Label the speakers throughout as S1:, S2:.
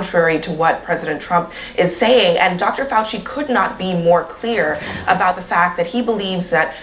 S1: contrary to what President Trump is saying. And Dr. Fauci could not be more clear about the fact that he believes that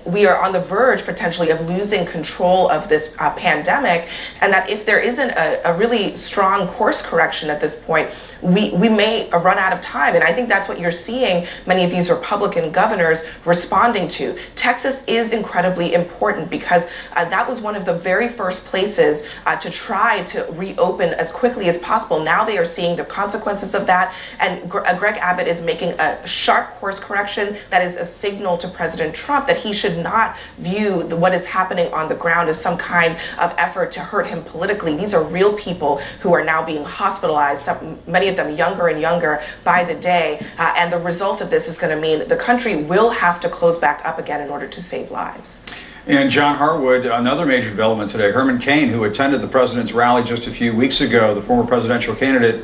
S1: we are on the verge potentially of losing control of this pandemic, and that if there isn't a really strong course correction at this point, we may run out of time. And I think that's what you're seeing many of these Republican governors responding to. Texas is incredibly important because that was one of the very first places to try to reopen as quickly as possible. Now they are seeing the consequences of that, and Greg Abbott is making a sharp course correction that is a signal to President Trump that he should not view what is happening on the ground as some kind of effort to hurt him politically. These are real people who are now being hospitalized, many of them younger and younger by the day, and the result of this is going to mean the country will have to close back up again in order to save lives.
S2: And John Harwood, another major development today, Herman Cain, who attended the president's rally just a few weeks ago, the former presidential candidate,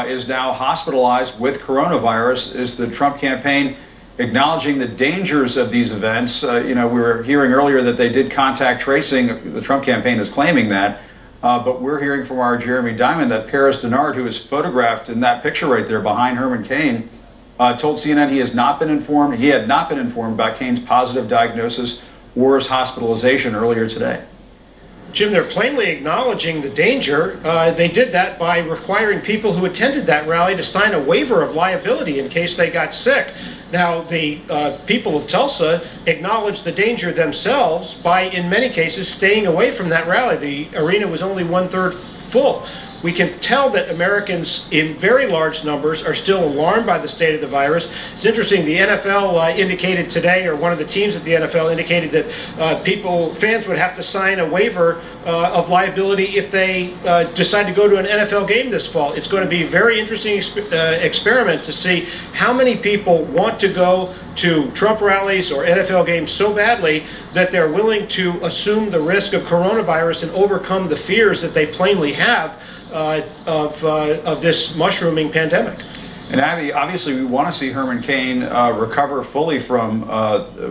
S2: is now hospitalized with coronavirus. Is the Trump campaign acknowledging the dangers of these events? You know, we were hearing earlier that they did contact tracing. The Trump campaign is claiming that. But we're hearing from our Jeremy Diamond that Paris Denard, who is photographed in that picture right there behind Herman Cain, told CNN he had not been informed about Cain's positive diagnosis or his hospitalization earlier today.
S3: Jim, they're plainly acknowledging the danger. They did that by requiring people who attended that rally to sign a waiver of liability in case they got sick. Now, the people of Tulsa acknowledged the danger themselves by, in many cases, staying away from that rally. The arena was only 1/3 full. We can tell that Americans in very large numbers are still alarmed by the state of the virus. It's interesting, the NFL indicated today, or one of the teams at the NFL indicated that fans would have to sign a waiver of liability if they decide to go to an NFL game this fall. It's going to be a very interesting experiment to see how many people want to go to Trump rallies or NFL games so badly that they're willing to assume the risk of coronavirus and overcome the fears that they plainly have of this mushrooming pandemic.
S2: And Abby, obviously we want to see Herman Cain recover fully from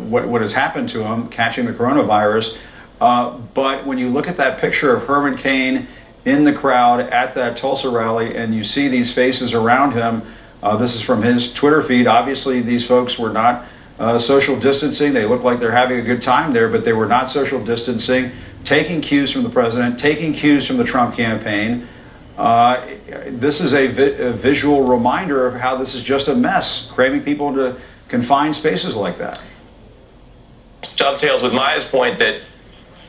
S2: what has happened to him, catching the coronavirus. But when you look at that picture of Herman Cain in the crowd at that Tulsa rally and you see these faces around him, this is from his Twitter feed. Obviously these folks were not social distancing. They look like they're having a good time there, but they were not social distancing, taking cues from the president, taking cues from the Trump campaign. This is a visual reminder of how this is just a mess, cramming people into confined spaces like that.
S4: Dovetails with Maya's point that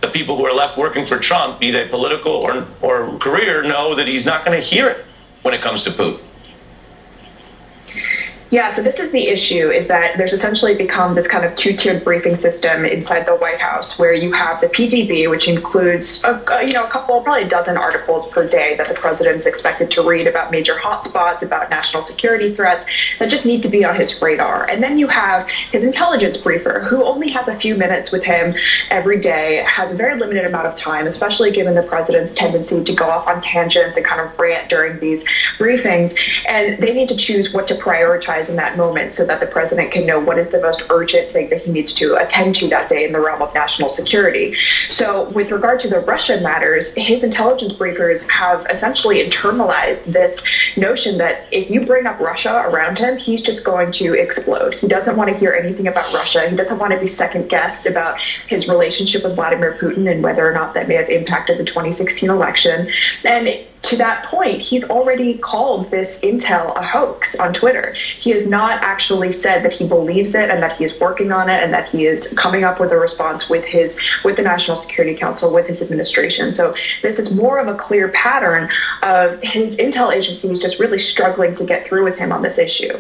S4: the people who are left working for Trump, be they political or career, know that he's not going to hear it when it comes to Putin.
S5: Yeah, so this is the issue, is that there's essentially become this kind of two-tiered briefing system inside the White House, where you have the PDB, which includes a couple, probably a dozen articles per day that the president's expected to read about major hotspots, about national security threats that just need to be on his radar. And then you have his intelligence briefer, who only has a few minutes with him every day, has a very limited amount of time, especially given the president's tendency to go off on tangents and kind of rant during these briefings. And they need to choose what to prioritize in that moment so that the president can know what is the most urgent thing that he needs to attend to that day in the realm of national security. So with regard to the Russia matters, his intelligence briefers have essentially internalized this notion that if you bring up Russia around him, he's just going to explode. He doesn't want to hear anything about Russia. He doesn't want to be second guessed about his relationship with Vladimir Putin and whether or not that may have impacted the 2016 election. And to that point, he's already called this intel a hoax on Twitter. He has not actually said that he believes it and that he is working on it and that he is coming up with a response with the National Security Council, with his administration. So this is more of a clear pattern of his intel agencies just really struggling to get through with him on this issue.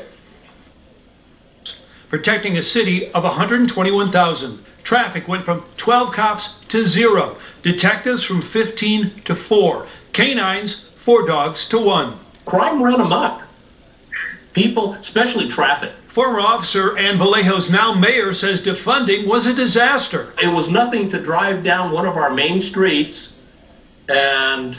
S6: Protecting a city of 121,000. Traffic went from 12 cops to 0. Detectives from 15 to 4. Canines, 4 dogs to 1.
S7: Crime ran amok. People, especially traffic.
S6: Former officer Ann Vallejo's now mayor says defunding was a disaster.
S7: It was nothing to drive down one of our main streets and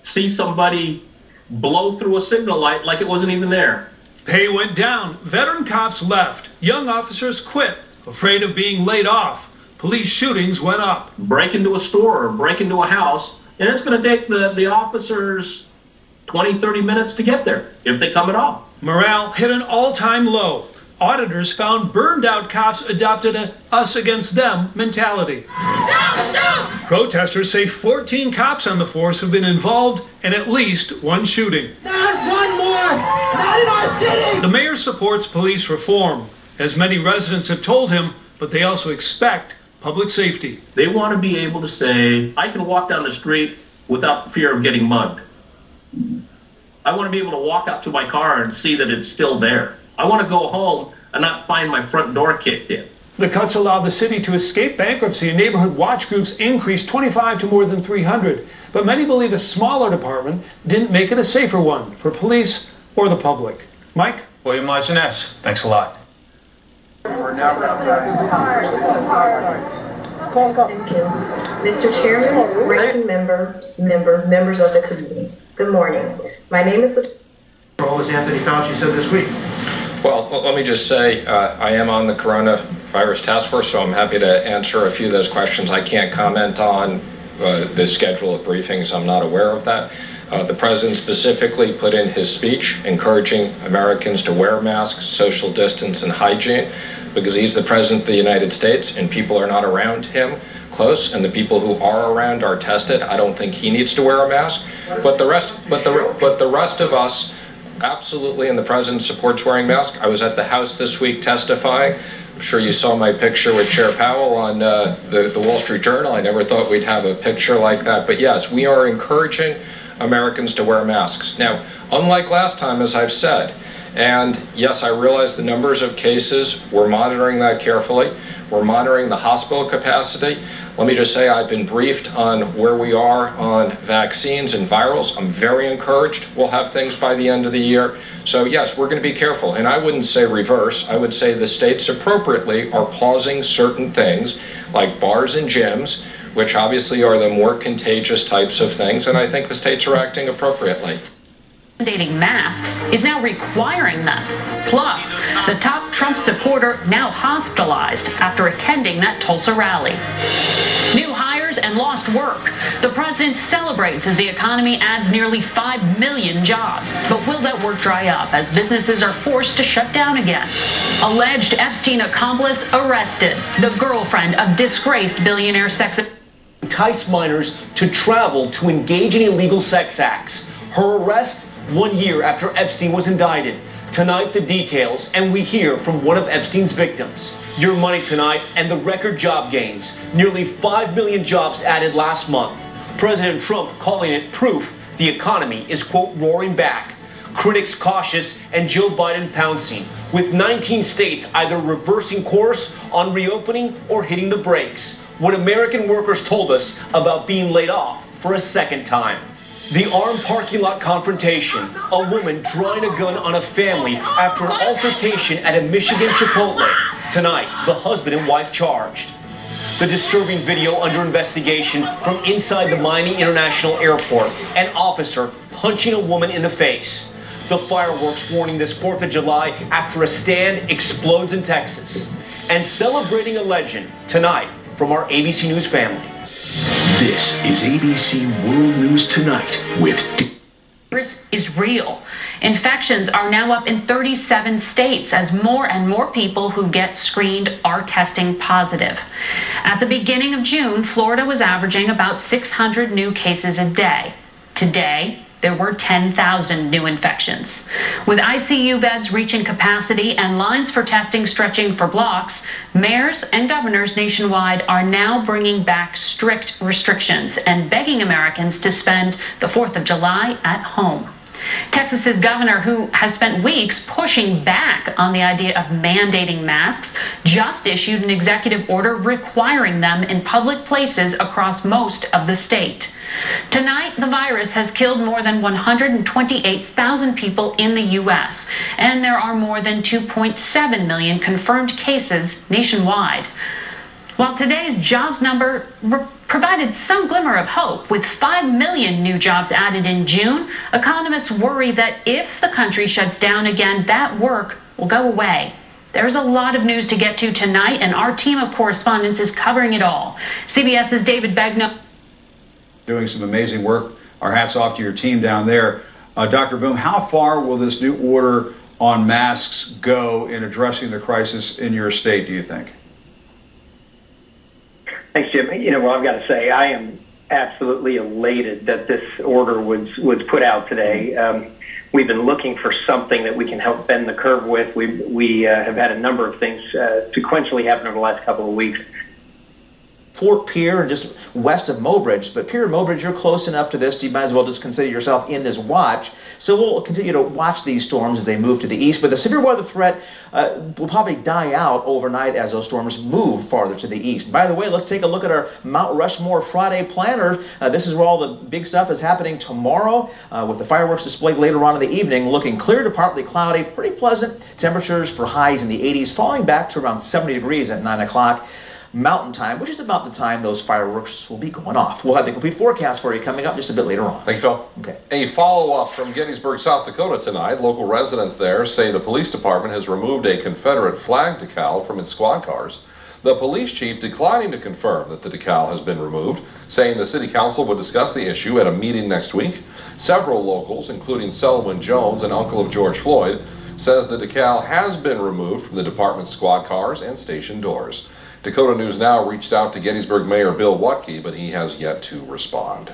S7: see somebody blow through a signal light like it wasn't even there.
S6: Pay went down. Veteran cops left. Young officers quit, afraid of being laid off. Police shootings went up.
S7: Break into a store or break into a house, and it's going to take the officers 20, 30 minutes to get there, if they come at all.
S6: Morale hit an all-time low. Auditors found burned-out cops adopted a us-against-them mentality. Protesters say 14 cops on the force have been involved in at least one shooting.
S8: Not one more! Not in our city!
S6: The mayor supports police reform, as many residents have told him, but they also expect public safety.
S7: They want to be able to say, I can walk down the street without fear of getting mugged. I want to be able to walk up to my car and see that it's still there. I want to go home and not find my front door kicked in.
S6: The cuts allowed the city to escape bankruptcy, and neighborhood watch groups increased 25 to more than 300. But many believe a smaller department didn't make it a safer one for police or the public. Mike?
S9: William Lajeunesse, thanks a lot.
S10: We're now Thank you. Mr. Chairman, ranking members of the committee, good morning. My name is...
S3: As Anthony Fauci said this week.
S11: Well, let me just say, I am on the coronavirus task force, so I'm happy to answer a few of those questions. I can't comment on the schedule of briefings. I'm not aware of that. The president specifically put in his speech encouraging Americans to wear masks, social distance, and hygiene, because he's the president of the United States and people are not around him close, and the people who are around are tested. I don't think he needs to wear a mask, but the rest of us absolutely, and the president supports wearing masks. I was at the House this week testifying. I'm sure you saw my picture with Chair Powell on the Wall Street Journal. I never thought we'd have a picture like that. But yes, we are encouraging Americans to wear masks. Now, unlike last time, as I've said, and yes, I realize the numbers of cases, we're monitoring that carefully. We're monitoring the hospital capacity. Let me just say I've been briefed on where we are on vaccines and virals. I'm very encouraged. We'll have things by the end of the year. So yes, we're going to be careful. And I wouldn't say reverse. I would say the states appropriately are pausing certain things like bars and gyms, which obviously are the more contagious types of things. And I think the states are acting appropriately.
S12: Mandating masks is now requiring them. Plus, the top Trump supporter now hospitalized after attending that Tulsa rally. New hires and lost work. The president celebrates as the economy adds nearly 5 million jobs. But will that work dry up as businesses are forced to shut down again? Alleged Epstein accomplice arrested. The girlfriend of disgraced billionaire sex...
S13: Entice minors to travel to engage in illegal sex acts. Her arrest 1 year after Epstein was indicted. Tonight, the details, and we hear from one of Epstein's victims. Your money tonight and the record job gains. Nearly 5 million jobs added last month. President Trump calling it proof the economy is, quote, roaring back. Critics cautious and Joe Biden pouncing, with 19 states either reversing course on reopening or hitting the brakes. What American workers told us about being laid off for a second time. The armed parking lot confrontation, a woman drawing a gun on a family after an altercation at a Michigan Chipotle. Tonight, the husband and wife charged. The disturbing video under investigation from inside the Miami International Airport, an officer punching a woman in the face. The fireworks warning this 4th of July after a stand explodes in Texas. And celebrating a legend tonight from our ABC News family.
S14: This is ABC World News Tonight with...
S12: Virus is real. Infections are now up in 37 states as more and more people who get screened are testing positive. At the beginning of June, Florida was averaging about 600 new cases a day. Today, there were 10,000 new infections. With ICU beds reaching capacity and lines for testing stretching for blocks, mayors and governors nationwide are now bringing back strict restrictions and begging Americans to spend the 4th of July at home. Texas's governor, who has spent weeks pushing back on the idea of mandating masks, just issued an executive order requiring them in public places across most of the state. Tonight, the virus has killed more than 128,000 people in the U.S., and there are more than 2.7 million confirmed cases nationwide. While today's jobs number provided some glimmer of hope, with 5 million new jobs added in June, economists worry that if the country shuts down again, that work will go away. There's a lot of news to get to tonight, and our team of correspondents is covering it all. CBS's David Begnaud.
S2: Doing some amazing work. Our hats off to your team down there. Dr. Boom, how far will this new order on masks go in addressing the crisis in your state, do you think?
S15: Thanks, Jim. Well, I've got to say, I am absolutely elated that this order was put out today. We've been looking for something that we can help bend the curve with. We have had a number of things sequentially happen over the last couple of weeks.
S16: Fort Pierre, just west of Mobridge, but Pierre and Mobridge, you're close enough to this, you might as well just consider yourself in this watch. So we'll continue to watch these storms as they move to the east, but the severe weather threat will probably die out overnight as those storms move farther to the east. By the way, let's take a look at our Mount Rushmore Friday planner. This is where all the big stuff is happening tomorrow, with the fireworks displayed later on in the evening, looking clear to partly cloudy, pretty pleasant temperatures for highs in the 80s, falling back to around 70 degrees at 9 o'clock. Mountain time, which is about the time those fireworks will be going off. We'll have the complete forecast for you coming up just a bit later on.
S17: Thank you, Phil.
S16: Okay.
S17: A follow-up from Gettysburg, South Dakota tonight. Local residents there say the police department has removed a Confederate flag decal from its squad cars. The police chief declining to confirm that the decal has been removed, saying the city council would discuss the issue at a meeting next week. Several locals, including Selwyn Jones, an uncle of George Floyd, says the decal has been removed from the department's squad cars and station doors. Dakota News Now reached out to Gettysburg Mayor Bill Wutke, but he has yet to respond.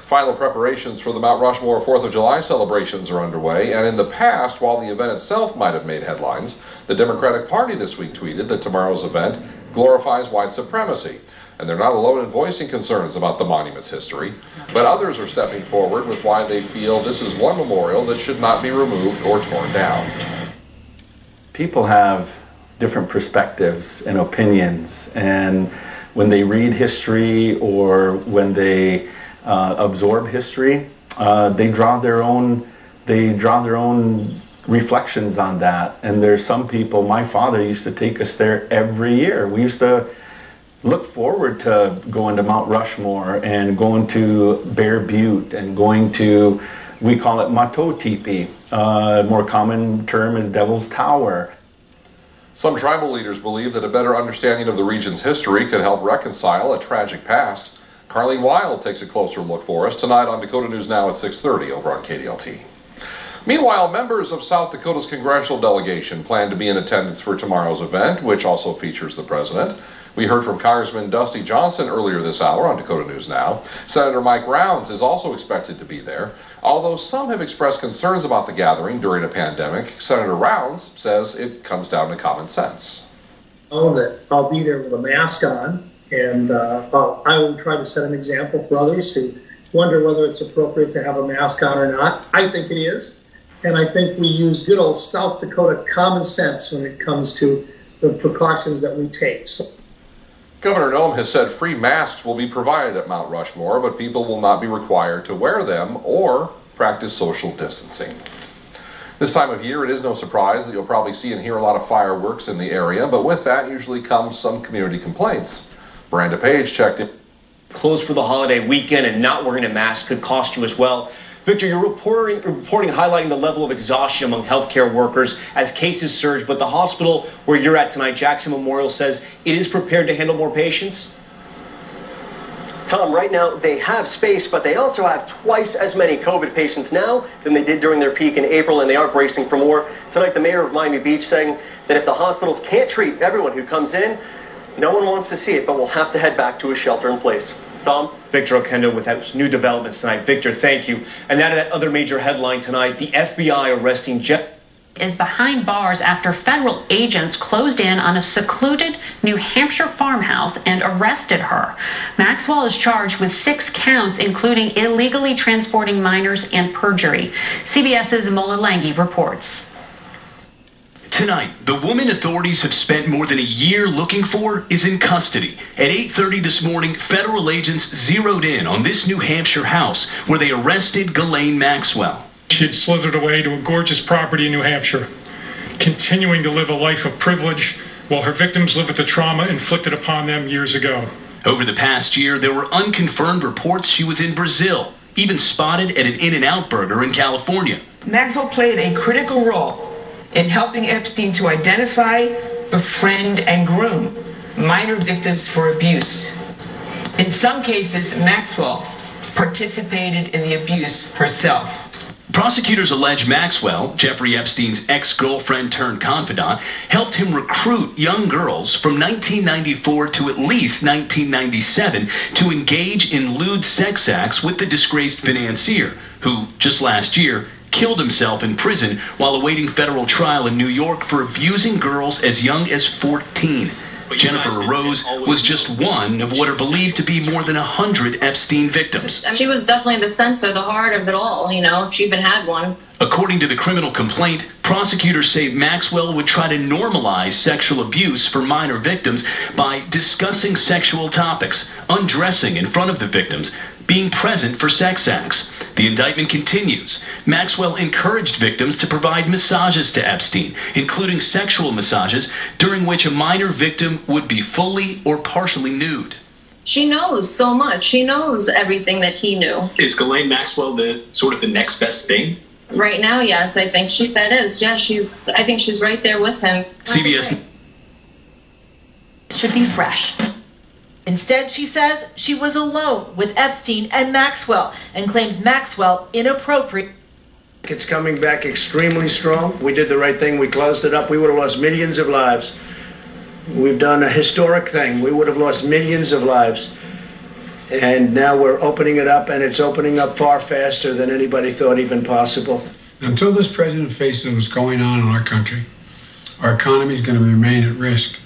S17: Final preparations for the Mount Rushmore 4th of July celebrations are underway, and in the past, while the event itself might have made headlines, the Democratic Party this week tweeted that tomorrow's event glorifies white supremacy. And they're not alone in voicing concerns about the monument's history, but others are stepping forward with why they feel this is one memorial that should not be removed or torn down.
S18: People have different perspectives and opinions, and when they read history or when they absorb history, they draw their own reflections on that. And there's some people, my father used to take us there every year. We used to look forward to going to Mount Rushmore and going to Bear Butte and going to, we call it Mato Tipi. More common term is Devil's Tower.
S17: Some tribal leaders believe that a better understanding of the region's history could help reconcile a tragic past. Carleen Wild takes a closer look for us tonight on Dakota News Now at 6:30 over on KDLT. Meanwhile, members of South Dakota's congressional delegation plan to be in attendance for tomorrow's event, which also features the president. We heard from Congressman Dusty Johnson earlier this hour on Dakota News Now. Senator Mike Rounds is also expected to be there. Although some have expressed concerns about the gathering during a pandemic, Senator Rounds says it comes down to common sense.
S19: That I'll be there with a mask on, and I will try to set an example for others who wonder whether it's appropriate to have a mask on or not. I think it is, and I think we use good old South Dakota common sense when it comes to the precautions that we take.
S17: Governor Noem has said free masks will be provided at Mount Rushmore, but people will not be required to wear them or practice social distancing. This time of year, it is no surprise that you'll probably see and hear a lot of fireworks in the area, but with that usually comes some community complaints. Miranda Page checked it.
S13: Closed for the holiday weekend and not wearing a mask could cost you as well. Victor, you're reporting highlighting the level of exhaustion among healthcare workers as cases surge, but the hospital where you're at tonight, Jackson Memorial, says it is prepared to handle more patients.
S20: Tom, right now they have space, but they also have twice as many COVID patients now than they did during their peak in April, and they are bracing for more. Tonight, the mayor of Miami Beach saying that if the hospitals can't treat everyone who comes in, no one wants to see it, but we'll have to head back to a shelter in place. Tom?
S13: Victor Okendo with new developments tonight. Victor, thank you. And now to that other major headline tonight, the FBI arresting Jeff
S12: is behind bars after federal agents closed in on a secluded New Hampshire farmhouse and arrested her. Maxwell is charged with 6 counts, including illegally transporting minors and perjury. CBS's Mola Langi reports.
S21: Tonight, the woman authorities have spent more than a year looking for is in custody. At 8:30 this morning, federal agents zeroed in on this New Hampshire house where they arrested Ghislaine Maxwell.
S22: She had slithered away to a gorgeous property in New Hampshire, continuing to live a life of privilege while her victims live with the trauma inflicted upon them years ago.
S21: Over the past year, there were unconfirmed reports she was in Brazil, even spotted at an In-N-Out burger in California.
S23: Maxwell played a critical role in helping Epstein to identify, befriend, and groom minor victims for abuse. In some cases, Maxwell participated in the abuse herself.
S21: Prosecutors allege Maxwell, Jeffrey Epstein's ex-girlfriend turned confidant, helped him recruit young girls from 1994 to at least 1997 to engage in lewd sex acts with the disgraced financier, who, just last year, killed himself in prison while awaiting federal trial in New York for abusing girls as young as 14. Jennifer Rose was just one of what are believed to be more than 100 Epstein victims.
S1: She was definitely the center, the heart of it all, you know, if she even had one.
S21: According to the criminal complaint, prosecutors say Maxwell would try to normalize sexual abuse for minor victims by discussing sexual topics, undressing in front of the victims, being present for sex acts. The indictment continues. Maxwell encouraged victims to provide massages to Epstein, including sexual massages, during which a minor victim would be fully or partially nude.
S1: She knows so much. She knows everything that he knew.
S4: Is Ghislaine Maxwell the sort of the next best thing?
S1: Right now, yes, I think that is. Yeah, I think she's right there with him.
S21: CBS
S5: should be fresh. Instead, she says she was alone with Epstein and Maxwell and claims Maxwell inappropriate.
S24: It's coming back extremely strong. We did the right thing. We closed it up. We would have lost millions of lives. We've done a historic thing. We would have lost millions of lives. And now we're opening it up, and it's opening up far faster than anybody thought even possible.
S25: Until this president faces what's going on in our country, our economy is going to remain at risk.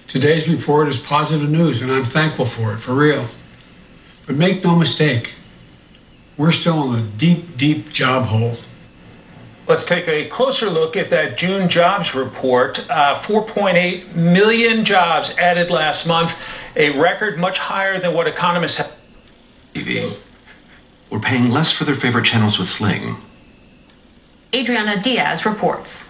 S25: Today's report is positive news, and I'm thankful for it, for real. But make no mistake, we're still in a deep, deep job hole.
S26: Let's take a closer look at that June jobs report. 4.8 million jobs added last month, a record much higher than what economists have.
S27: TV. We're paying less for their favorite channels with Sling.
S12: Adriana Diaz reports.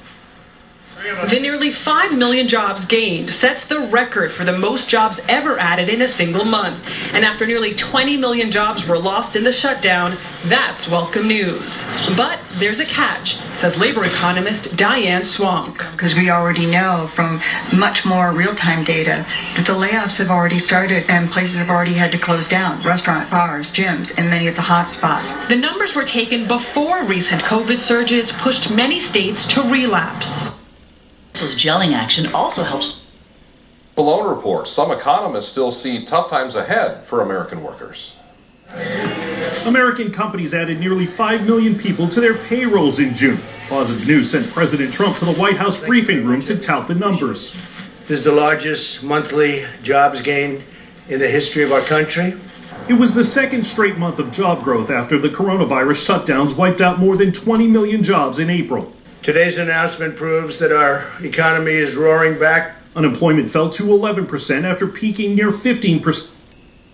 S28: The nearly 5 million jobs gained sets the record for the most jobs ever added in a single month. And after nearly 20 million jobs were lost in the shutdown, that's welcome news. But there's a catch, says labor economist Diane Swank.
S29: Because we already know from much more real-time data that the layoffs have already started and places have already had to close down. Restaurant, bars, gyms, and many of the hot spots.
S28: The numbers were taken before recent COVID surges pushed many states to relapse.
S30: Gelling action also helps.
S17: Malone reports some economists still see tough times ahead for American workers.
S31: American companies added nearly 5 million people to their payrolls in June. Positive news sent President Trump to the White House briefing room to tout the numbers.
S24: This is the largest monthly jobs gain in the history of our country.
S31: It was the second straight month of job growth after the coronavirus shutdowns wiped out more than 20 million jobs in April.
S24: Today's announcement proves that our economy is roaring back.
S31: Unemployment fell to 11% after peaking near 15%.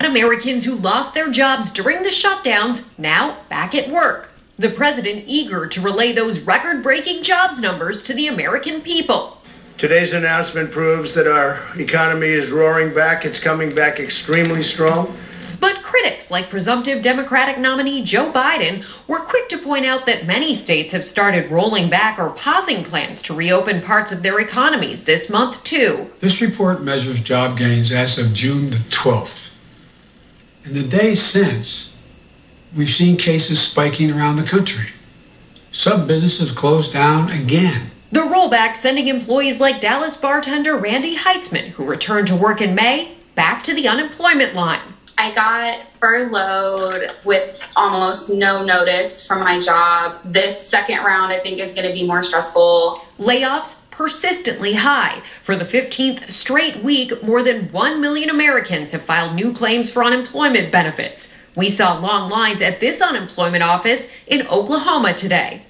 S32: Americans who lost their jobs during the shutdowns now back at work. The president eager to relay those record-breaking jobs numbers to the American people.
S24: Today's announcement proves that our economy is roaring back. It's coming back extremely strong.
S32: But critics like presumptive Democratic nominee Joe Biden were quick to point out that many states have started rolling back or pausing plans to reopen parts of their economies this month, too.
S25: This report measures job gains as of June the 12th. In the days since, we've seen cases spiking around the country. Some businesses closed down again.
S32: The rollback sending employees like Dallas bartender Randy Heitzman, who returned to work in May, back to the unemployment line.
S33: I got furloughed with almost no notice from my job. This second round, I think, is going to be more stressful.
S32: Layoffs persistently high. For the 15th straight week, more than 1 million Americans have filed new claims for unemployment benefits. We saw long lines at this unemployment office in Oklahoma today.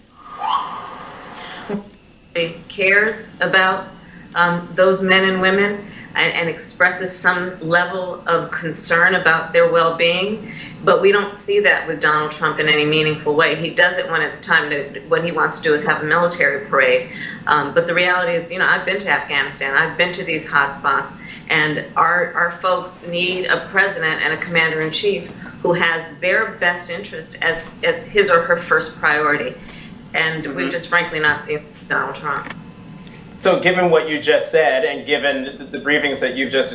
S34: It cares about those men and women and expresses some level of concern about their well-being, but we don't see that with Donald Trump in any meaningful way. He does it when it's time to, what he wants to do is have a military parade. But the reality is, you know, I've been to Afghanistan, I've been to these hot spots, and our folks need a president and a commander-in-chief who has their best interest as his or her first priority. And we've just frankly not seen Donald Trump.
S35: So given what you just said, and given the briefings that you've just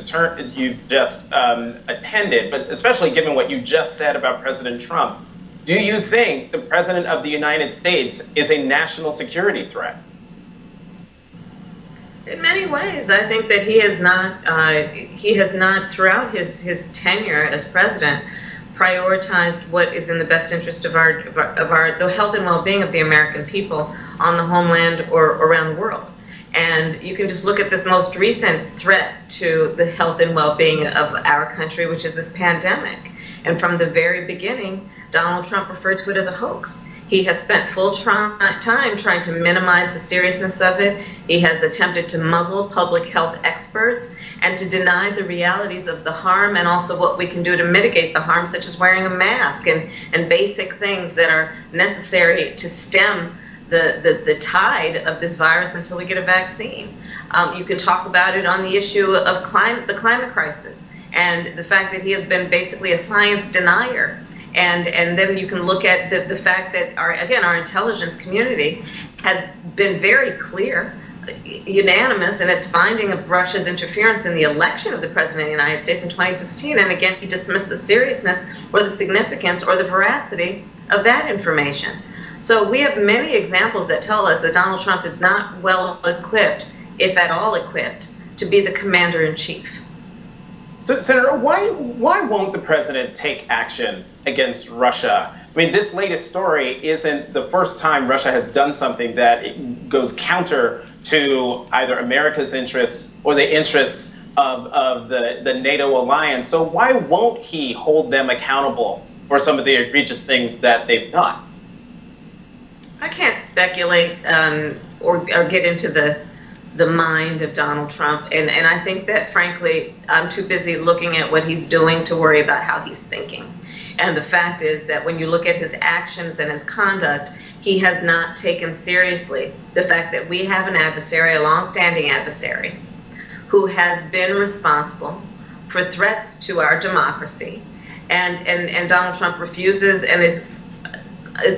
S35: attended, but especially given what you just said about President Trump, Do you think the President of the United States is a national security threat?
S34: In many ways, I think that he has not throughout his tenure as president prioritized what is in the best interest of the health and well-being of the American people on the homeland or around the world. And you can just look at this most recent threat to the health and well-being of our country, which is this pandemic. And from the very beginning, Donald Trump referred to it as a hoax. He has spent full time trying to minimize the seriousness of it. He has attempted to muzzle public health experts and to deny the realities of the harm and also what we can do to mitigate the harm, such as wearing a mask and basic things that are necessary to stem the tide of this virus until we get a vaccine. You can talk about it on the issue of the climate crisis and the fact that he has been basically a science denier. And then you can look at the fact that our intelligence community has been very clear, unanimous in its finding of Russia's interference in the election of the President of the United States in 2016. And again, he dismissed the seriousness or the significance or the veracity of that information. So we have many examples that tell us that Donald Trump is not well equipped, if at all equipped, to be the commander-in-chief.
S35: So, Senator, why won't the president take action against Russia? I mean, this latest story isn't the first time Russia has done something that goes counter to either America's interests or the interests of the NATO alliance. So why won't he hold them accountable for some of the egregious things that they've done?
S34: I can't speculate or get into the mind of Donald Trump. And I think that, frankly, I'm too busy looking at what he's doing to worry about how he's thinking. And the fact is that when you look at his actions and his conduct, he has not taken seriously the fact that we have an adversary, a longstanding adversary, who has been responsible for threats to our democracy. And Donald Trump refuses and is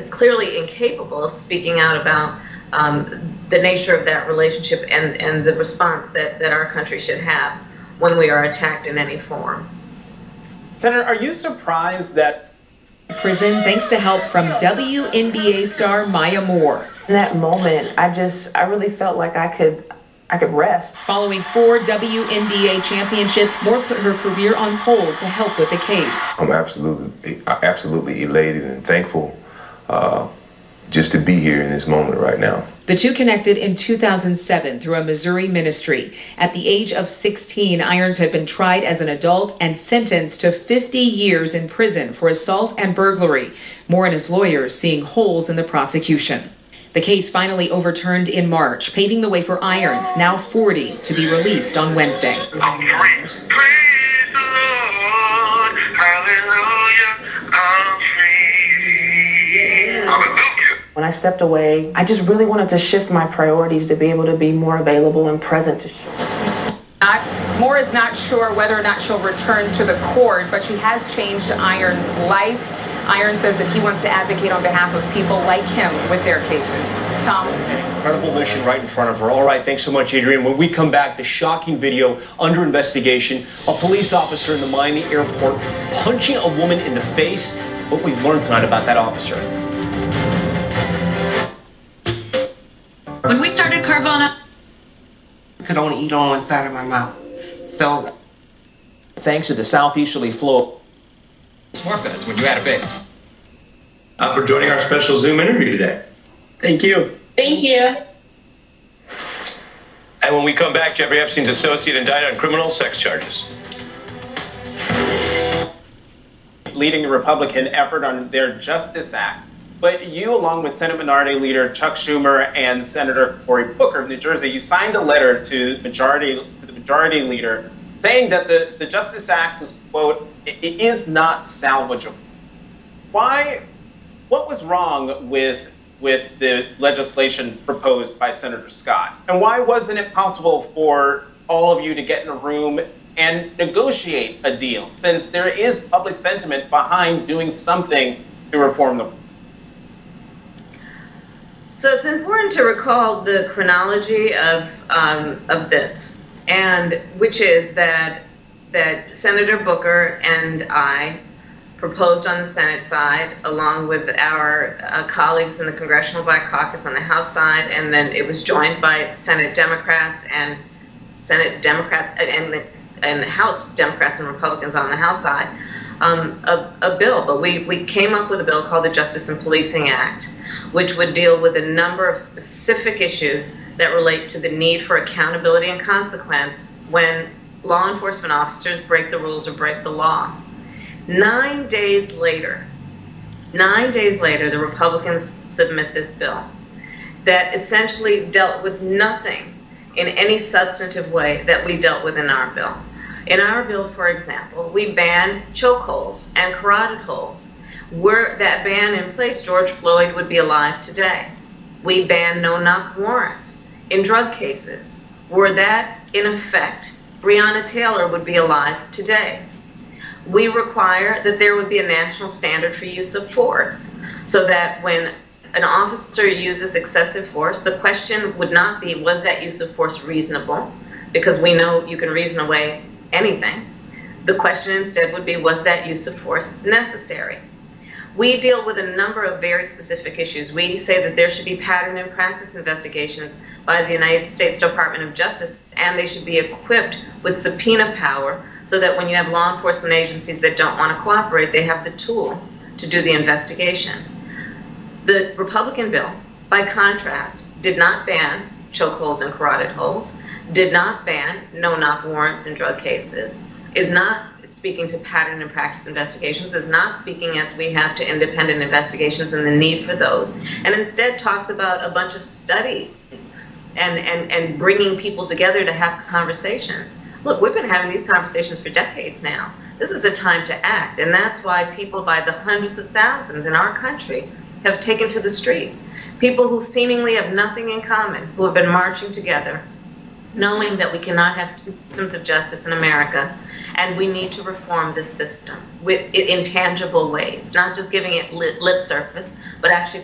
S34: clearly incapable of speaking out about the nature of that relationship and the response that our country should have when we are attacked in any form.
S35: Senator, are you surprised that
S2: prison thanks to help from WNBA star Maya Moore?
S3: In that moment, I really felt like I could rest.
S2: Following 4 WNBA championships, Moore put her career on hold to help with the case.
S6: I'm absolutely elated and thankful just to be here in this moment right now.
S2: The two connected in 2007 through a Missouri ministry. At the age of 16, Irons had been tried as an adult and sentenced to 50 years in prison for assault and burglary. Moore and his lawyers seeing holes in the prosecution. The case finally overturned in March, paving the way for Irons, now 40, to be released on Wednesday.
S7: I'm free. Praise the Lord. Hallelujah. I'm free. Hallelujah.
S3: When I stepped away, I just really wanted to shift my priorities to be able to be more available and present to children.
S8: Moore is not sure whether or not she'll return to the court, but she has changed Irons' life. Irons says that he wants to advocate on behalf of people like him with their cases. Tom?
S9: An incredible mission right in front of her. All right, thanks so much, Adrian. When we come back, the shocking video under investigation. A police officer in the Miami airport punching a woman in the face. What we've learned tonight about that officer.
S10: When we started Carvana,
S11: I could only eat on one side of my mouth. So,
S9: thanks to the southeasterly flow.
S13: Smart beds when you add a base.
S35: For joining our special Zoom interview today. Thank you.
S33: Thank you.
S9: And when we come back, Jeffrey Epstein's associate indicted on criminal sex charges.
S35: Leading the Republican effort on their Justice Act. But you, along with Senate Minority Leader Chuck Schumer and Senator Cory Booker of New Jersey, you signed a letter to the Majority Leader saying that the Justice Act was, quote, it is not salvageable. Why? What was wrong with the legislation proposed by Senator Scott? And why wasn't it possible for all of you to get in a room and negotiate a deal, since there is public sentiment behind doing something to reform the?
S34: So it's important to recall the chronology of this, and which is that Senator Booker and I proposed on the Senate side, along with our colleagues in the Congressional Black Caucus on the House side, and then it was joined by Senate Democrats and House Democrats and Republicans on the House side, a bill. But we came up with a bill called the Justice and Policing Act, which would deal with a number of specific issues that relate to the need for accountability and consequence when law enforcement officers break the rules or break the law. 9 days later, the Republicans submit this bill that essentially dealt with nothing in any substantive way that we dealt with in our bill. In our bill, for example, we banned chokeholds and carotid holds. Were that ban in place, George Floyd would be alive today. We banned no-knock warrants in drug cases. Were that in effect, Breonna Taylor would be alive today. We require that there would be a national standard for use of force, so that when an officer uses excessive force, the question would not be, was that use of force reasonable? Because we know you can reason away anything. The question instead would be, was that use of force necessary? We deal with a number of very specific issues. We say that there should be pattern and practice investigations by the United States Department of Justice, and they should be equipped with subpoena power so that when you have law enforcement agencies that don't want to cooperate, they have the tool to do the investigation. The Republican bill, by contrast, did not ban chokeholds and carotid holds, did not ban no-knock warrants in drug cases, is not speaking to pattern and practice investigations, is not speaking as we have to independent investigations and the need for those, and instead talks about a bunch of studies and bringing people together to have conversations. Look, we've been having these conversations for decades now. This is a time to act, and that's why people by the hundreds of thousands in our country have taken to the streets. People who seemingly have nothing in common, who have been marching together, knowing that we cannot have systems of justice in America, and we need to reform this system in tangible ways, not just giving it lip service, but actually.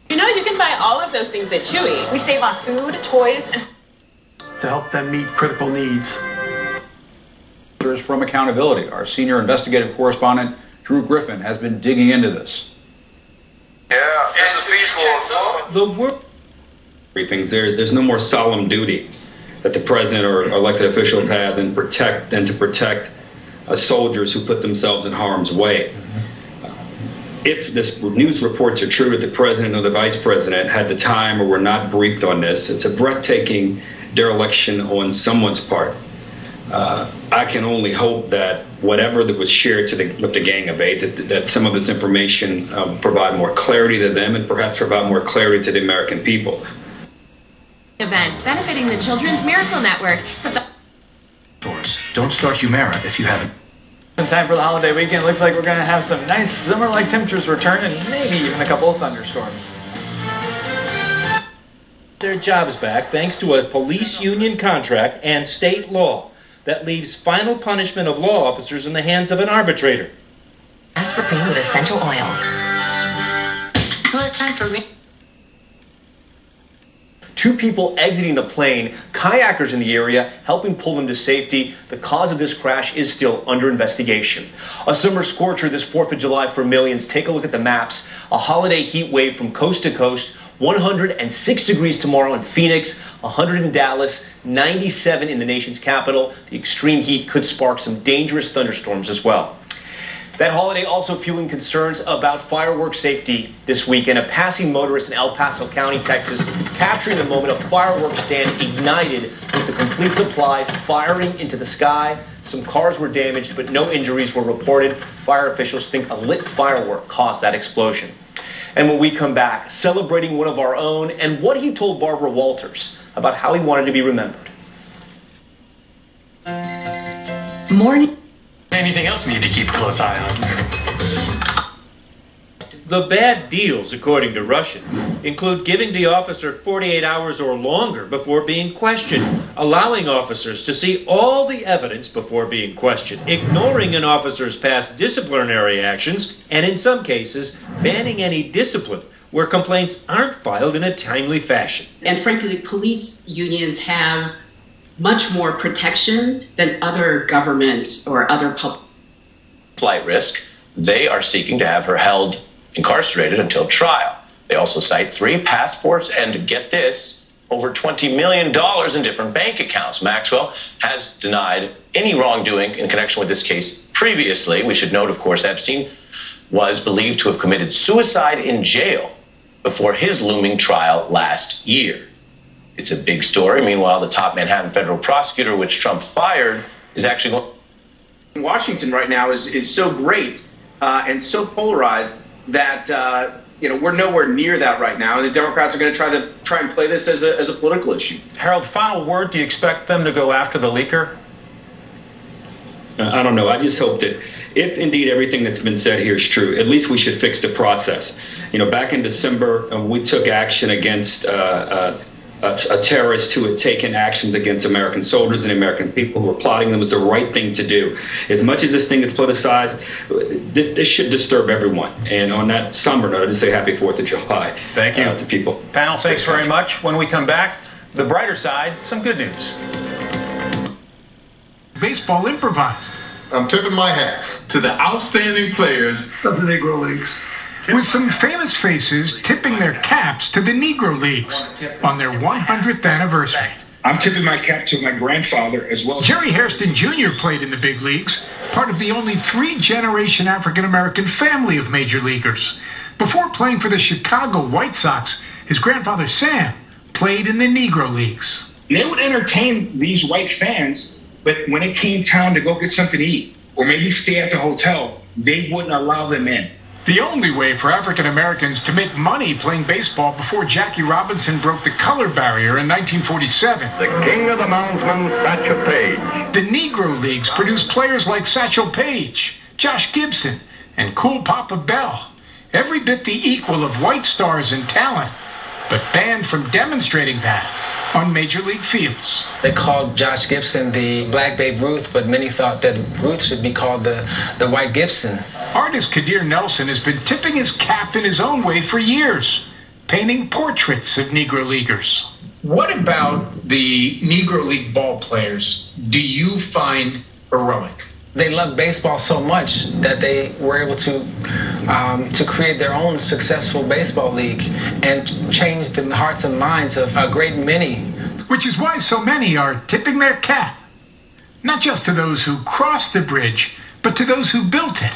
S1: You know, you can buy all of those things at Chewy. We save on food, toys, and
S4: to help them meet critical needs.
S13: From accountability. Our senior investigative correspondent, Drew Griffin, has been digging into this.
S7: Yeah, this is peaceful.
S5: The work briefings, there's no more solemn duty that the president or elected officials have than to protect soldiers who put themselves in harm's way. If this news reports are true that the president or the vice president had the time or were not briefed on this, it's a breathtaking dereliction on someone's part. I can only hope that whatever that was shared with the Gang of Eight, that some of this information provide more clarity to them and perhaps provide more clarity to the American people.
S1: Event benefiting the Children's Miracle Network.
S12: Don't start Humira if you haven't.
S14: In time for the holiday weekend, looks like we're going to have some nice summer-like temperatures return and maybe even a couple of thunderstorms.
S15: Their jobs back thanks to a police union contract and state law that leaves final punishment of law officers in the hands of an arbitrator.
S1: Aspirin with essential oil.
S14: Well, it's time for Two people exiting the plane, kayakers in the area helping pull them to safety. The cause of this crash is still under investigation. A summer scorcher this 4th of July for millions. Take a look at the maps. A holiday heat wave from coast to coast. 106 degrees tomorrow in Phoenix, 100 in Dallas, 97 in the nation's capital. The extreme heat could spark some dangerous thunderstorms as well. That holiday also fueling concerns about fireworks safety this weekend. A passing motorist in El Paso County, Texas, capturing the moment a fireworks stand ignited with the complete supply firing into the sky. Some cars were damaged, but no injuries were reported. Fire officials think a lit firework caused that explosion. And when we come back, celebrating one of our own and what he told Barbara Walters about how he wanted to be remembered. Morning. Anything else you need to keep a close eye on?
S15: The bad deals, according to Russia, include giving the officer 48 hours or longer before being questioned, allowing officers to see all the evidence before being questioned, ignoring an officer's past disciplinary actions, and in some cases, banning any discipline where complaints aren't filed in a timely fashion.
S16: And frankly, police unions have much more protection than other government or other public.
S18: Flight risk,
S12: They are seeking to have her held incarcerated until trial. They also cite 3 passports and, get this, over $20 million in different bank accounts. Maxwell has denied any wrongdoing in connection with this case previously. We should note, of course, Epstein was believed to have committed suicide in jail before his looming trial last year. It's a big story. Meanwhile, the top Manhattan federal prosecutor, which Trump fired, is actually going...
S17: Washington right now is so great and so polarized that we're nowhere near that right now, and the Democrats are going to try and play this as a political issue.
S18: Harold, final word: do you expect them to go after the leaker?
S5: I don't know. I just hope that if indeed everything that's been said here is true, at least we should fix the process. Back in December, we took action against a terrorist who had taken actions against American soldiers and American people who were plotting them. Was the right thing to do. As much as this thing is politicized, this should disturb everyone. And on that somber note, I just say happy 4th of July.
S18: Thank you.
S5: To people.
S18: Panel, thanks very much. When we come back, the brighter side, some good news.
S19: Baseball improvised.
S20: I'm tipping my hat to the outstanding players of the Negro Leagues.
S19: With some famous faces tipping their caps to the Negro Leagues on their 100th anniversary.
S21: I'm tipping my cap to my grandfather as well.
S19: Jerry Hairston Jr. played in the big leagues, part of the only 3-generation African-American family of major leaguers. Before playing for the Chicago White Sox, his grandfather Sam played in the Negro Leagues.
S21: They would entertain these white fans, but when it came time to go get something to eat or maybe stay at the hotel, they wouldn't allow them in.
S19: The only way for African Americans to make money playing baseball before Jackie Robinson broke the color barrier in 1947.
S22: The king of the moundsmen, Satchel Paige.
S19: The Negro Leagues produced players like Satchel Paige, Josh Gibson, and Cool Papa Bell. Every bit the equal of white stars in talent, but banned from demonstrating that on Major League fields.
S23: They called Josh Gibson the Black Babe Ruth, but many thought that Ruth should be called the White Gibson.
S19: Artist Kadir Nelson has been tipping his cap in his own way for years, painting portraits of Negro Leaguers.
S24: What about the Negro League ball players do you find heroic?
S23: They loved baseball so much that they were able to create their own successful baseball league and change the hearts and minds of a great many.
S19: Which is why so many are tipping their cap, not just to those who crossed the bridge, but to those who built it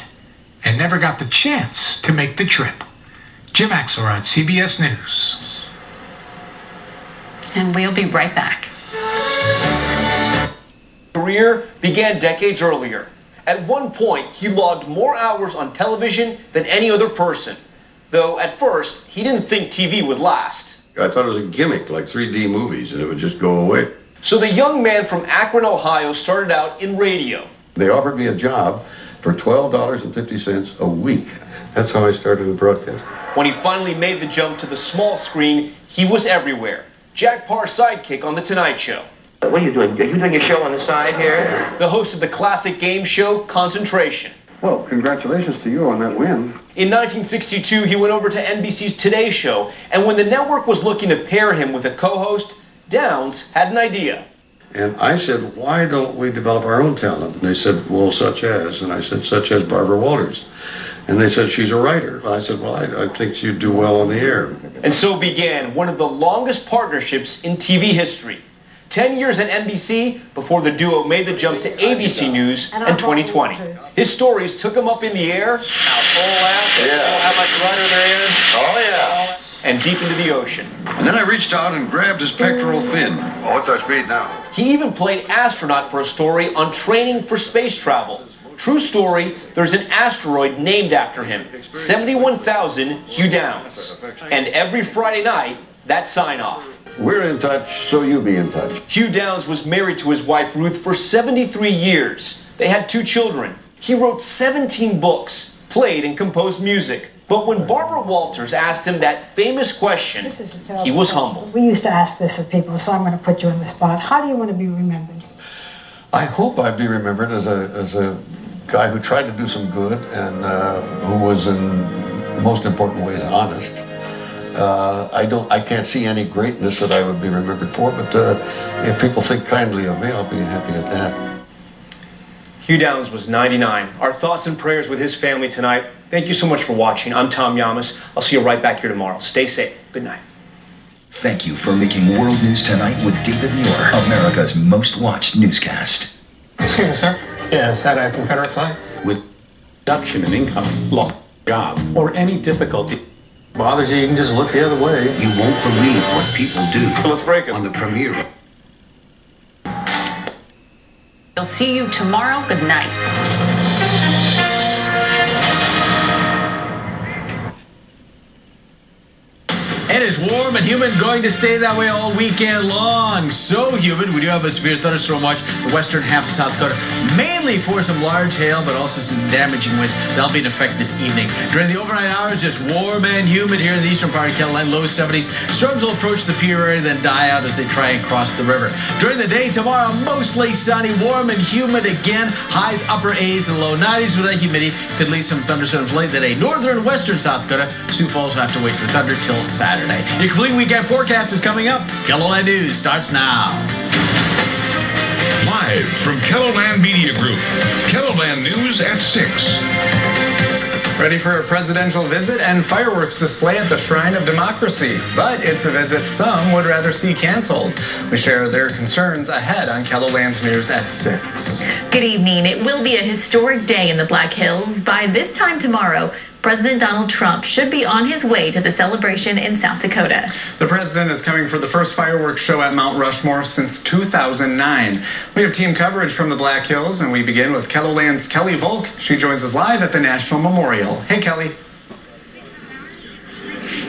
S19: and never got the chance to make the trip. Jim Axelrod, CBS News.
S10: And we'll be right back.
S14: Career began decades earlier. At one point, he logged more hours on television than any other person. Though at first, he didn't think TV would last.
S26: I thought it was a gimmick, like 3D movies, and it would just go away.
S14: So the young man from Akron, Ohio started out in radio.
S26: They offered me a job for $12.50 a week. That's how I started in broadcasting.
S14: When he finally made the jump to the small screen, he was everywhere. Jack Parr's sidekick on The Tonight Show.
S27: What are you doing? Are you doing a show on the side here?
S14: The host of the classic game show, Concentration.
S26: Well, congratulations to you on that win.
S14: In 1962, he went over to NBC's Today Show, and when the network was looking to pair him with a co-host, Downs had an idea.
S26: And I said, why don't we develop our own talent? And they said, well, such as. And I said, such as Barbara Walters. And they said, she's a writer. I said, well, I think she'd do well on the air.
S14: And so began one of the longest partnerships in TV history. 10 years at NBC before the duo made the jump to ABC News in 2020. His stories took him up in the air, out full laugh, how much rudder there is.
S27: Oh, yeah.
S14: And deep into the ocean.
S26: And then I reached out and grabbed his pectoral fin.
S27: Oh, what's our speed now?
S14: He even played astronaut for a story on training for space travel. True story, there's an asteroid named after him, 71,000 Hugh Downs. And every Friday night, that sign-off.
S26: We're in touch, so you be in touch.
S14: Hugh Downs was married to his wife Ruth for 73 years. They had 2 children. He wrote 17 books, played and composed music. But when Barbara Walters asked him that famous question, he was humble.
S28: We used to ask this of people, so I'm going to put you on the spot. How do you want to be remembered?
S26: I hope I'd be remembered as a guy who tried to do some good and who was in most important ways honest. I can't see any greatness that I would be remembered for, but if people think kindly of me, I'll be happy at that.
S14: Hugh Downs was 99. Our thoughts and prayers with his family tonight. Thank you so much for watching. I'm Tom Yamas. I'll see you right back here tomorrow. Stay safe. Good night.
S2: Thank you for making World News Tonight with David Muir, America's most watched newscast.
S3: Excuse me, sir. Yeah, is that a Confederate flag?
S4: With reduction in income, lost job, or any difficulty bothers you, you can just look the other way.
S2: You won't believe what people do. Let's break it on the premiere.
S10: We'll see you tomorrow. Good night.
S6: It is warm and humid, going to stay that way all weekend long. So humid, we do have a severe thunderstorm watch the western half of South Dakota, mainly for some large hail, but also some damaging winds. That'll be in effect this evening. During the overnight hours, just warm and humid here in the eastern part of Carolina, low 70s. Storms will approach the Pier area, then die out as they try and cross the river. During the day tomorrow, mostly sunny, warm and humid again. Highs upper 80s and low 90s with that humidity. Could leave some thunderstorms late in the day. Northern and western South Dakota, Sioux Falls will have to wait for thunder till Saturday. Your complete weekend forecast is coming up. KELOLAND News starts now.
S8: Live from KELOLAND Media Group, KELOLAND News at 6.
S9: Ready for a presidential visit and fireworks display at the Shrine of Democracy. But it's a visit some would rather see canceled. We share their concerns ahead on KELOLAND News at 6.
S10: Good evening. It will be a historic day in the Black Hills. By this time tomorrow, President Donald Trump should be on his way to the celebration in South Dakota.
S9: The president is coming for the first fireworks show at Mount Rushmore since 2009. We have team coverage from the Black Hills, and we begin with KELOLAND's Kelly Volk. She joins us live at the National Memorial. Hey, Kelly.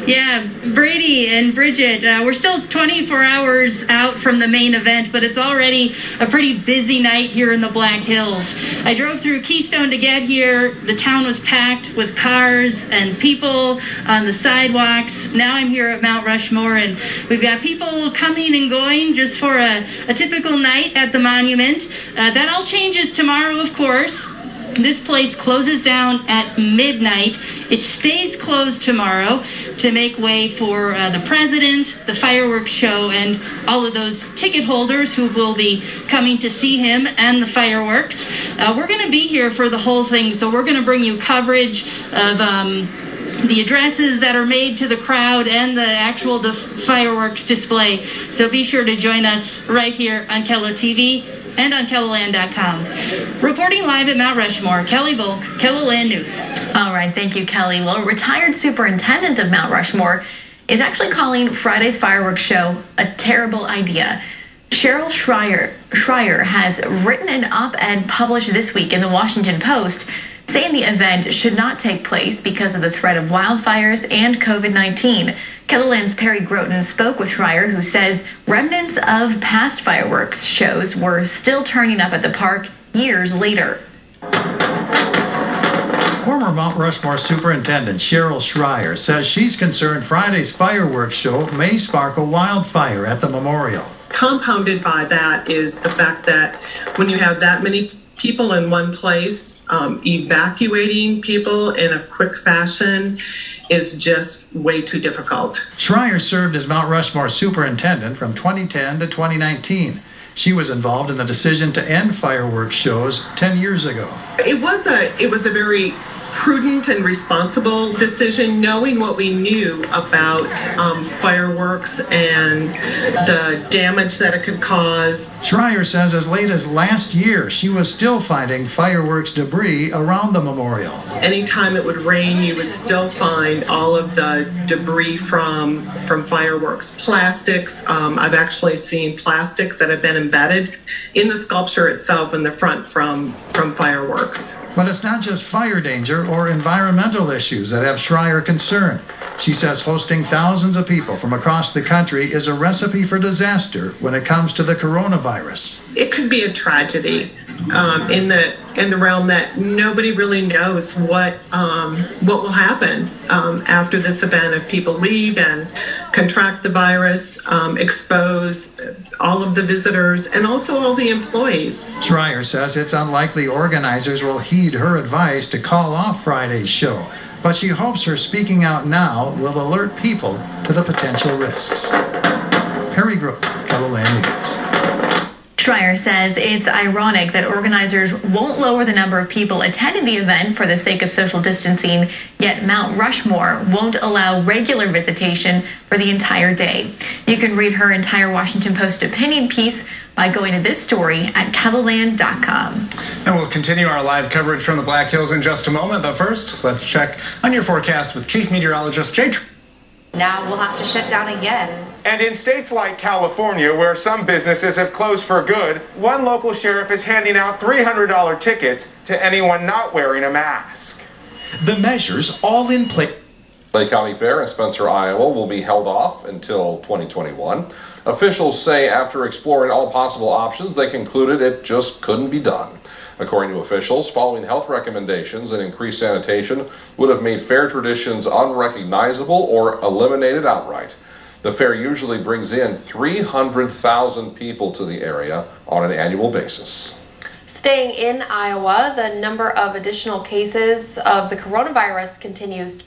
S11: Yeah, Brady and Bridget, we're still 24 hours out from the main event, but it's already a pretty busy night here in the Black Hills. I drove through Keystone to get here. The town was packed with cars and people on the sidewalks. Now I'm here at Mount Rushmore, and we've got people coming and going just for a typical night at the monument. That all changes tomorrow, of course. This place closes down at midnight. It stays closed tomorrow to make way for the president, the fireworks show, and all of those ticket holders who will be coming to see him and the fireworks. We're going to be here for the whole thing, so we're going to bring you coverage of the addresses that are made to the crowd and the fireworks display. So be sure to join us right here on KELO TV and on KELOLAND.com. Reporting live at Mount Rushmore, Kelly Volk, KELOLAND News.
S10: All right, thank you, Kelly. Well, retired superintendent of Mount Rushmore is actually calling Friday's fireworks show a terrible idea. Cheryl Schreier has written an op-ed published this week in the Washington Post saying the event should not take place because of the threat of wildfires and COVID-19. KELOLAND's Perry Groten spoke with Schreier, who says remnants of past fireworks shows were still turning up at the park years later.
S25: Former Mount Rushmore Superintendent Cheryl Schreier says she's concerned Friday's fireworks show may spark a wildfire at the memorial.
S29: Compounded by that is the fact that when you have that many people in one place, evacuating people in a quick fashion is just way too difficult.
S25: Schreier served as Mount Rushmore superintendent from 2010 to 2019. She was involved in the decision to end fireworks shows 10 years ago.
S29: It was a very prudent and responsible decision, knowing what we knew about fireworks and the damage that it could cause.
S25: Schreier says as late as last year, she was still finding fireworks debris around the memorial.
S29: Anytime it would rain, you would still find all of the debris from fireworks. Plastics, I've actually seen plastics that have been embedded in the sculpture itself in the front from fireworks.
S25: But it's not just fire danger or environmental issues that have Schreier concerned. She says hosting thousands of people from across the country is a recipe for disaster when it comes to the coronavirus.
S29: It could be a tragedy in the realm that nobody really knows what will happen after this event if people leave and contract the virus, expose all of the visitors and also all the employees.
S25: Schreier says it's unlikely organizers will heed her advice to call off Friday's show, but she hopes her speaking out now will alert people to the potential risks. Perry Groot, KELOLAND News.
S10: Schreier says it's ironic that organizers won't lower the number of people attending the event for the sake of social distancing, yet Mount Rushmore won't allow regular visitation for the entire day. You can read her entire Washington Post opinion piece by going to this story at KELOLAND.com.
S9: And we'll continue our live coverage from the Black Hills in just a moment, but first, let's check on your forecast with Chief Meteorologist Jay.
S1: Now we'll have to shut down again.
S5: And in states like California, where some businesses have closed for good, one local sheriff is handing out $300 tickets to anyone not wearing a mask.
S7: The measures all in place.
S12: Lake County Fair in Spencer, Iowa will be held off until 2021. Officials say after exploring all possible options, they concluded it just couldn't be done. According to officials, following health recommendations and increased sanitation would have made fair traditions unrecognizable or eliminated outright. The fair usually brings in 300,000 people to the area on an annual basis.
S1: Staying in Iowa, the number of additional cases of the coronavirus continues.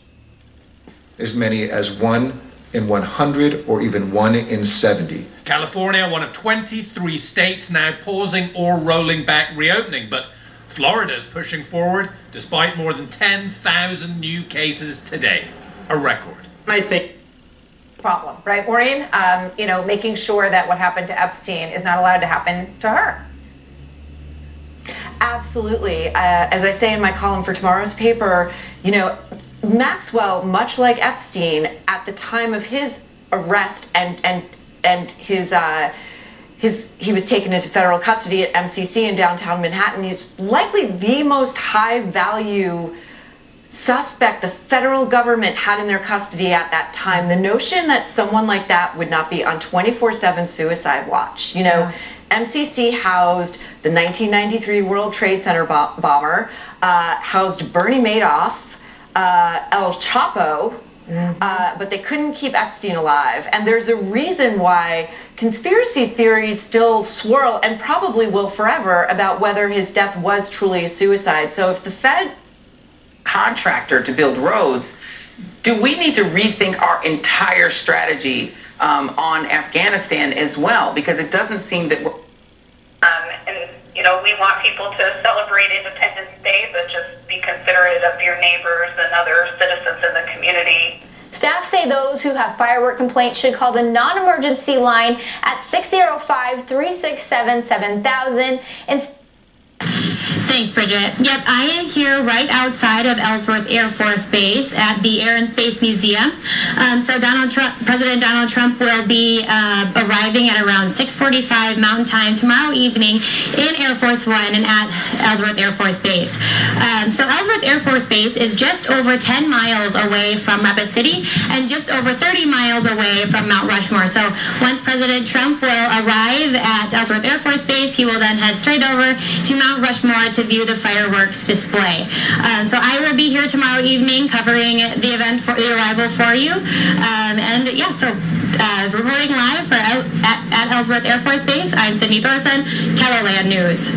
S13: As many as 1 in 100 or even 1 in 70.
S15: California, one of 23 states now pausing or rolling back reopening, but Florida's pushing forward despite more than 10,000 new cases today. A record.
S16: I think problem, right, Maureen? Making sure that what happened to Epstein is not allowed to happen to her.
S17: Absolutely. As I say in my column for tomorrow's paper, Maxwell, much like Epstein, at the time of his arrest and he was taken into federal custody at MCC in downtown Manhattan. He's likely the most high-value suspect the federal government had in their custody at that time. The notion that someone like that would not be on 24/7 suicide watch. MCC housed the 1993 World Trade Center bomber, housed Bernie Madoff, El Chapo, but they couldn't keep Epstein alive. And there's a reason why conspiracy theories still swirl and probably will forever about whether his death was truly a suicide. So if the Fed
S18: contractor to build roads, do we need to rethink our entire strategy on Afghanistan as well? Because it doesn't seem that we're...
S30: we want people to celebrate Independence Day, but just be considerate of your neighbors and other citizens in the community.
S31: Staff say those who have firework complaints should call the non-emergency line at 605-367-7000 and...
S32: Thanks, Bridget. Yep, I am here right outside of Ellsworth Air Force Base at the Air and Space Museum. So President Donald Trump will be arriving at around 6:45 Mountain Time tomorrow evening in Air Force One and at Ellsworth Air Force Base. So Ellsworth Air Force Base is just over 10 miles away from Rapid City and just over 30 miles away from Mount Rushmore. So once President Trump will arrive at Ellsworth Air Force Base, he will then head straight over to Mount Rushmore to view the fireworks display. So I will be here tomorrow evening covering the event for the arrival for you. Reporting live at Ellsworth Air Force Base, I'm Sydney Thorson, KELOLAND News.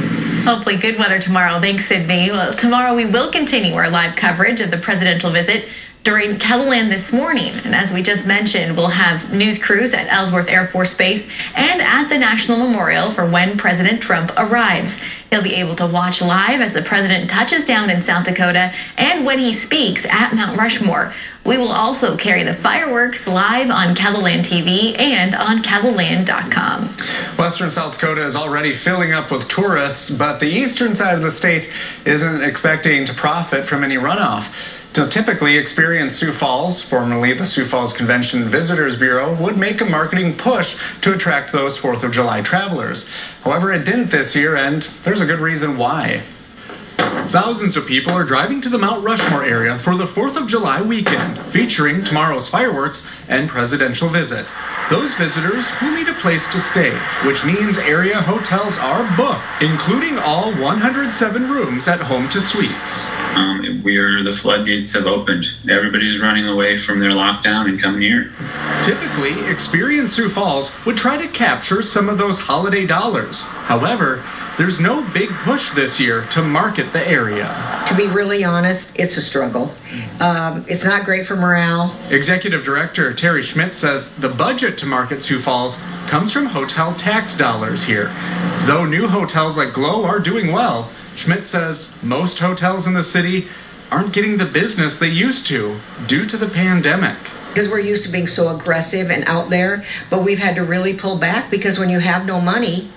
S10: Hopefully good weather tomorrow. Thanks, Sydney. Well, tomorrow we will continue our live coverage of the presidential visit during KELOLAND this morning. And as we just mentioned, we'll have news crews at Ellsworth Air Force Base and at the National Memorial for when President Trump arrives. He'll be able to watch live as the president touches down in South Dakota and when he speaks at Mount Rushmore. We will also carry the fireworks live on KELOLAND TV and on KELOLAND.com.
S9: Western South Dakota is already filling up with tourists, but the eastern side of the state isn't expecting to profit from any runoff. So typically, Experience Sioux Falls, formerly the Sioux Falls Convention Visitors Bureau, would make a marketing push to attract those 4th of July travelers. However, it didn't this year, and there's a good reason why.
S33: Thousands of people are driving to the Mount Rushmore area for the 4th of July weekend, featuring tomorrow's fireworks and presidential visit. Those visitors will need a place to stay, which means area hotels are booked, including all 107 rooms at Home to Suites.
S34: The floodgates have opened. Everybody's running away from their lockdown and coming here.
S33: Typically, Experience Sioux Falls would try to capture some of those holiday dollars. However, there's no big push this year to market the area.
S2: To be really honest, it's a struggle. It's not great for morale.
S33: Executive Director Terry Schmidt says the budget to market Sioux Falls comes from hotel tax dollars here. Though new hotels like Glow are doing well, Schmidt says most hotels in the city aren't getting the business they used to due to the pandemic.
S2: Because we're used to being so aggressive and out there, but we've had to really pull back because when you have no money,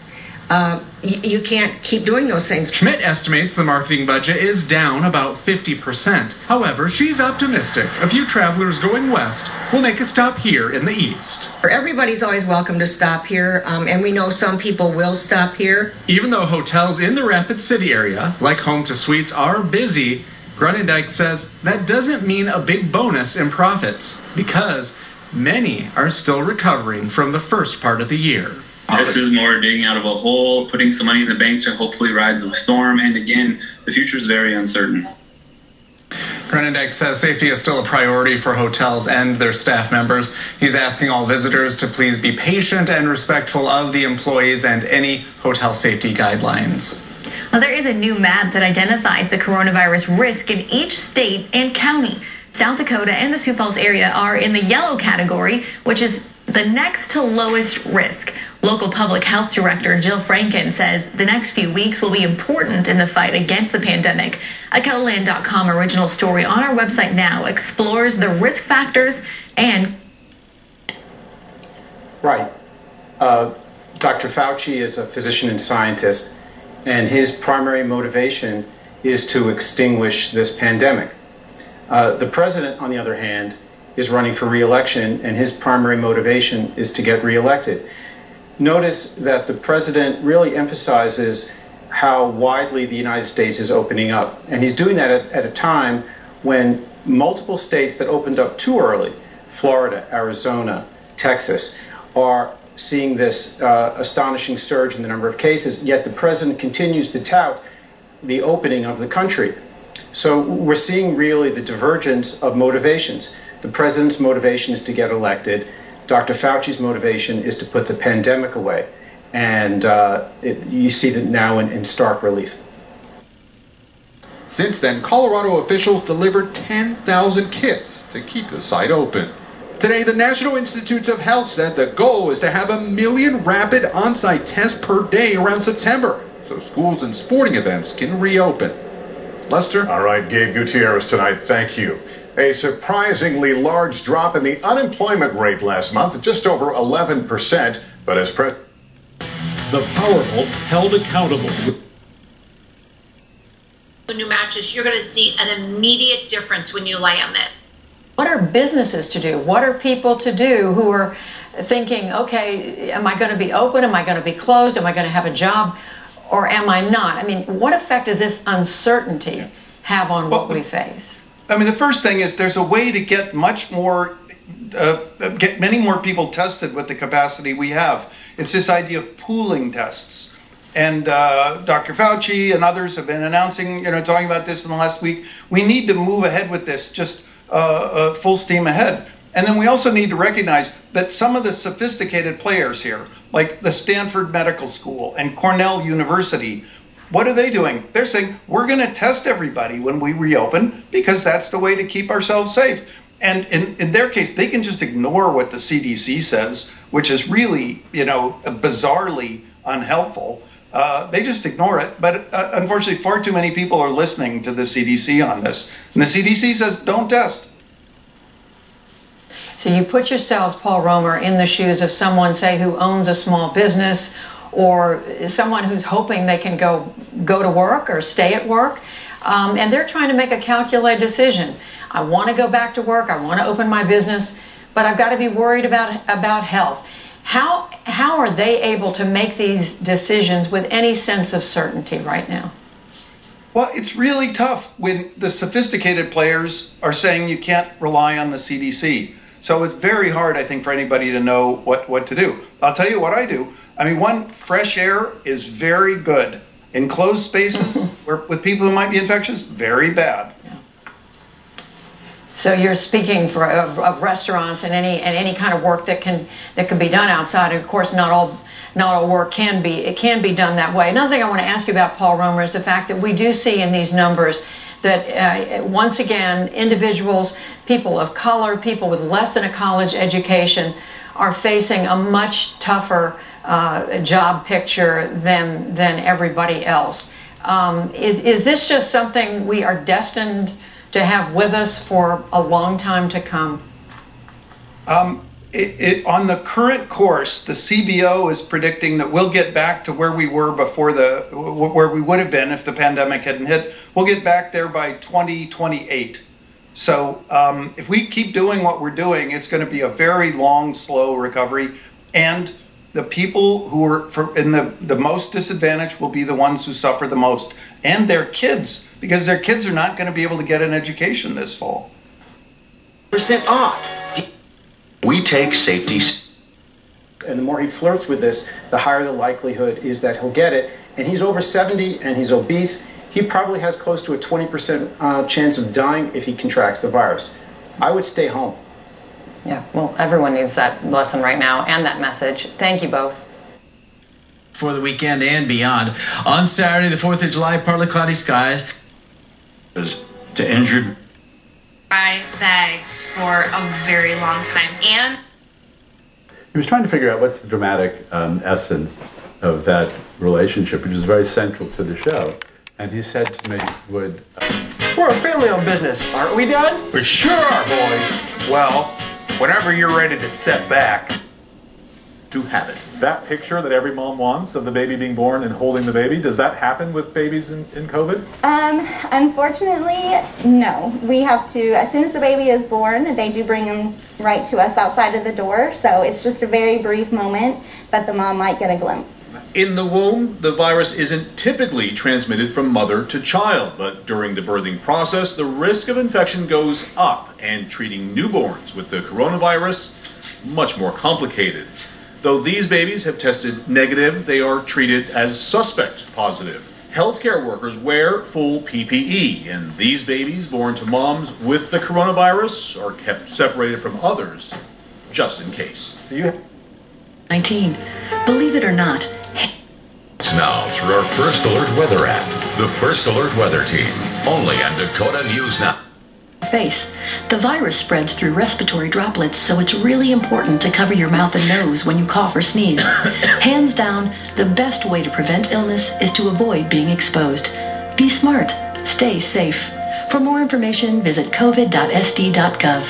S2: you can't keep doing those things.
S33: Schmidt estimates the marketing budget is down about 50%. However, she's optimistic. A few travelers going west will make a stop here in the east.
S2: Everybody's always welcome to stop here, and we know some people will stop here.
S33: Even though hotels in the Rapid City area, like Home to Suites, are busy, Grunendijk says that doesn't mean a big bonus in profits because many are still recovering from the first part of the year.
S34: This is more digging out of a hole, putting some money in the bank to hopefully ride the storm. And again, the future is very uncertain.
S9: Grunendijk says safety is still a priority for hotels and their staff members. He's asking all visitors to please be patient and respectful of the employees and any hotel safety guidelines.
S10: Well, there is a new map that identifies the coronavirus risk in each state and county. South Dakota and the Sioux Falls area are in the yellow category, which is the next to lowest risk. Local public health director Jill Franken says the next few weeks will be important in the fight against the pandemic. A KELOLAND.com original story on our website now explores the risk factors and...
S3: Right. Dr. Fauci is a physician and scientist, and his primary motivation is to extinguish this pandemic. The president, on the other hand, is running for re-election, and his primary motivation is to get re-elected. Notice that the president really emphasizes how widely the United States is opening up, and he's doing that at a time when multiple states that opened up too early, Florida, Arizona, Texas, are seeing this astonishing surge in the number of cases, yet the president continues to tout the opening of the country. So we're seeing really the divergence of motivations. The president's motivation is to get elected. Dr. Fauci's motivation is to put the pandemic away. And you see that now in stark relief.
S4: Since then, Colorado officials delivered 10,000 kits to keep the site open. Today, the National Institutes of Health said the goal is to have 1 million rapid on-site tests per day around September, so schools and sporting events can reopen. Lester?
S6: All right, Gabe Gutierrez tonight, thank you. A surprisingly large drop in the unemployment rate last month, just over 11%, but as
S14: the powerful held accountable.
S19: New mattress, you're going to see an immediate difference when you lay on it.
S20: What are businesses to do? What are people to do who are thinking, okay, am I going to be open? Am I going to be closed? Am I going to have a job? Or am I not? I mean, what effect does this uncertainty have on what we face?
S21: I mean, the first thing is there's a way to get much more, get many more people tested with the capacity we have. It's this idea of pooling tests. And Dr. Fauci and others have been announcing, talking about this in the last week. We need to move ahead with this, just full steam ahead. And then we also need to recognize that some of the sophisticated players here, like the Stanford Medical School and Cornell University, what are they doing? They're saying, we're going to test everybody when we reopen because that's the way to keep ourselves safe. And in their case, they can just ignore what the CDC says, which is really, bizarrely unhelpful. They just ignore it. But unfortunately, far too many people are listening to the CDC on this. And the CDC says, don't test.
S20: So you put yourselves, Paul Romer, in the shoes of someone, say, who owns a small business or someone who's hoping they can go to work or stay at work. And they're trying to make a calculated decision. I want to go back to work. I want to open my business, but I've got to be worried about health. How are they able to make these decisions with any sense of certainty right now?
S21: Well, it's really tough when the sophisticated players are saying you can't rely on the CDC. So it's very hard, I think, for anybody to know what to do. I'll tell you what I do. I mean, one, fresh air is very good. Enclosed spaces with people who might be infectious, very bad.
S20: So you're speaking of restaurants and any kind of work that can be done outside. Of course, not not all work can be done that way. Another thing I want to ask you about, Paul Romer, is the fact that we do see in these numbers that once again, individuals, people of color, people with less than a college education are facing a much tougher job picture than everybody else. Is this just something we are destined to have with us for a long time to come?
S21: On the current course, the CBO is predicting that we'll get back to where we were before where we would have been if the pandemic hadn't hit. We'll get back there by 2028. So if we keep doing what we're doing, it's going to be a very long, slow recovery. And the people who are in the most disadvantaged will be the ones who suffer the most, and their kids, because their kids are not going to be able to get an education this fall.
S1: % off.
S5: We take safety.
S3: And the more he flirts with this, the higher the likelihood is that he'll get it. And he's over 70 and he's obese. He probably has close to a 20% chance of dying if he contracts the virus. I would stay home.
S7: Yeah, well, everyone needs that lesson right now and that message. Thank you both.
S8: For the weekend and beyond. On Saturday, the 4th of July, partly cloudy skies.
S5: To injured.
S11: Dry bags for a very long time. And
S12: he was trying to figure out what's the dramatic essence of that relationship, which is very central to the show. And he said to me,
S1: we're a family-owned business, aren't we, Dad?
S22: We sure are, boys. Well, whenever you're ready to step back,
S14: do have it. That picture that every mom wants of the baby being born and holding the baby, does that happen with babies in COVID?
S23: Unfortunately, no. We have to, as soon as the baby is born, they do bring him right to us outside of the door. So it's just a very brief moment that the mom might get a glimpse.
S14: In the womb, the virus isn't typically transmitted from mother to child, but during the birthing process, the risk of infection goes up, and treating newborns with the coronavirus, much more complicated. Though these babies have tested negative, they are treated as suspect positive. Healthcare workers wear full PPE, and these babies born to moms with the coronavirus are kept separated from others, just in case.
S24: 19. Believe it or not.
S25: Now through our First Alert Weather app, the First Alert Weather Team, only on Dakota News Now.
S24: Face. The virus spreads through respiratory droplets, so it's really important to cover your mouth and nose when you cough or sneeze. Hands down, the best way to prevent illness is to avoid being exposed. Be smart. Stay safe. For more information, visit covid.sd.gov.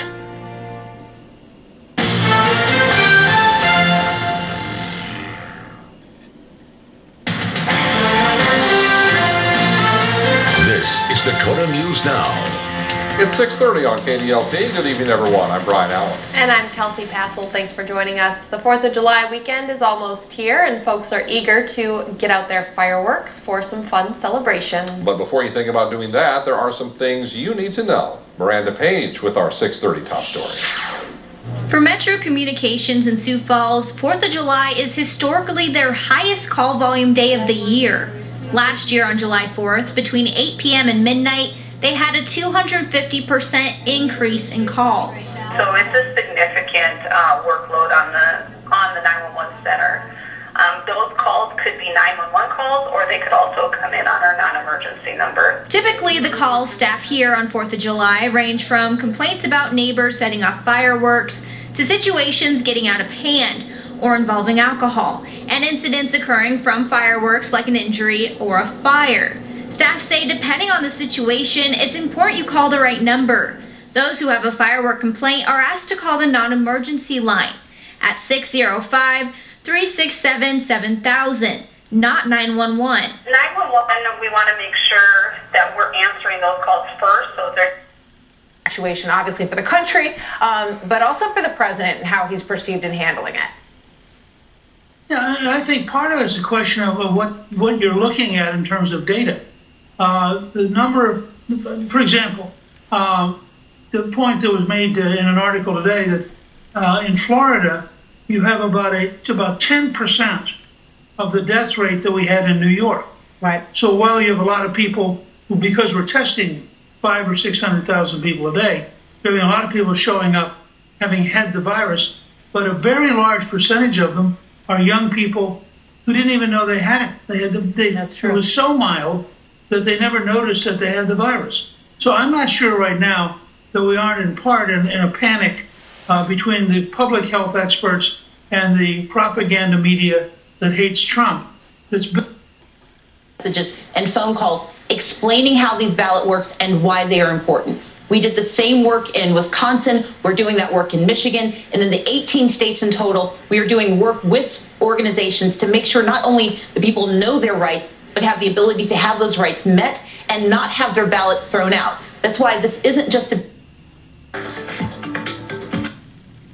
S25: This is Dakota News Now.
S4: It's 6:30 on KDLT. Good evening, everyone. I'm Brian Allen.
S26: And I'm Kelsey Passel. Thanks for joining us. The 4th of July weekend is almost here, and folks are eager to get out their fireworks for some fun celebrations.
S4: But before you think about doing that, there are some things you need to know. Miranda Page with our 6:30 top story.
S10: For Metro Communications in Sioux Falls, 4th of July is historically their highest call volume day of the year. Last year on July 4th, between 8 p.m. and midnight, they had a 250% increase in calls.
S30: So it's a significant workload on the 911 center. Those calls could be 911 calls, or they could also come in on our non-emergency number.
S10: Typically, the calls staff here on 4th of July range from complaints about neighbors setting off fireworks to situations getting out of hand or involving alcohol, and incidents occurring from fireworks like an injury or a fire. Staff say depending on the situation, it's important you call the right number. Those who have a firework complaint are asked to call the non-emergency line at 605-367-7000, not 911.
S30: 911, we want to make sure that we're answering those calls first, so they're
S16: Situation, obviously, for the country, but also for the president and how he's perceived in handling it.
S27: Yeah, and I think part of it is a question of what you're looking at in terms of data. The number of, for example, the point that was made in an article today that in Florida, you have about 10% of the death rate that we had in New York.
S16: Right.
S27: So while you have a lot of people who, because we're testing 500,000 or 600,000 people a day, there are a lot of people showing up having had the virus, but a very large percentage of them are young people who didn't even know they had it. It was so mild that they never noticed that they had the virus. So I'm not sure right now that we aren't in part in a panic between the public health experts and the propaganda media that hates Trump.
S2: Messages and phone calls explaining how these ballot works and why they are important. We did the same work in Wisconsin. We're doing that work in Michigan. And in the 18 states in total, we are doing work with organizations to make sure not only the people know their rights, but have the ability to have those rights met and not have their ballots thrown out. That's why this isn't just a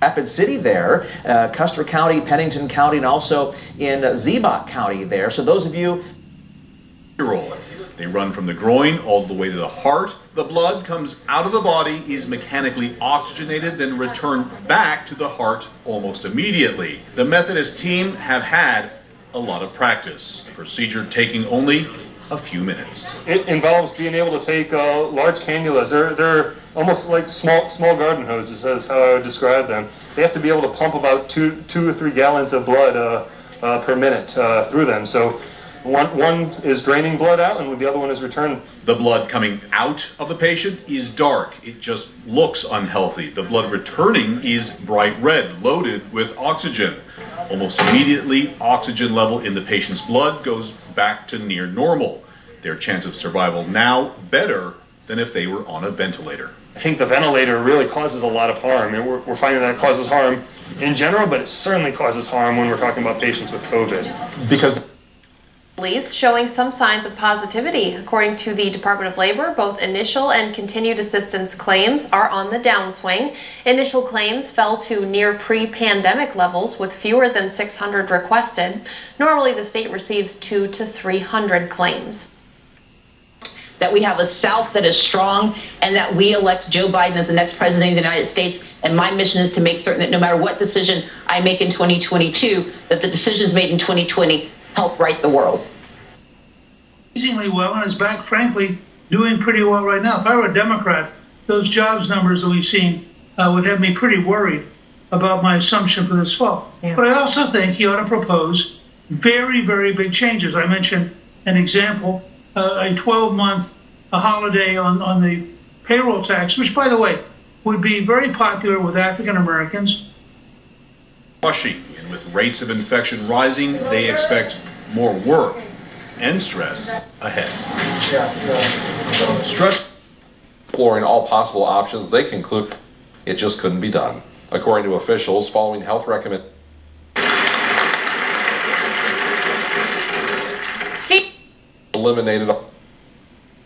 S6: Rapid City there, Custer County, Pennington County, and also in Ziebach County there. So those of you...
S14: They run from the groin all the way to the heart. The blood comes out of the body, is mechanically oxygenated, then returned back to the heart almost immediately. The Methodist team have had a lot of practice. The procedure taking only a few minutes.
S9: It involves being able to take large cannulas. They're almost like small garden hoses, that's how I would describe them. They have to be able to pump about 2 or 3 gallons of blood per minute through them. So one is draining blood out and the other one is returning.
S14: The blood coming out of the patient is dark. It just looks unhealthy. The blood returning is bright red, loaded with oxygen. Almost immediately, oxygen level in the patient's blood goes back to near normal. Their chance of survival now better than if they were on a ventilator.
S9: I think the ventilator really causes a lot of harm, and we're finding that it causes harm in general, but it certainly causes harm when we're talking about patients with COVID.
S14: Because
S26: Police showing some signs of positivity. According to the Department of Labor, both initial and continued assistance claims are on the downswing. Initial claims fell to near pre-pandemic levels with fewer than 600 requested. Normally, the state receives 200 to 300 claims.
S2: That we have a South that is strong and that we elect Joe Biden as the next president of the United States. And my mission is to make certain that no matter what decision I make in 2022, that the decisions made in 2020 help right the world.
S27: Amazingly well, and is back, frankly, doing pretty well right now. If I were a Democrat, those jobs numbers that we've seen would have me pretty worried about my assumption for this fall. Yeah. But I also think he ought to propose very, very big changes. I mentioned an example, a 12-month holiday on the payroll tax, which, by the way, would be very popular with African Americans.
S14: Rushing, and with rates of infection rising, they expect more work and stress ahead.
S13: Exploring all possible options, they conclude it just couldn't be done. According to officials, following health recommendations, eliminated.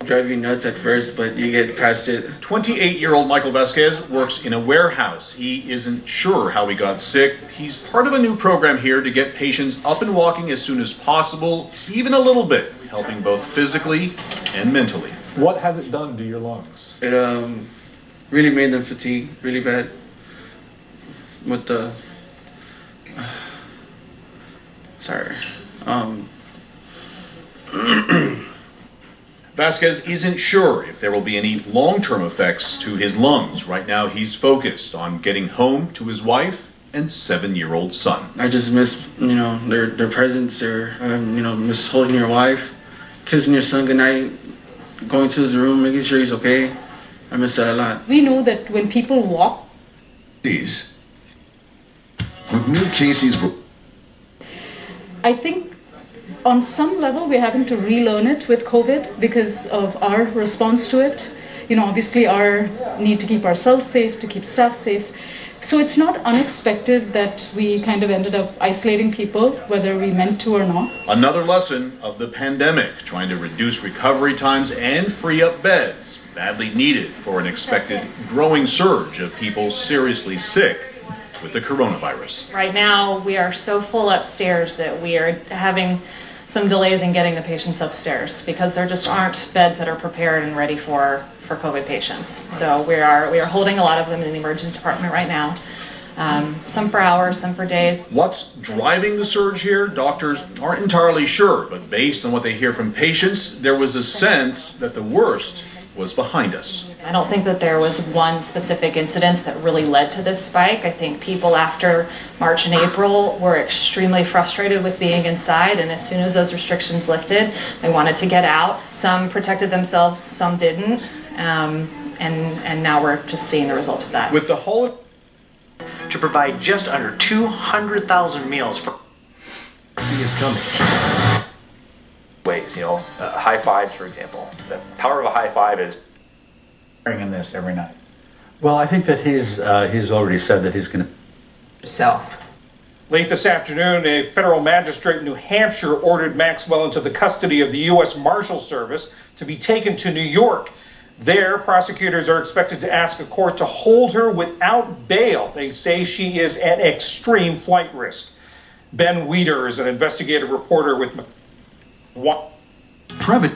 S15: Drive you nuts at first, but you get past it.
S14: 28-year-old Michael Vasquez works in a warehouse. He isn't sure how he got sick. He's part of a new program here to get patients up and walking as soon as possible, even a little bit, helping both physically and mentally.
S17: What has it done to your lungs?
S15: It really made them fatigue really bad with the
S14: Vasquez isn't sure if there will be any long-term effects to his lungs. Right now, he's focused on getting home to his wife and 7-year-old son.
S15: I just miss, their presence, miss holding your wife, kissing your son goodnight, going to his room, making sure he's okay. I miss that a lot.
S18: We know that when people walk,
S19: with new cases,
S18: I think on some level we're having to relearn it with COVID because of our response to it. Obviously our need to keep ourselves safe, to keep staff safe. So it's not unexpected that we kind of ended up isolating people, whether we meant to or not.
S14: Another lesson of the pandemic, trying to reduce recovery times and free up beds, badly needed for an expected growing surge of people seriously sick with the coronavirus.
S28: Right now, we are so full upstairs that we are having some delays in getting the patients upstairs because there just aren't beds that are prepared and ready for COVID patients. So we are holding a lot of them in the emergency department right now. Some for hours, some for days.
S14: What's driving the surge here? Doctors aren't entirely sure, but based on what they hear from patients, there was a sense that the worst was behind us.
S28: I don't think that there was one specific incident that really led to this spike. I think people after March and April were extremely frustrated with being inside, and as soon as those restrictions lifted, they wanted to get out. Some protected themselves, some didn't, and now we're just seeing the result of that.
S14: With the whole
S1: to provide just under 200,000 meals for
S3: is coming. Ways, you know, high fives, for example. The power of a high five is
S5: in this every night. Well, I think that he's already said that he's going to
S7: self.
S8: Late this afternoon, a federal magistrate in New Hampshire ordered Maxwell into the custody of the U.S. Marshal Service to be taken to New York. There, prosecutors are expected to ask a court to hold her without bail. They say she is at extreme flight risk. Ben Weeder is an investigative reporter with
S5: Trevor.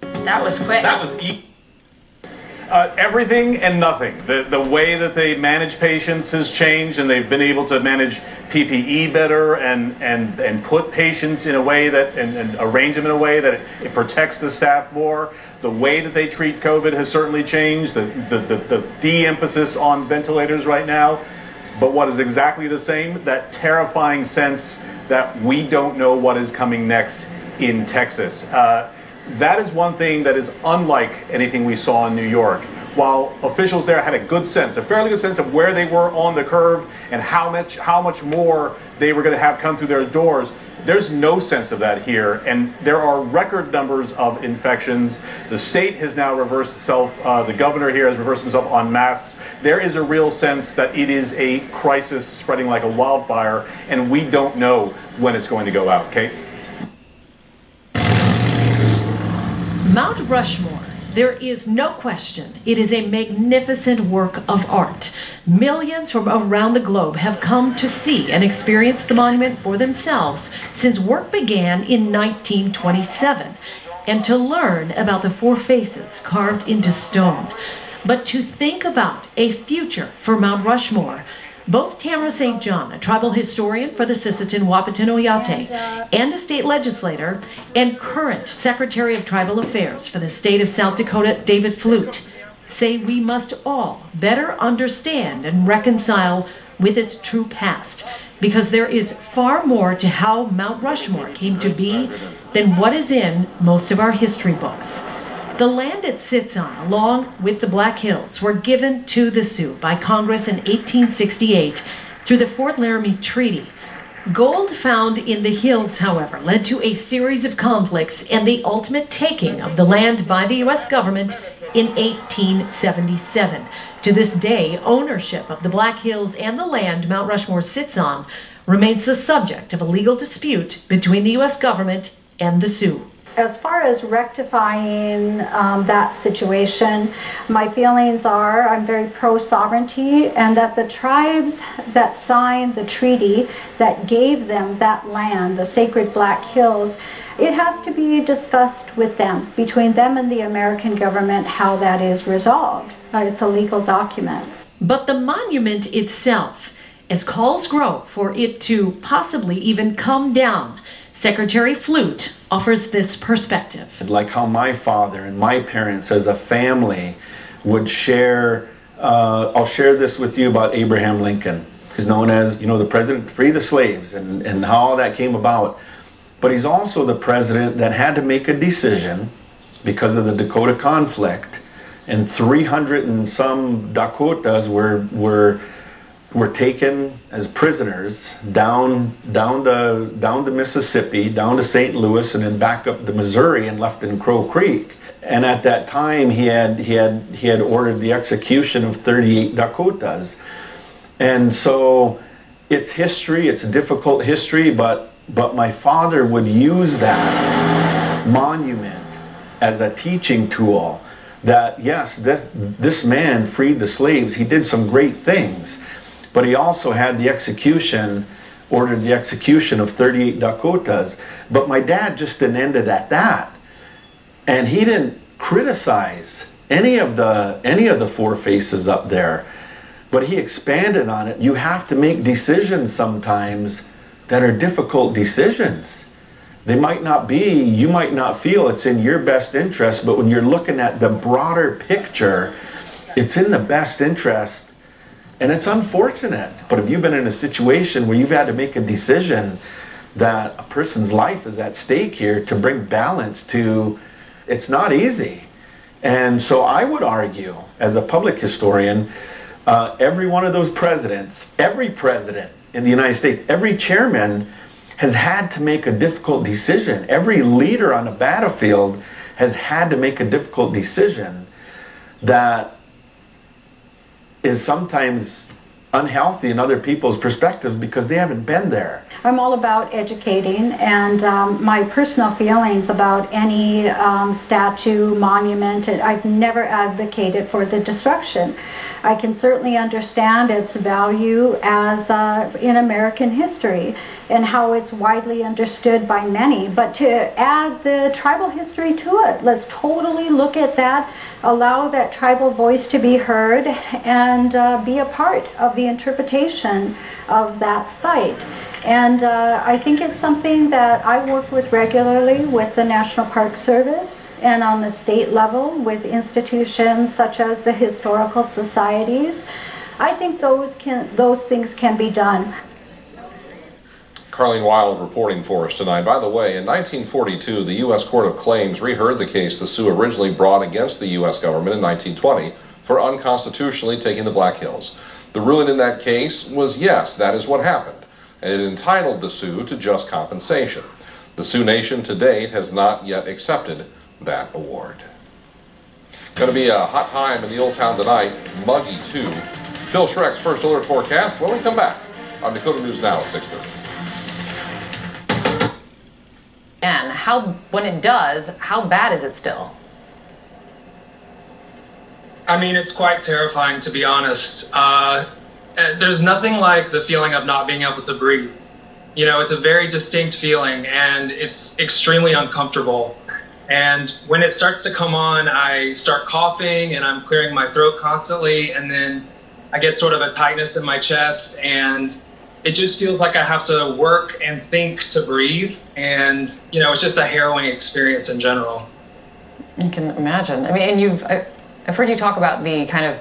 S28: That was quick.
S14: That was everything and nothing. The way that they manage patients has changed, and they've been able to manage PPE better and put patients in a way that and arrange them in a way that it protects the staff more. The way that they treat COVID has certainly changed. The de-emphasis on ventilators right now. But what is exactly the same? That terrifying sense that we don't know what is coming next in Texas. That is one thing that is unlike anything we saw in New York. While officials there had a good sense, a fairly good sense of where they were on the curve and how much more they were going to have come through their doors, there's no sense of that here, and there are record numbers of infections. The state has now reversed itself. The governor here has reversed himself on masks. There is a real sense that it is a crisis spreading like a wildfire, and we don't know when it's going to go out. Kate?
S11: Mount Rushmore. There is no question it is a magnificent work of art. Millions from around the globe have come to see and experience the monument for themselves since work began in 1927, and to learn about the four faces carved into stone. But to think about a future for Mount Rushmore, both Tamara St. John, a tribal historian for the Sisseton Wahpeton Oyate, and a state legislator, and current Secretary of Tribal Affairs for the state of South Dakota, David Flute, say we must all better understand and reconcile with its true past, because there is far more to how Mount Rushmore came to be than what is in most of our history books. The land it sits on, along with the Black Hills, were given to the Sioux by Congress in 1868 through the Fort Laramie Treaty. Gold found in the hills, however, led to a series of conflicts and the ultimate taking of the land by the U.S. government in 1877. To this day, ownership of the Black Hills and the land Mount Rushmore sits on remains the subject of a legal dispute between the U.S. government and the Sioux.
S12: As far as rectifying that situation, my feelings are I'm very pro-sovereignty, and that the tribes that signed the treaty that gave them that land, the sacred Black Hills, it has to be discussed with them, between them and the American government, how that is resolved. It's a legal document.
S11: But the monument itself, as calls grow for it to possibly even come down, Secretary Flute offers this perspective.
S5: Like how my father and my parents as a family would share, I'll share this with you about Abraham Lincoln. He's known as, the president to free the slaves and how all that came about. But he's also the president that had to make a decision because of the Dakota conflict, and 300 and some Dakotas were taken as prisoners down the Mississippi, down to St. Louis, and then back up the Missouri and left in Crow Creek. And at that time, he had ordered the execution of 38 Dakotas. And so it's history, it's difficult history, but my father would use that monument as a teaching tool that, yes, this man freed the slaves, he did some great things, but he also had ordered the execution of 38 Dakotas. But my dad just didn't end it at that. And he didn't criticize any of the four faces up there, but he expanded on it. You have to make decisions sometimes that are difficult decisions. They might not be, you might not feel it's in your best interest, but when you're looking at the broader picture, it's in the best interest. And it's unfortunate, but if you've been in a situation where you've had to make a decision that a person's life is at stake here, to bring balance to, it's not easy. And so I would argue, as a public historian, every one of those presidents, every president in the United States, every chairman has had to make a difficult decision. Every leader on the battlefield has had to make a difficult decision that is sometimes unhealthy in other people's perspectives because they haven't been there.
S12: I'm all about educating, and my personal feelings about any statue, monument, I've never advocated for the destruction. I can certainly understand its value as in American history and how it's widely understood by many, but to add the tribal history to it, let's totally look at that, allow that tribal voice to be heard, and be a part of the interpretation of that site. And I think it's something that I work with regularly with the National Park Service and on the state level with institutions such as the historical societies. I think those things can be done.
S13: Carleen Wild reporting for us tonight. By the way, in 1942, the U.S. Court of Claims reheard the case the Sioux originally brought against the U.S. government in 1920 for unconstitutionally taking the Black Hills. The ruling in that case was yes, that is what happened, and it entitled the Sioux to just compensation. The Sioux Nation to date has not yet accepted that award. Going to be a hot time in the Old Town tonight, muggy too. Phil Schreck's first alert forecast when we come back on Dakota News Now at 6:30.
S16: And when it does, how bad is it still?
S4: I mean, it's quite terrifying, to be honest. There's nothing like the feeling of not being able to breathe. You know, it's a very distinct feeling, and it's extremely uncomfortable. And when it starts to come on, I start coughing, and I'm clearing my throat constantly, and then I get sort of a tightness in my chest, and it just feels like I have to work and think to breathe. And, you know, it's just a harrowing experience in general.
S16: You can imagine. I mean, and I've heard you talk about the kind of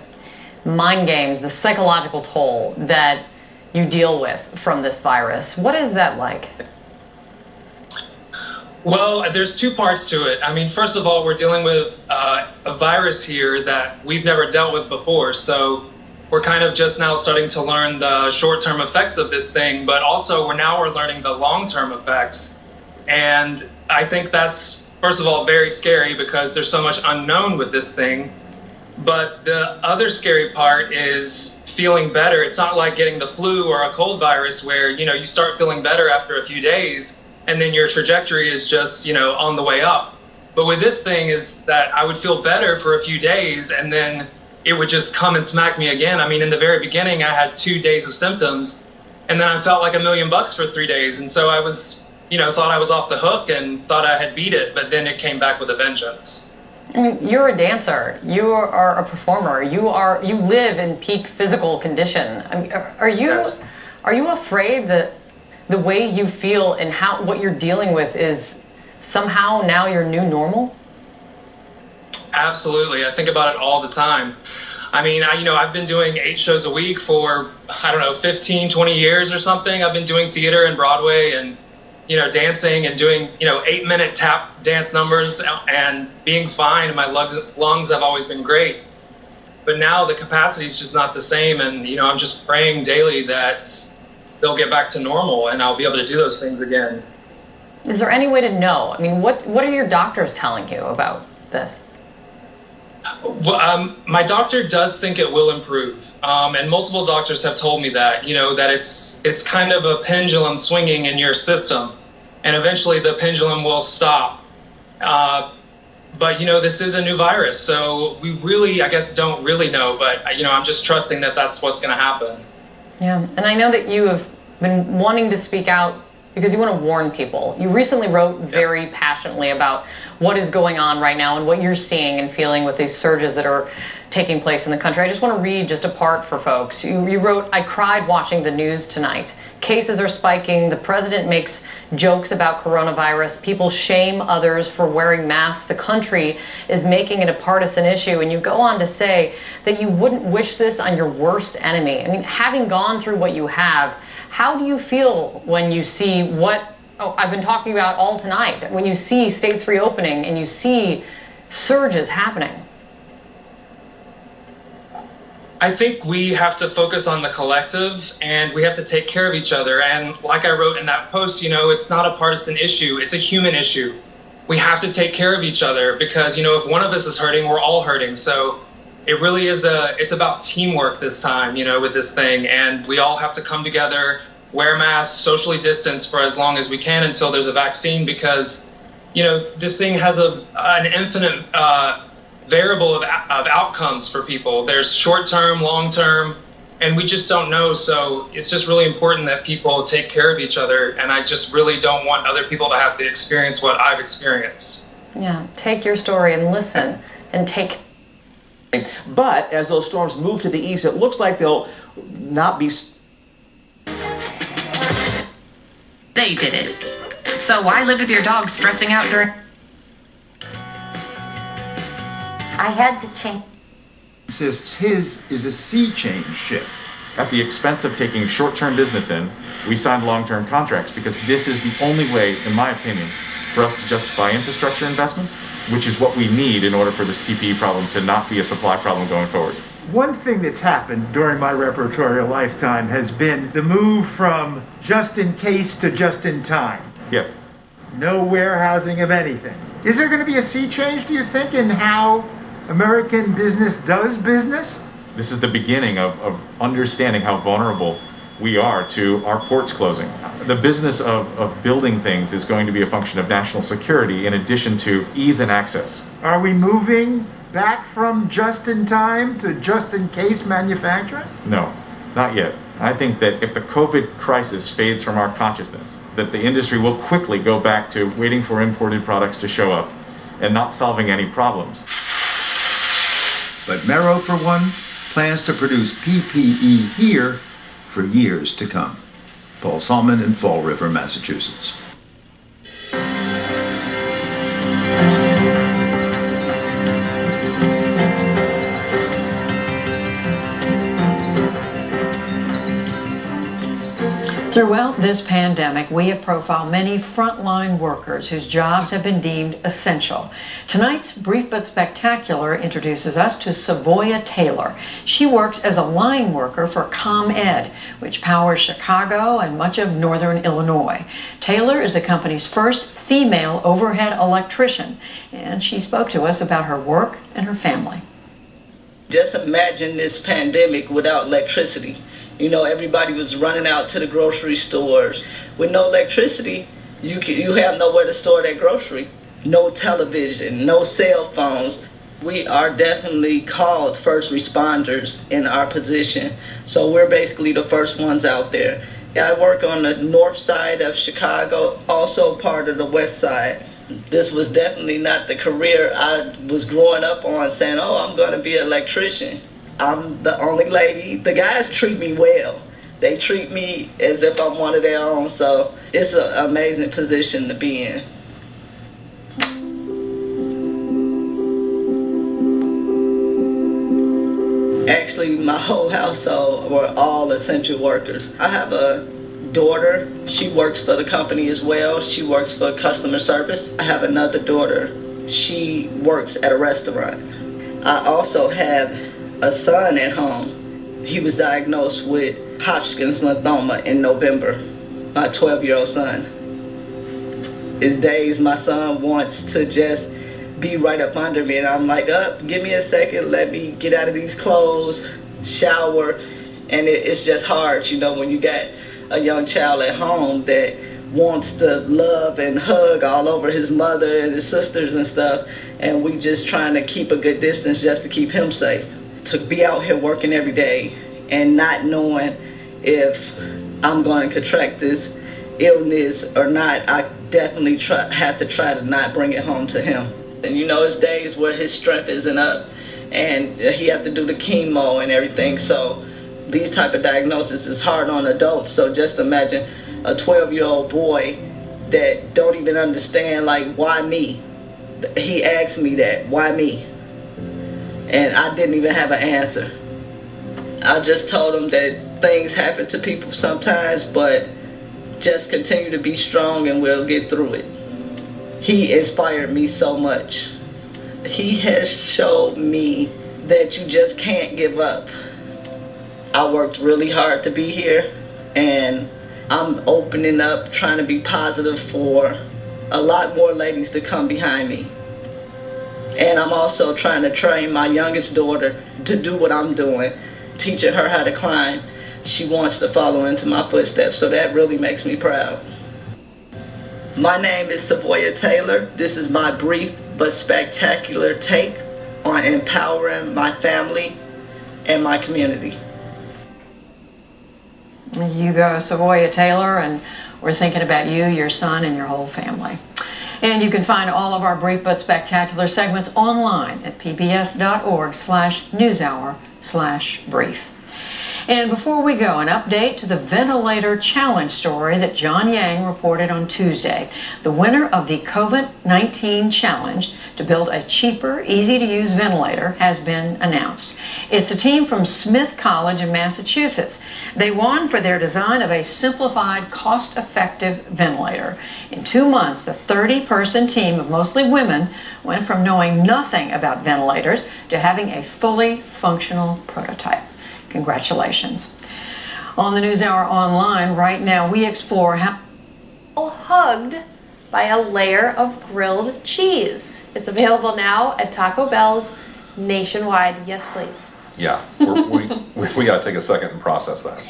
S16: mind games, the psychological toll that you deal with from this virus. What is that like?
S4: Well, there's two parts to it. I mean, first of all, we're dealing with a virus here that we've never dealt with before. So we're kind of just now starting to learn the short-term effects of this thing, but also we're learning the long-term effects. And I think that's, first of all, very scary because there's so much unknown with this thing. But the other scary part is feeling better. It's not like getting the flu or a cold virus where, you know, you start feeling better after a few days and then your trajectory is just, you know, on the way up. But with this thing is that I would feel better for a few days and then it would just come and smack me again. I mean, in the very beginning, I had 2 days of symptoms and then I felt like $1 million for 3 days. And so I was, you know, thought I was off the hook and thought I had beat it, but then it came back with a vengeance.
S16: I mean, you're a dancer. You are a performer. You live in peak physical condition. I mean, are you afraid that the way you feel and what you're dealing with is somehow now your new normal?
S4: Absolutely. I think about it all the time. I mean, I've been doing 8 shows a week for, 15, 20 years or something. I've been doing theater and Broadway and, dancing and doing, 8-minute tap dance numbers and being fine. My lungs have always been great. But now the capacity is just not the same. And, I'm just praying daily that they'll get back to normal and I'll be able to do those things again.
S16: Is there any way to know? I mean, what are your doctors telling you about this?
S4: Well, my doctor does think it will improve, and multiple doctors have told me that, that it's kind of a pendulum swinging in your system, and eventually the pendulum will stop. But, this is a new virus, so we really, I guess, don't really know, but, I'm just trusting that that's what's going to happen.
S16: Yeah, and I know that you have been wanting to speak out because you want to warn people. You recently wrote very passionately about what is going on right now and what you're seeing and feeling with these surges that are taking place in the country. I just want to read just a part for folks. You wrote, "I cried watching the news tonight. Cases are spiking. The president makes jokes about coronavirus. People shame others for wearing masks. The country is making it a partisan issue. And you go on to say that you wouldn't wish this on your worst enemy. I mean, having gone through what you have, how do you feel when you see what I've been talking about all tonight, when you see states reopening and you see surges happening?
S4: I think we have to focus on the collective, and we have to take care of each other. And like I wrote in that post, you know, it's not a partisan issue, it's a human issue. We have to take care of each other because, you know, if one of us is hurting, we're all hurting. So it really is it's about teamwork this time, you know, with this thing. And we all have to come together, wear masks, socially distance for as long as we can until there's a vaccine, because, you know, this thing has an infinite variable of outcomes for people. There's short-term, long-term, and we just don't know. So it's just really important that people take care of each other, and I just really don't want other people to have to experience what I've experienced.
S16: Yeah, take your story and listen and take.
S6: But as those storms move to the east, it looks like they'll not be.
S7: They did it. So why live with your dog stressing out during...
S10: I had to change.
S20: Insists his is a sea change shift.
S3: At the expense of taking short-term business in, we signed long-term contracts because this is the only way, in my opinion, for us to justify infrastructure investments, which is what we need in order for this PPE problem to not be a supply problem going forward.
S21: One thing that's happened during my repertorial lifetime has been the move from just in case to just in time.
S3: Yes.
S21: No warehousing of anything. Is there going to be a sea change, do you think, in how American business does business?
S3: This is the beginning of understanding how vulnerable we are to our ports closing. The business of building things is going to be a function of national security in addition to ease and access.
S21: Are we moving back from just in time to just in case manufacturing?
S3: No, not yet. I think that if the COVID crisis fades from our consciousness, that the industry will quickly go back to waiting for imported products to show up and not solving any problems.
S20: But Merrow, for one, plans to produce PPE here for years to come. Paul Salmon in Fall River, Massachusetts.
S22: Throughout this pandemic, we have profiled many frontline workers whose jobs have been deemed essential. Tonight's Brief but Spectacular introduces us to Savoya Taylor. She works as a line worker for ComEd, which powers Chicago and much of northern Illinois. Taylor is the company's first female overhead electrician, and she spoke to us about her work and her family.
S23: Just imagine this pandemic without electricity. You know, everybody was running out to the grocery stores. With no electricity, you have nowhere to store that grocery. No television, no cell phones. We are definitely called first responders in our position. So we're basically the first ones out there. I work on the north side of Chicago, also part of the west side. This was definitely not the career I was growing up on, saying, oh, I'm going to be an electrician. I'm the only lady. The guys treat me well. They treat me as if I'm one of their own, so it's an amazing position to be in. Actually, my whole household were all essential workers. I have a daughter. She works for the company as well. She works for customer service. I have another daughter. She works at a restaurant. I also have a son at home. He was diagnosed with Hodgkin's lymphoma in November, my 12-year-old son. His days, my son wants to just be right up under me, and I'm like, give me a second, let me get out of these clothes, shower, and it's just hard, you know, when you got a young child at home that wants to love and hug all over his mother and his sisters and stuff, and we just trying to keep a good distance just to keep him safe. To be out here working every day and not knowing if I'm going to contract this illness or not, I definitely have to try to not bring it home to him. And you know, it's days where his strength isn't up and he have to do the chemo and everything, so these type of diagnoses is hard on adults. So just imagine a 12-year-old boy that don't even understand, like, why me? He asked me that, why me? And I didn't even have an answer. I just told him that things happen to people sometimes, but just continue to be strong and we'll get through it. He inspired me so much. He has showed me that you just can't give up. I worked really hard to be here, and I'm opening up, trying to be positive for a lot more ladies to come behind me. And I'm also trying to train my youngest daughter to do what I'm doing, teaching her how to climb. She wants to follow into my footsteps, so that really makes me proud. My name is Savoya Taylor. This is my brief but spectacular take on empowering my family and my community.
S22: You go, Savoya Taylor, and we're thinking about you, your son, and your whole family. And you can find all of our brief but spectacular segments online at pbs.org/newshour/brief. And before we go, an update to the ventilator challenge story that John Yang reported on Tuesday. The winner of the COVID-19 challenge to build a cheaper, easy-to-use ventilator has been announced. It's a team from Smith College in Massachusetts. They won for their design of a simplified, cost-effective ventilator. In 2 months, the 30-person team of mostly women went from knowing nothing about ventilators to having a fully functional prototype. Congratulations. On the NewsHour Online right now, we explore how
S2: hugged by a layer of grilled cheese. It's available now at Taco Bell's nationwide. Yes, please.
S13: Yeah, we got to take a second and process that.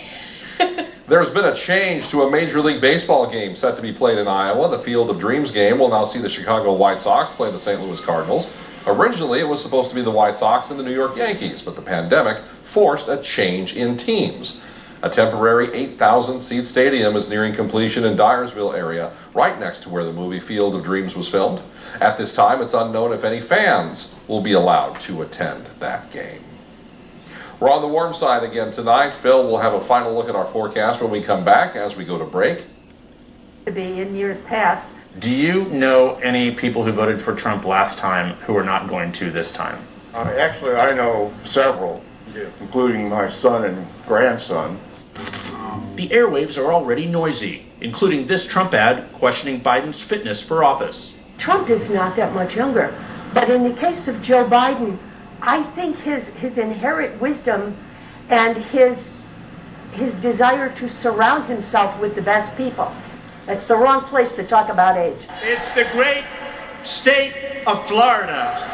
S13: There's been a change to a Major League Baseball game set to be played in Iowa. The Field of Dreams game will now see the Chicago White Sox play the St. Louis Cardinals. Originally, it was supposed to be the White Sox and the New York Yankees, but the pandemic forced a change in teams. A temporary 8,000-seat stadium is nearing completion in Dyersville area, right next to where the movie Field of Dreams was filmed. At this time, it's unknown if any fans will be allowed to attend that game. We're on the warm side again tonight. Phil will have a final look at our forecast when we come back as we go to break.
S9: To be in years past.
S1: Do you know any people who voted for Trump last time who are not going to this time?
S15: Actually, I know several, including my son and grandson.
S17: The airwaves are already noisy, including this Trump ad questioning Biden's fitness for office.
S9: Trump is not that much younger, but in the case of Joe Biden, I think his inherent wisdom and his desire to surround himself with the best people. That's the wrong place to talk about age.
S17: It's the great state of Florida.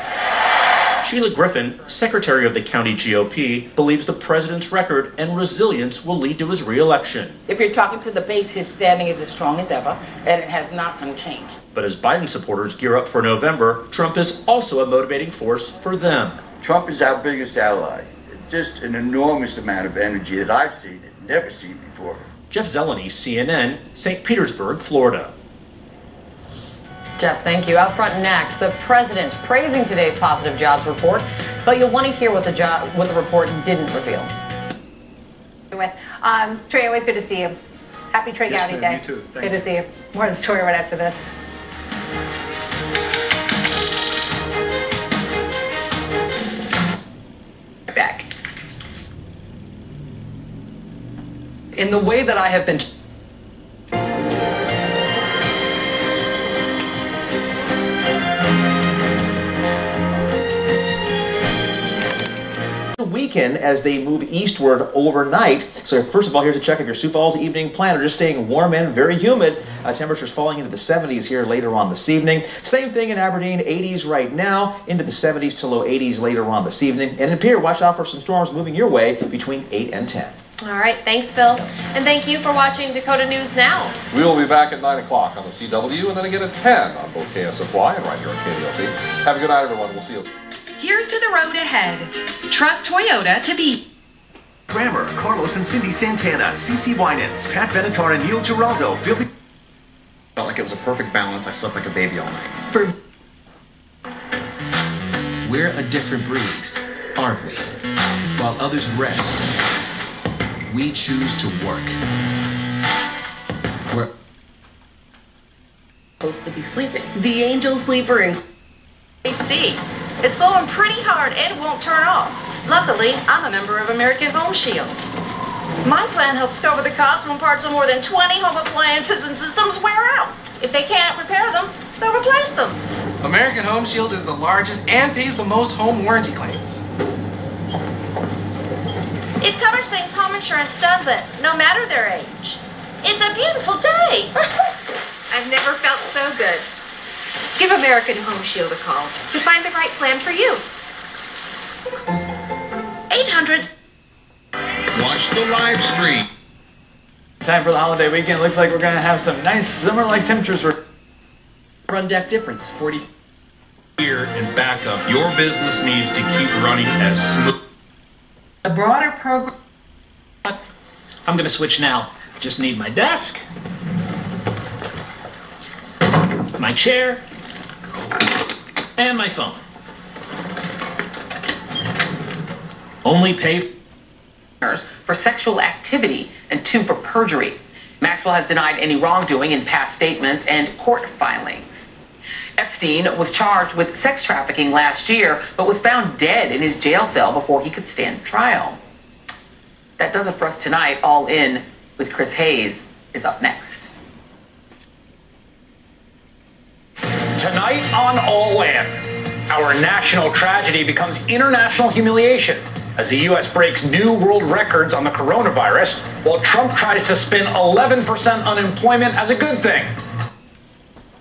S17: Sheila Griffin, secretary of the county GOP, believes the president's record and resilience will lead to his re-election.
S24: If you're talking to the base, his standing is as strong as ever, and it has not going to change.
S17: But as Biden supporters gear up for November, Trump is also a motivating force for them.
S25: Trump is our biggest ally. Just an enormous amount of energy that I've seen, never seen before.
S17: Jeff Zeleny, CNN, St. Petersburg, Florida.
S16: Jeff, thank you. Out front next, the president praising today's positive jobs report, but you'll want to hear what the report didn't reveal.
S2: Trey, always good to see you. Happy Trey County Day.
S26: You too.
S2: Good to see you. More of the story right after this.
S27: Back. In the way that I have been
S6: weekend as they move eastward overnight. So first of all, here's a check of your Sioux Falls evening planner. Just staying warm and very humid. Temperatures falling into the 70s here later on this evening. Same thing in Aberdeen, 80s right now, into the 70s to low 80s later on this evening. And in Pierre, watch out for some storms moving your way between 8 and 10.
S2: All right, thanks, Phil. And thank you for watching Dakota News Now.
S13: We will be back at 9 o'clock on the CW and then again at 10 on both KSFY and right here on KDLT. Have a good night, everyone. We'll see you.
S7: Here's to the road ahead. Trust Toyota to be.
S29: Kramer, Carlos and Cindy Santana, CeCe Winans, Pat Benatar and Neil Giraldo. Felt like it was a perfect balance. I slept like a baby all night.
S30: We're a different breed, aren't we? While others rest,
S5: we choose to work. We're
S8: supposed to be sleeping. The angel sleeper in AC. It's blowing pretty hard and won't turn off. Luckily, I'm a member of American Home Shield. My plan helps cover the cost when parts of more than 20 home appliances and systems wear out. If they can't repair them, they'll replace them.
S29: American Home Shield is the largest and pays the most home warranty claims.
S8: It covers things home insurance doesn't, no matter their age. It's a beautiful day.
S2: I've never felt so good. Give American Home Shield a call to find the right plan for you.
S8: 800.
S5: Watch the live stream.
S11: Time for the holiday weekend. Looks like we're going to have some nice summer-like temperatures. Run deck difference, 40.
S17: Here and backup, your business needs to keep running as smooth.
S8: A broader program.
S17: I'm going to switch now. Just need my desk, my chair, and my phone. Only pay
S7: for sexual activity and 2 for perjury. Maxwell has denied any wrongdoing in past statements and court filings. Epstein was charged with sex trafficking last year, but was found dead in his jail cell before he could stand trial. That does it for us tonight. All In with Chris Hayes is up next.
S12: Tonight on All In, our national tragedy becomes international humiliation as the U.S. breaks new world records on the coronavirus, while Trump tries to spin 11% unemployment as a good thing.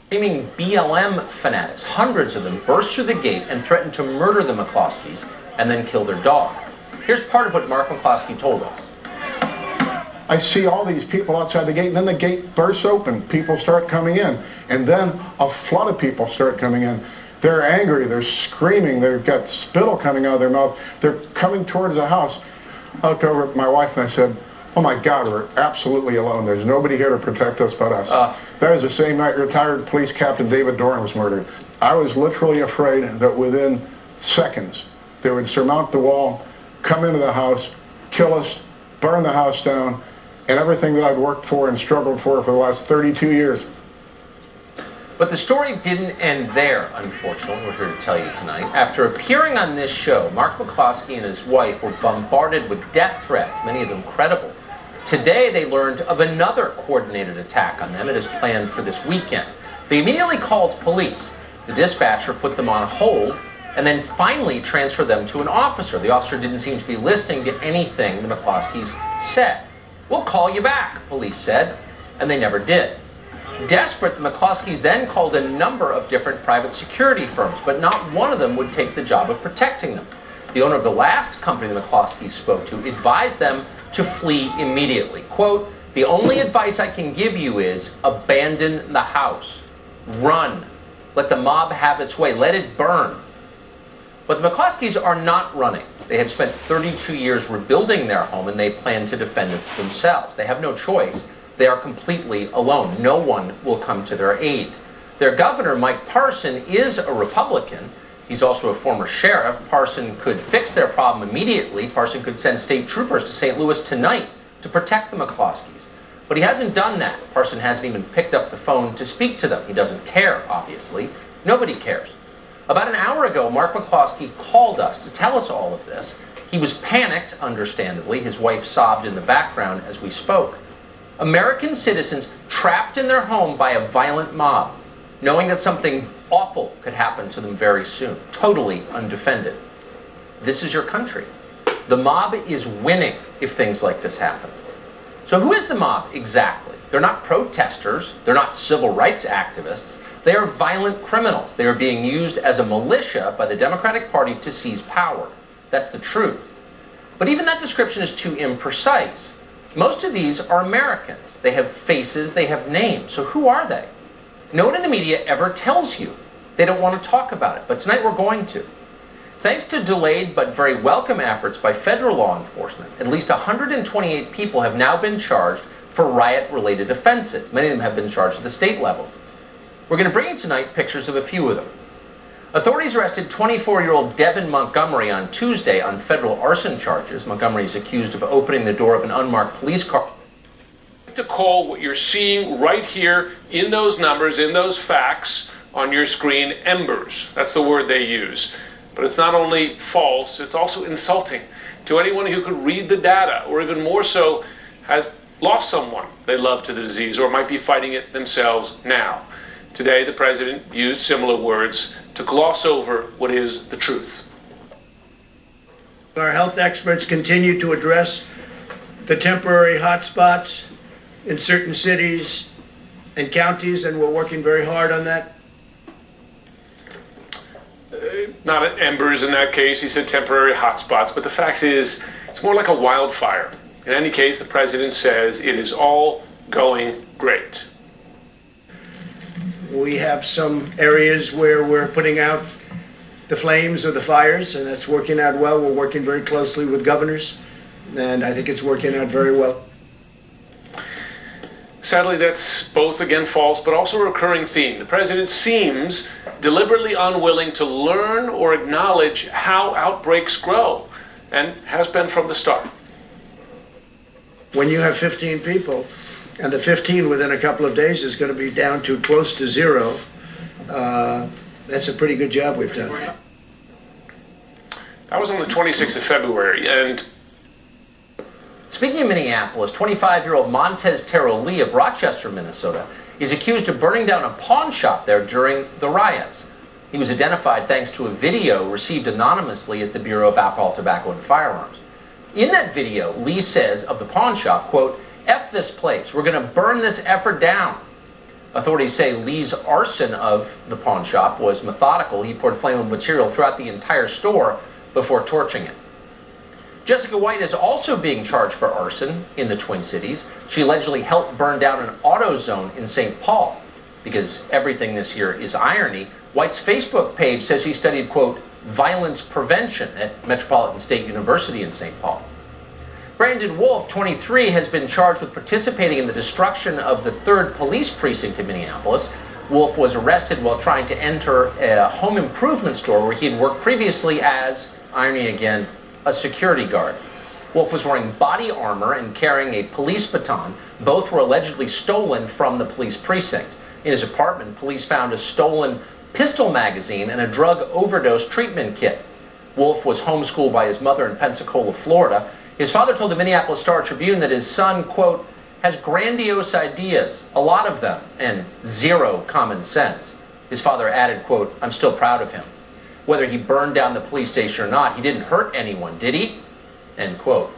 S14: Claiming BLM fanatics, hundreds of them, burst through the gate and threatened to murder the McCloskeys and then kill their dog. Here's part of what Mark McCloskey told us.
S15: I see all these people outside the gate, and then the gate bursts open. People start coming in, and then a flood of people start coming in. They're angry, they're screaming, they've got spittle coming out of their mouth. They're coming towards the house. I looked over at my wife and I said, oh my God, we're absolutely alone. There's nobody here to protect us but us. That was the same night retired police captain David Doran was murdered. I was literally afraid that within seconds they would surmount the wall, come into the house, kill us, burn the house down, and everything that I'd worked for and struggled for the last 32 years.
S14: But the story didn't end there, unfortunately. We're here to tell you tonight. After appearing on this show, Mark McCloskey and his wife were bombarded with death threats, many of them credible. Today, they learned of another coordinated attack on them. It is planned for this weekend. They immediately called police. The dispatcher put them on hold and then finally transferred them to an officer. The officer didn't seem to be listening to anything the McCloskeys said. We'll call you back, police said, and they never did. Desperate, the McCloskeys then called a number of different private security firms, but not one of them would take the job of protecting them. The owner of the last company the McCloskeys spoke to advised them to flee immediately. Quote, the only advice I can give you is abandon the house. Run. Let the mob have its way. Let it burn. But the McCloskeys are not running. They have spent 32 years rebuilding their home, and they plan to defend it themselves. They have no choice. They are completely alone. No one will come to their aid. Their governor, Mike Parson, is a Republican. He's also a former sheriff. Parson could fix their problem immediately. Parson could send state troopers to St. Louis tonight to protect the McCloskeys. But he hasn't done that. Parson hasn't even picked up the phone to speak to them. He doesn't care, obviously. Nobody cares. About an hour ago, Mark McCloskey called us to tell us all of this. He was panicked, understandably. His wife sobbed in the background as we spoke. American citizens trapped in their home by a violent mob, knowing that something awful could happen to them very soon, totally undefended. This is your country. The mob is winning if things like this happen. So who is the mob exactly? They're not protesters. They're not civil rights activists. They are violent criminals. They are being used as a militia by the Democratic Party to seize power. That's the truth. But even that description is too imprecise. Most of these are Americans. They have faces, they have names. So who are they? No one in the media ever tells you. They don't want to talk about it. But tonight we're going to. Thanks to delayed but very welcome efforts by federal law enforcement, at least 128 people have now been charged for riot-related offenses. Many of them have been charged at the state level. We're going to bring you tonight pictures of a few of them. Authorities arrested 24-year-old Devin Montgomery on Tuesday on federal arson charges. Montgomery is accused of opening the door of an unmarked police car.
S3: To call what you're seeing right here in those numbers, in those facts on your screen, embers. That's the word they use. But it's not only false, it's also insulting to anyone who could read the data, or even more so, has lost someone they love to the disease or might be fighting it themselves now. Today, the president used similar words to gloss over what is the truth.
S4: Our health experts continue to address the temporary hotspots in certain cities and counties, and we're working very hard on that.
S3: Not embers in that case, he said temporary hotspots, but the fact is, it's more like a wildfire. In any case, the president says it is all going great.
S4: We have some areas where we're putting out the flames or the fires, and that's working out well. We're working very closely with governors, and I think it's working out very well.
S3: Sadly, that's both, again, false, but also a recurring theme. The president seems deliberately unwilling to learn or acknowledge how outbreaks grow, and has been from the start.
S4: When you have 15 people, and the 15 within a couple of days is going to be down to close to zero, that's a pretty good job we've done.
S3: That was on the 26th of February, and
S14: speaking of Minneapolis, 25-year-old Montez Terrell Lee of Rochester, Minnesota, is accused of burning down a pawn shop there during the riots. He was identified thanks to a video received anonymously at the Bureau of Alcohol, Tobacco, and Firearms. In that video, Lee says of the pawn shop, quote, "F this place, we're going to burn this effort down." Authorities say Lee's arson of the pawn shop was methodical. He poured flammable material throughout the entire store before torching it. Jessica White is also being charged for arson in the Twin Cities. She allegedly helped burn down an AutoZone in St. Paul. Because everything this year is irony, White's Facebook page says she studied, quote, violence prevention at Metropolitan State University in St. Paul. Brandon Wolf, 23, has been charged with participating in the destruction of the 3rd Police Precinct in Minneapolis. Wolf was arrested while trying to enter a home improvement store where he had worked previously as, irony again, a security guard. Wolf was wearing body armor and carrying a police baton. Both were allegedly stolen from the police precinct. In his apartment, police found a stolen pistol magazine and a drug overdose treatment kit. Wolf was homeschooled by his mother in Pensacola, Florida. His father told the Minneapolis Star-Tribune that his son, quote, has grandiose ideas, a lot of them, and zero common sense. His father added, quote, "I'm still proud of him. Whether he burned down the police station or not, he didn't hurt anyone, did he?" End quote.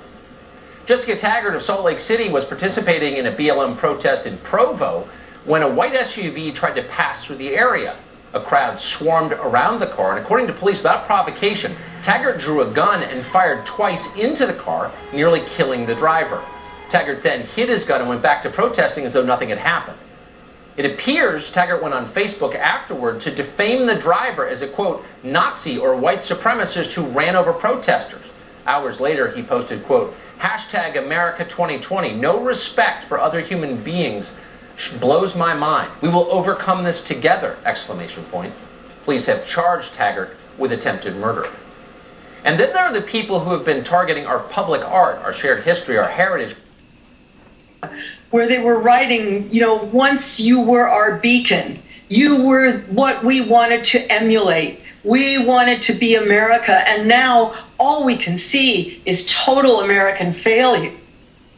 S14: Jessica Taggart of Salt Lake City was participating in a BLM protest in Provo when a white SUV tried to pass through the area. A crowd swarmed around the car, and according to police, without provocation, Taggart drew a gun and fired twice into the car, nearly killing the driver. Taggart then hid his gun and went back to protesting as though nothing had happened. It appears Taggart went on Facebook afterward to defame the driver as a, quote, Nazi or white supremacist who ran over protesters. Hours later, he posted, quote, hashtag America 2020, no respect for other human beings blows my mind. We will overcome this together, exclamation point. Police have charged Taggart with attempted murder. And then there are the people who have been targeting our public art, our shared history, our heritage.
S10: Where they were writing, you know, once you were our beacon, you were what we wanted to emulate. We wanted to be America, and now all we can see is total American failure.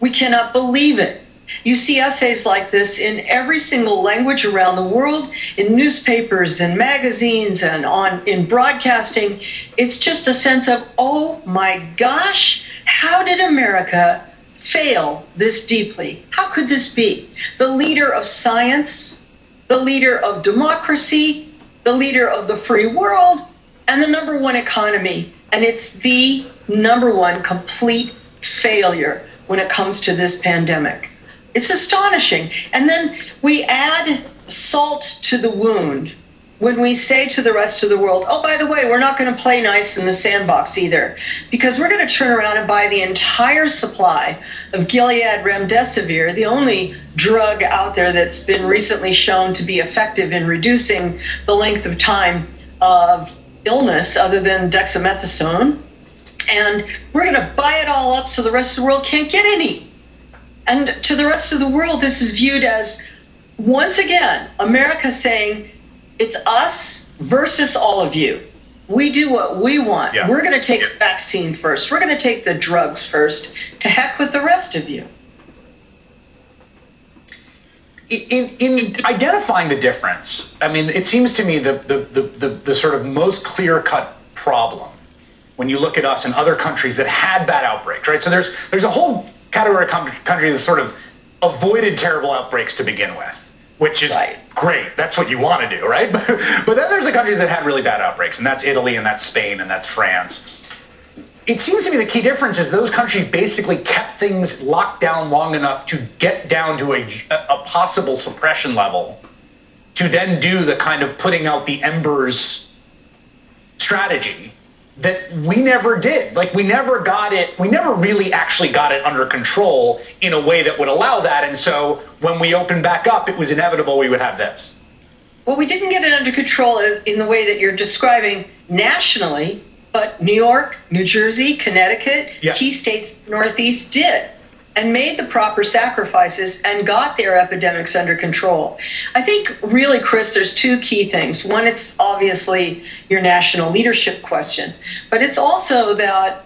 S10: We cannot believe it. You see essays like this in every single language around the world, in newspapers and magazines and in broadcasting. It's just a sense of, oh my gosh, how did America fail this deeply? How could this be? The leader of science, the leader of democracy, the leader of the free world, and the #1 economy. And it's the #1 complete failure when it comes to this pandemic. It's astonishing. And then we add salt to the wound when we say to the rest of the world, oh, by the way, we're not going to play nice in the sandbox either, because we're going to turn around and buy the entire supply of Gilead Remdesivir, the only drug out there that's been recently shown to be effective in reducing the length of time illness other than dexamethasone, and we're going to buy it all up so the rest of the world can't get any. And to the rest of the world, this is viewed as, once again, America saying, it's us versus all of you. We do what we want. Yeah. We're going to take the vaccine first. We're going to take the drugs first. To heck with the rest of you.
S12: In identifying the difference, I mean, it seems to me the sort of most clear-cut problem when you look at us and other countries that had bad outbreaks, right? So there's a whole category of countries that sort of avoided terrible outbreaks to begin with, which is great. That's what you want to do, right? But then there's the countries that had really bad outbreaks, and that's Italy, and that's Spain, and that's France. It seems to me the key difference is those countries basically kept things locked down long enough to get down to a possible suppression level to then do the kind of putting out the embers strategy that we never did. Like, we never really actually got it under control in a way that would allow that. And so when we opened back up, it was inevitable we would have this.
S10: Well, we didn't get it under control in the way that you're describing nationally, but New York, New Jersey, Connecticut, key states Northeast did, and made the proper sacrifices and got their epidemics under control. I think really, Chris, there's two key things. One, it's obviously your national leadership question, but it's also that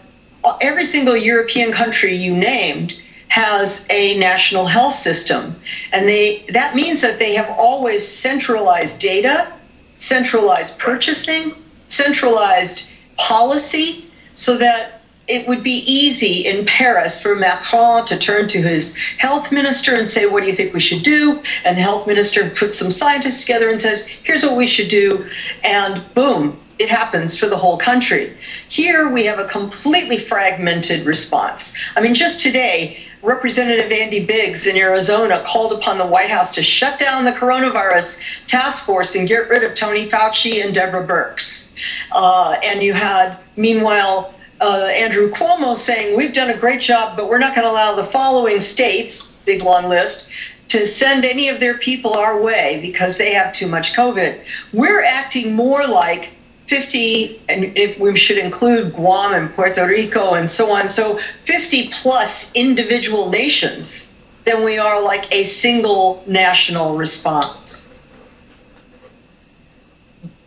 S10: every single European country you named has a national health system. And that means that they have always centralized data, centralized purchasing, centralized policy, so that it would be easy in Paris for Macron to turn to his health minister and say, what do you think we should do? And the health minister puts some scientists together and says, here's what we should do. And boom, it happens for the whole country. Here we have a completely fragmented response. I mean, just today, Representative Andy Biggs in Arizona called upon the White House to shut down the coronavirus task force and get rid of Tony Fauci and Deborah Birx. And you had, meanwhile, Andrew Cuomo saying, we've done a great job, but we're not going to allow the following states, big long list, to send any of their people our way because they have too much COVID. We're acting more like 50, and if we should include Guam and Puerto Rico and so on, so 50 plus individual nations than we are like a single national response.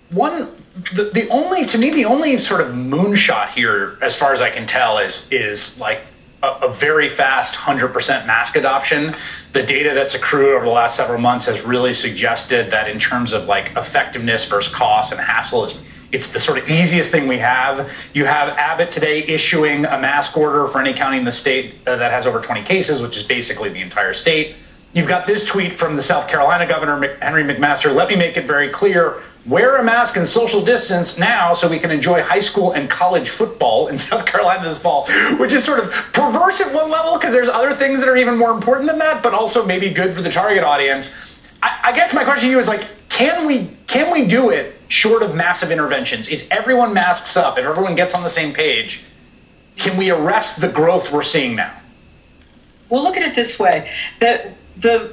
S12: The only sort of moonshot here, as far as I can tell, is like a very fast 100% mask adoption. The data that's accrued over the last several months has really suggested that in terms of like effectiveness versus cost and hassle, it's the sort of easiest thing we have. You have Abbott today issuing a mask order for any county in the state that has over 20 cases, which is basically the entire state. You've got this tweet from the South Carolina governor, Henry McMaster. Let me make it very clear. Wear a mask and social distance now so we can enjoy high school and college football in South Carolina this fall, which is sort of perverse at one level because there's other things that are even more important than that, but also maybe good for the target audience. I guess my question to you is like, can we do it short of massive interventions? Is everyone masks up? If everyone gets on the same page, can we arrest the growth we're seeing now?
S10: Well, look at it this way. The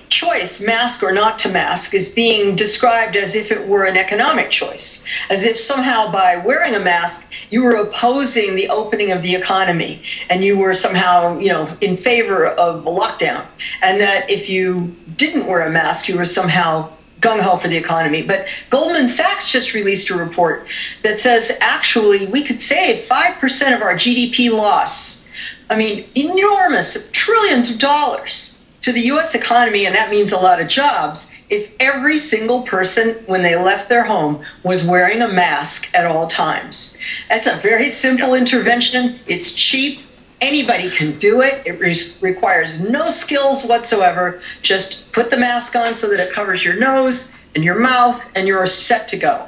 S10: choice, mask or not to mask, is being described as if it were an economic choice, as if somehow by wearing a mask, you were opposing the opening of the economy and you were somehow, in favor of a lockdown. And that if you didn't wear a mask, you were somehow gung-ho for the economy. But Goldman Sachs just released a report that says, actually, we could save 5% of our GDP loss. I mean, enormous, trillions of dollars to the U.S. economy, and that means a lot of jobs, if every single person, when they left their home, was wearing a mask at all times. That's a very simple intervention. It's cheap. Anybody can do it. It requires no skills whatsoever. Just put the mask on so that it covers your nose and your mouth, and you're set to go.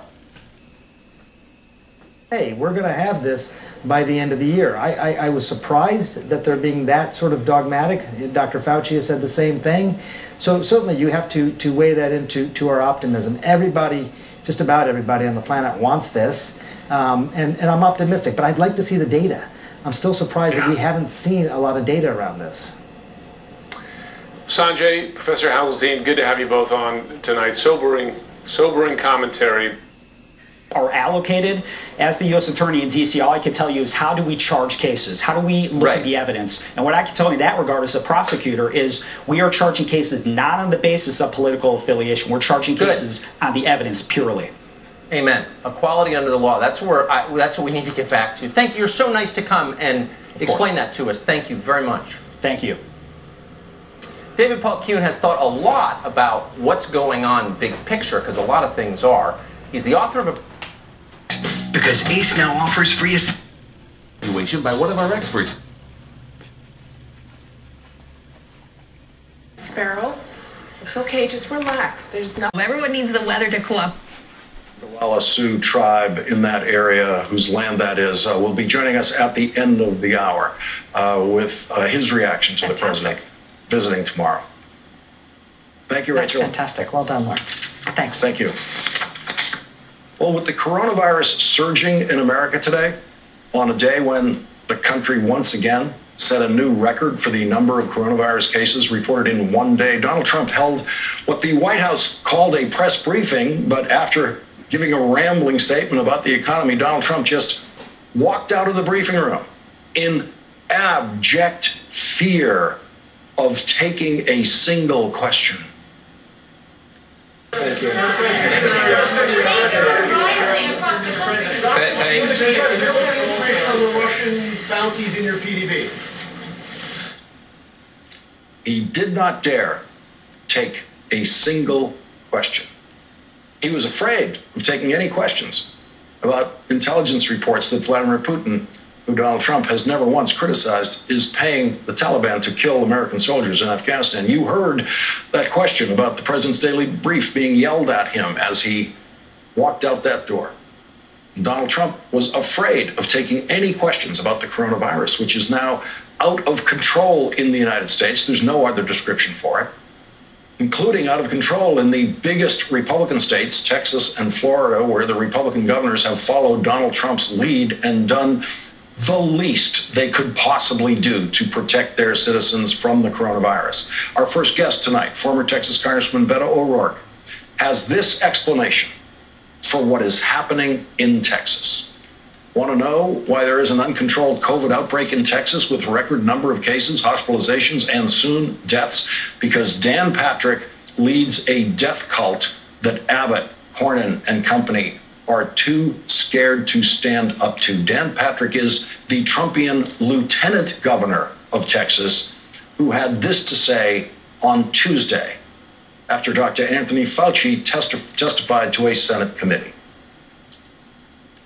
S1: Hey, we're going to have this by the end of the year. I was surprised that they're being that sort of dogmatic. Dr. Fauci has said the same thing. So certainly you have to weigh that into our optimism. Everybody, just about everybody on the planet wants this, and I'm optimistic, but I'd like to see the data. I'm still surprised that we haven't seen a lot of data around this.
S3: Sanjay, Professor Hazeltine, good to have you both on tonight. Sobering commentary.
S9: are allocated. As the U.S. Attorney in D.C., all I can tell you is how do we charge cases? How do we look at the evidence? And what I can tell you in that regard as a prosecutor is we are charging cases not on the basis of political affiliation. We're charging cases on the evidence purely.
S14: Amen. Equality under the law. That's what we need to get back to. Thank you. You're so nice to come and explain that to us. Thank you very much.
S9: Thank you.
S14: David Paul Kuhn has thought a lot about what's going on big picture, because a lot of things are. He's the author of a...
S5: Because ACE now offers free evaluation by one of our experts.
S18: Sparrow, it's okay, just relax. There's nothing.
S19: Everyone needs the weather to cool up.
S20: The Sioux tribe in that area, whose land that is, will be joining us at the end of the hour with his reaction to the president visiting tomorrow. Thank you, Rachel.
S21: That's fantastic. Well done, Lawrence. Thanks.
S20: Thank you. Well, with the coronavirus surging in America today, on a day when the country once again set a new record for the number of coronavirus cases reported in one day, Donald Trump held what the White House called a press briefing, but after giving a rambling statement about the economy, Donald Trump just walked out of the briefing room in abject fear of taking a single question. Thank you.
S22: Russian bounties in your PDB.
S20: He did not dare take a single question. He was afraid of taking any questions about intelligence reports that Vladimir Putin, who Donald Trump has never once criticized, is paying the Taliban to kill American soldiers in Afghanistan. You heard that question about the president's daily brief being yelled at him as he walked out that door. Donald Trump was afraid of taking any questions about the coronavirus, which is now out of control in the United States. There's no other description for it, including out of control in the biggest Republican states, Texas and Florida, where the Republican governors have followed Donald Trump's lead and done the least they could possibly do to protect their citizens from the coronavirus. Our first guest tonight, former Texas Congressman Beto O'Rourke, has this explanation for what is happening in Texas. Want to know why there is an uncontrolled COVID outbreak in Texas with a record number of cases, hospitalizations, and soon deaths? Because Dan Patrick leads a death cult that Abbott, Cornyn, and company are too scared to stand up to. Dan Patrick is the Trumpian lieutenant governor of Texas, who had this to say on Tuesday after Dr. Anthony Fauci testified to a Senate committee.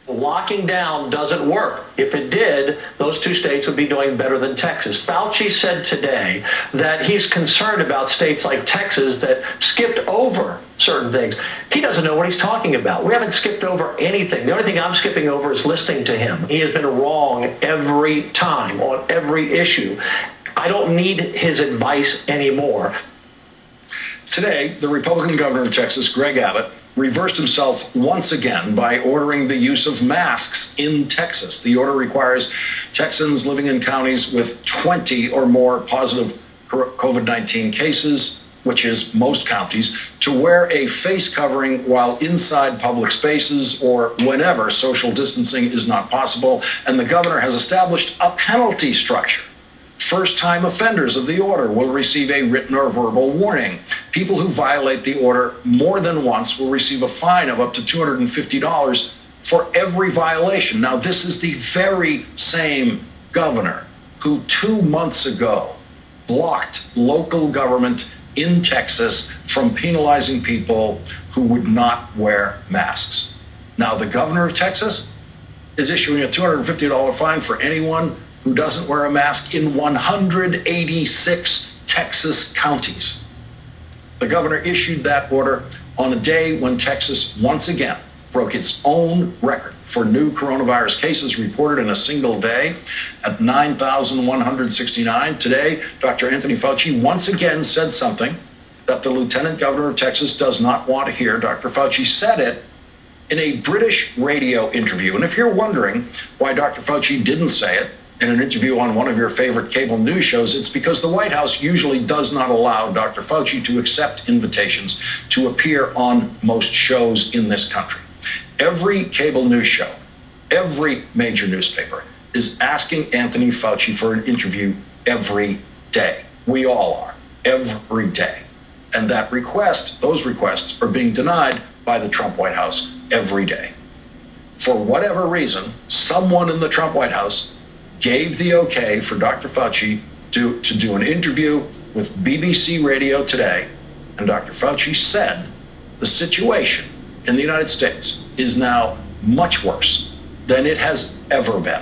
S23: Locking down doesn't work. If it did, those two states would be doing better than Texas. Fauci said today that he's concerned about states like Texas that skipped over certain things. He doesn't know what he's talking about. We haven't skipped over anything. The only thing I'm skipping over is listening to him. He has been wrong every time on every issue. I don't need his advice anymore.
S20: Today, the Republican governor of Texas, Greg Abbott, reversed himself once again by ordering the use of masks in Texas. The order requires Texans living in counties with 20 or more positive COVID-19 cases, which is most counties, to wear a face covering while inside public spaces or whenever social distancing is not possible. And the governor has established a penalty structure. First-time offenders of the order will receive a written or verbal warning. People who violate the order more than once will receive a fine of up to $250 for every violation. Now, this is the very same governor who 2 months ago blocked local government in Texas from penalizing people who would not wear masks. Now, the governor of Texas is issuing a $250 fine for anyone who doesn't wear a mask in 186 Texas counties. The governor issued that order on a day when Texas once again broke its own record for new coronavirus cases reported in a single day at 9,169. Today, Dr. Anthony Fauci once again said something that the lieutenant governor of Texas does not want to hear. Dr. Fauci said it in a British radio interview. And if you're wondering why Dr. Fauci didn't say it in an interview on one of your favorite cable news shows, it's because the White House usually does not allow Dr. Fauci to accept invitations to appear on most shows in this country. Every cable news show, every major newspaper is asking Anthony Fauci for an interview every day. We all are, every day. And that request, those requests are being denied by the Trump White House every day. For whatever reason, someone in the Trump White House gave the okay for Dr. Fauci to do an interview with BBC Radio Today, and Dr. Fauci said the situation in the United States is now much worse than it has ever been.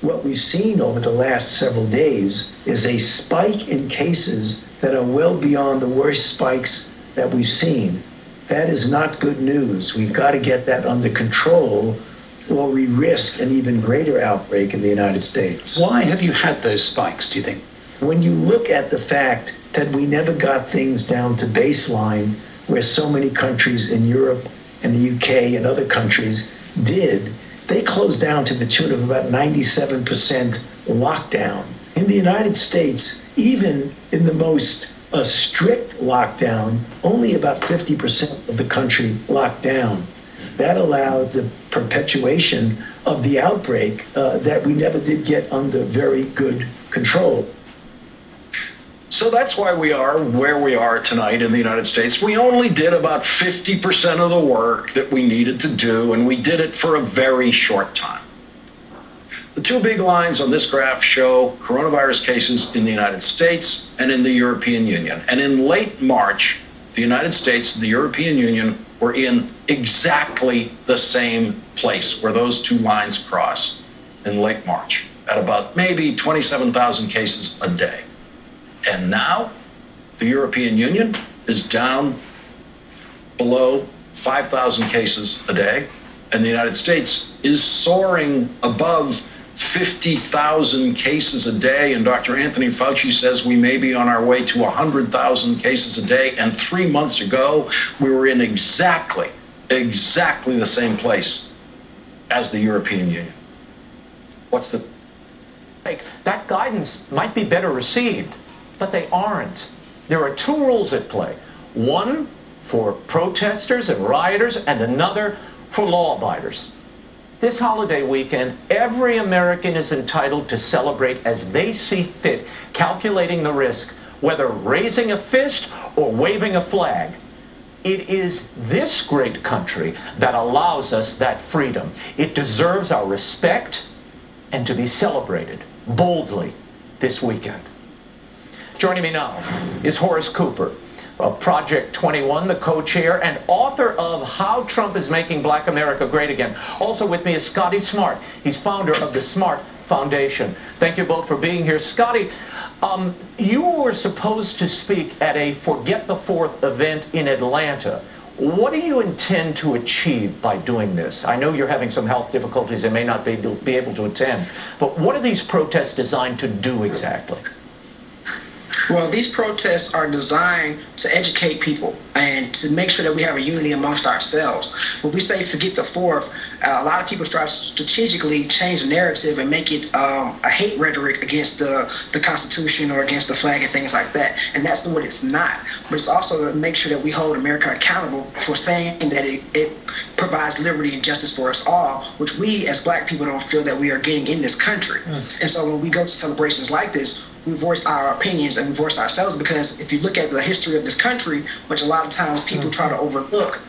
S6: What we've seen over the last several days is a spike in cases that are well beyond the worst spikes that we've seen. That is not good news. We've got to get that under control, or we risk an even greater outbreak in the United States.
S13: Why have you had those spikes, do you think?
S6: When you look at the fact that we never got things down to baseline, where so many countries in Europe and the UK and other countries did, they closed down to the tune of about 97% lockdown. In the United States, even in the most strict lockdown, only about 50% of the country locked down. That allowed the perpetuation of the outbreak that we never did get under very good control.
S20: So that's why we are where we are tonight in the United States. We only did about 50% of the work that we needed to do, and we did it for a very short time. The two big lines on this graph show coronavirus cases in the United States and in the European Union. And in late March, the United States and the European Union were in exactly the same place where those two lines cross in late March, at about maybe 27,000 cases a day. And now the European Union is down below 5,000 cases a day, and the United States is soaring above 50,000 cases a day, and Dr. Anthony Fauci says we may be on our way to 100,000 cases a day, and 3 months ago we were in exactly the same place as the European Union. What's the...
S12: That guidance might be better received, but they aren't. There are two rules at play. One for protesters and rioters, and another for law-abiders. This holiday weekend, every American is entitled to celebrate as they see fit, calculating the risk, whether raising a fist or waving a flag. It is this great country that allows us that freedom. It deserves our respect and to be celebrated boldly this weekend. Joining me now is Horace Cooper of Project 21, the co-chair and author of How Trump is Making Black America Great Again. Also with me is Scotty Smart. He's founder of the Smart Foundation. Thank you both for being here. Scotty, you were supposed to speak at a Forget the Fourth event in Atlanta. What do you intend to achieve by doing this? I know you're having some health difficulties and may not be able to attend, but what are these protests designed to do exactly?
S16: Well, these protests are designed to educate people and to make sure that we have a unity amongst ourselves. When we say forget the fourth, a lot of people try to strategically change the narrative and make it a hate rhetoric against the Constitution or against the flag and things like that. And that's what it's not. But it's also to make sure that we hold America accountable for saying that it provides liberty and justice for us all, which we as black people don't feel that we are getting in this country. And so when we go to celebrations like this, we voice our opinions and we voice ourselves, because if you look at the history of this country, which a lot of times people try to overlook,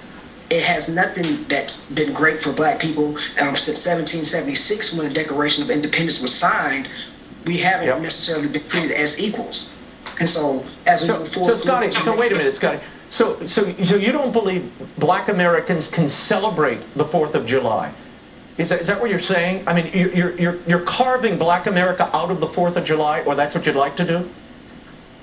S16: it has nothing that's been great for black people since 1776, when the Declaration of Independence was signed. We haven't necessarily been treated as equals. And so as we move forward...
S12: So Scotty, so wait a minute, Scotty. So you don't believe black Americans can celebrate the 4th of July? Is that what you're saying? I mean, you're carving black America out of the 4th of July, or that's what you'd like to do?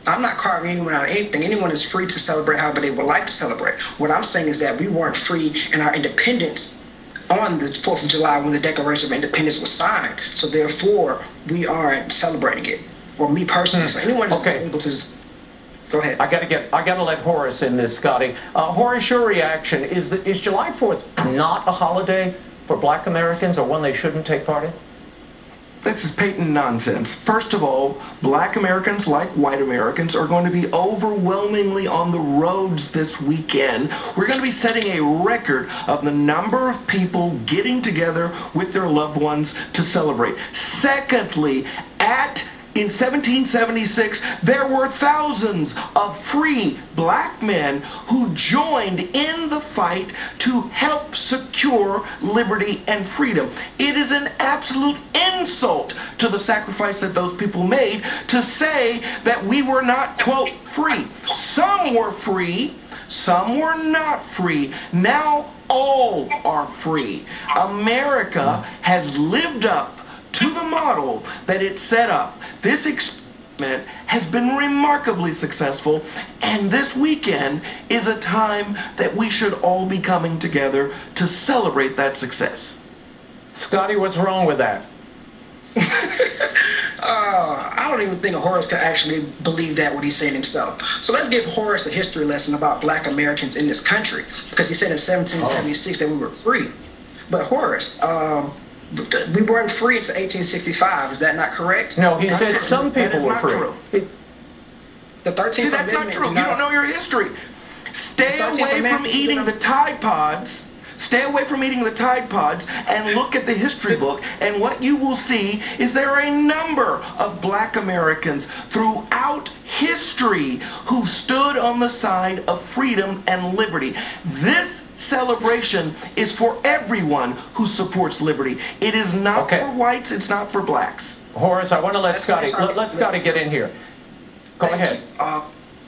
S16: I'm not carving anyone out of anything. Anyone is free to celebrate however they would like to celebrate. What I'm saying is that we weren't free in our independence on the 4th of July when the Declaration of Independence was signed. So therefore, we aren't celebrating it. Or me personally. So anyone is able to... Go ahead.
S12: I gotta let Horace in this, Scotty. Horace, your reaction is July 4th not a holiday for black Americans, or one they shouldn't take part in?
S2: This is patent nonsense. First of all, black Americans, like white Americans, are going to be overwhelmingly on the roads this weekend. We're going to be setting a record of the number of people getting together with their loved ones to celebrate. Secondly, in 1776, there were thousands of free black men who joined in the fight to help secure liberty and freedom. It is an absolute insult to the sacrifice that those people made to say that we were not, quote, free. Some were free, some were not free. Now all are free. America has lived up to the model that it set up. This experiment has been remarkably successful, and this weekend is a time that we should all be coming together to celebrate that success.
S14: Scotty, what's wrong with that?
S16: I don't even think Horace could actually believe that what he's saying himself. So let's give Horace a history lesson about black Americans in this country, because he said in 1776 that we were free. But Horace, we weren't free until 1865. Is that not correct?
S14: No, he said some people were free.
S16: The 13th
S2: See, that's not true. You don't know your history. Stay away from eating the Tide Pods. Stay away from eating the Tide Pods and look at the history book, and what you will see is there are a number of black Americans throughout history who stood on the side of freedom and liberty. This celebration is for everyone who supports liberty. It is not for whites, it's not for blacks.
S14: Horace, I want to let Scotty get in here. Go ahead.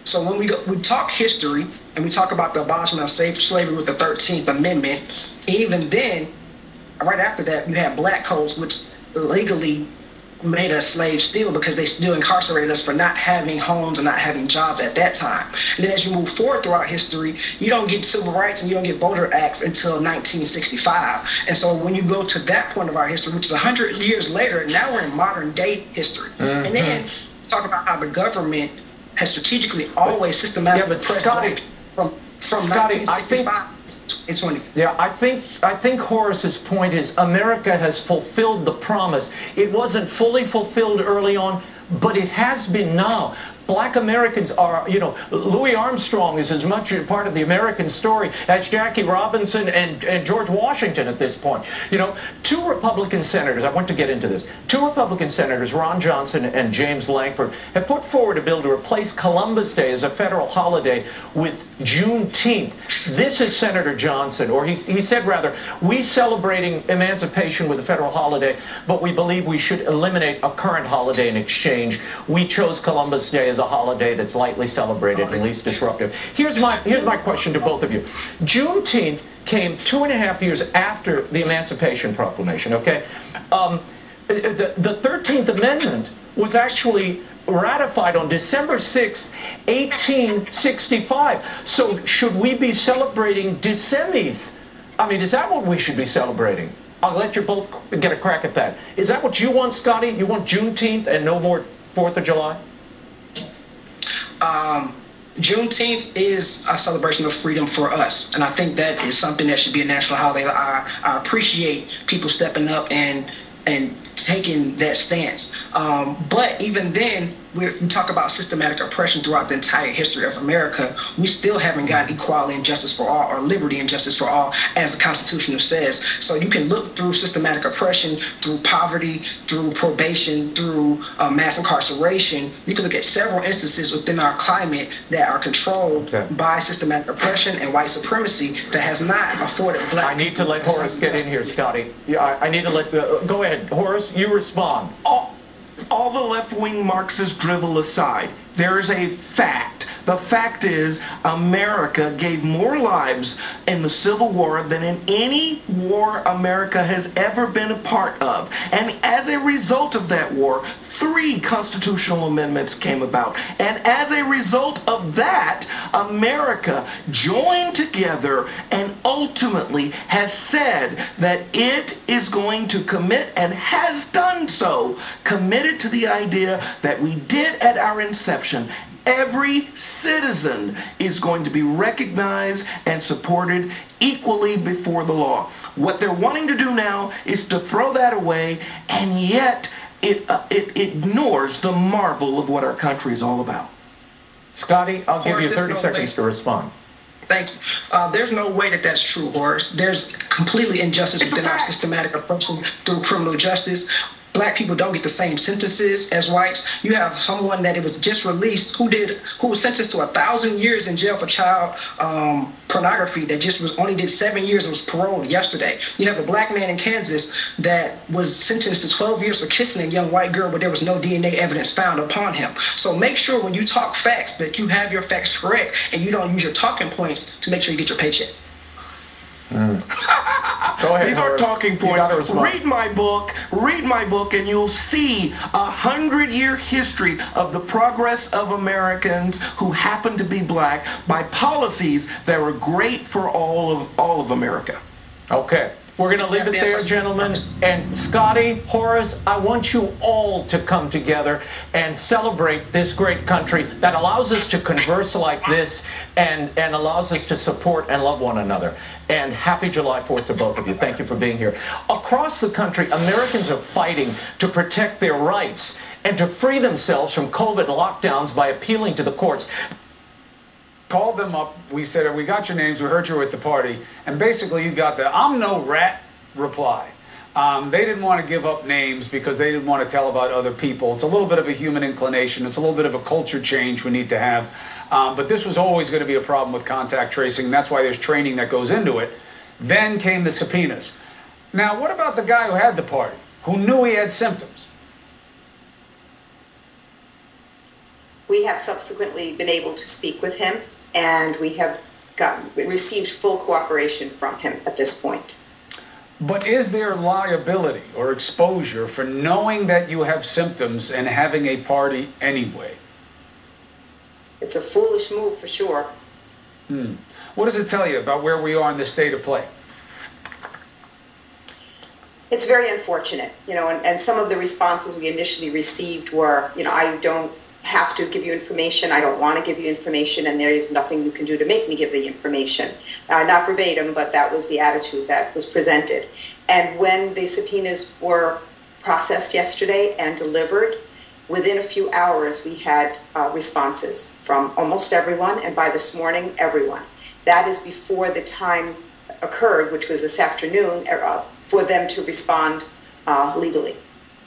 S16: So when we talk history and we talk about the abolishment of slavery with the 13th Amendment, even then, right after that, you have black codes, which legally made us slaves still, because they still incarcerated us for not having homes and not having jobs at that time. And then as you move forward throughout history, you don't get civil rights and you don't get voter acts until 1965. And so when you go to that point of our history, which is 100 years later, now we're in modern day history. And then talk about how the government has strategically always systematically pressed black from 1965.
S14: Yeah, I think Horace's point is America has fulfilled the promise. It wasn't fully fulfilled early on, but it has been now. Black Americans are, you know, Louis Armstrong is as much a part of the American story as Jackie Robinson and George Washington at this point. You know, two Republican senators, I want to get into this, two Republican senators, Ron Johnson and James Lankford, have put forward a bill to replace Columbus Day as a federal holiday with Juneteenth. This is Senator Johnson, or he said rather, we celebrating emancipation with a federal holiday, but we believe we should eliminate a current holiday in exchange. We chose Columbus Day as a holiday that's lightly celebrated and least disruptive. Here's my question to both of you. Juneteenth came 2.5 years after the Emancipation Proclamation, okay? The 13th Amendment was actually ratified on December 6, 1865. So should we be celebrating Decemith? I mean, is that what we should be celebrating? I'll let you both get a crack at that. Is that what you want, Scotty? You want Juneteenth and no more 4th of July?
S16: Juneteenth is a celebration of freedom for us, and I think that is something that should be a national holiday. I appreciate people stepping up and taking that stance. But even then, we talk about systematic oppression throughout the entire history of America. We still haven't gotten equality and justice for all, or liberty and justice for all, as the Constitution says. So you can look through systematic oppression, through poverty, through probation, through mass incarceration. You can look at several instances within our climate that are controlled by systematic oppression and white supremacy that has not afforded black.
S14: I need to let Horace get in here, Scotty. Yeah, I need to let. Go ahead, Horace. You respond.
S2: All the left-wing Marxist drivel aside, there is a fact. The fact is America gave more lives in the Civil War than in any war America has ever been a part of. And as a result of that war, 3 constitutional amendments came about. And as a result of that, America joined together and ultimately has said that it is going to commit, and has done so, committed to the idea that we did at our inception. Every citizen is going to be recognized and supported equally before the law. What they're wanting to do now is to throw that away, and yet it ignores the marvel of what our country is all about.
S14: Scotty, I'll give you 30 seconds to respond.
S16: Thank you. There's no way that that's true, Horace. There's completely injustice within our systematic approach through criminal justice. Black people don't get the same sentences as whites. You have someone that it was just released who was sentenced to 1,000 years in jail for child pornography that only did 7 years and was paroled yesterday. You have a black man in Kansas that was sentenced to 12 years for kissing a young white girl, but there was no DNA evidence found upon him. So make sure when you talk facts that you have your facts correct and you don't use your talking points to make sure you get your paycheck.
S14: Go ahead,
S2: These are talking points. Read my book, and you'll see 100-year history of the progress of Americans who happen to be black by policies that were great for all of America.
S14: Okay. We're going to leave it there, gentlemen. And Scotty, Horace, I want you all to come together and celebrate this great country that allows us to converse like this and allows us to support and love one another. And happy July 4th to both of you. Thank you for being here. Across the country, Americans are fighting to protect their rights and to free themselves from COVID lockdowns by appealing to the courts.
S8: Called them up, we said, we got your names, we heard you were at the party, and basically you got the I'm no rat reply. They didn't want to give up names because they didn't want to tell about other people. It's a little bit of a human inclination. It's a little bit of a culture change we need to have. But this was always going to be a problem with contact tracing. That's why there's training that goes into it. Then came the subpoenas. Now, what about the guy who had the party, who knew he had symptoms?
S11: We have subsequently been able to speak with him, and we have received full cooperation from him at this point.
S8: But is there liability or exposure for knowing that you have symptoms and having a party anyway?
S11: It's a foolish move for sure.
S8: What does it tell you about where we are in the state of play?
S11: It's very unfortunate, and some of the responses we initially received were, I don't have to give you information, I don't want to give you information, and there is nothing you can do to make me give the information. Not verbatim, but that was the attitude that was presented. And when the subpoenas were processed yesterday and delivered, within a few hours we had responses from almost everyone, and by this morning, everyone. That is before the time occurred, which was this afternoon, for them to respond legally.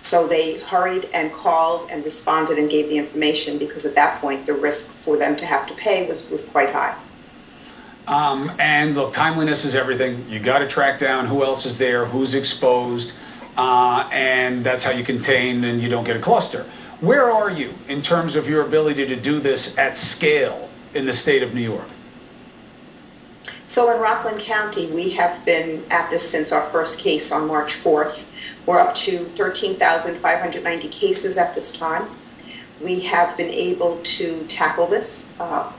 S11: So they hurried and called and responded and gave the information because at that point the risk for them to have to pay was quite high.
S8: And look, timeliness is everything. You got to track down who else is there, who's exposed, and that's how you contain and you don't get a cluster. Where are you in terms of your ability to do this at scale in the state of New York?
S11: So in Rockland County, we have been at this since our first case on March 4th. We're up to 13,590 cases at this time. We have been able to tackle this all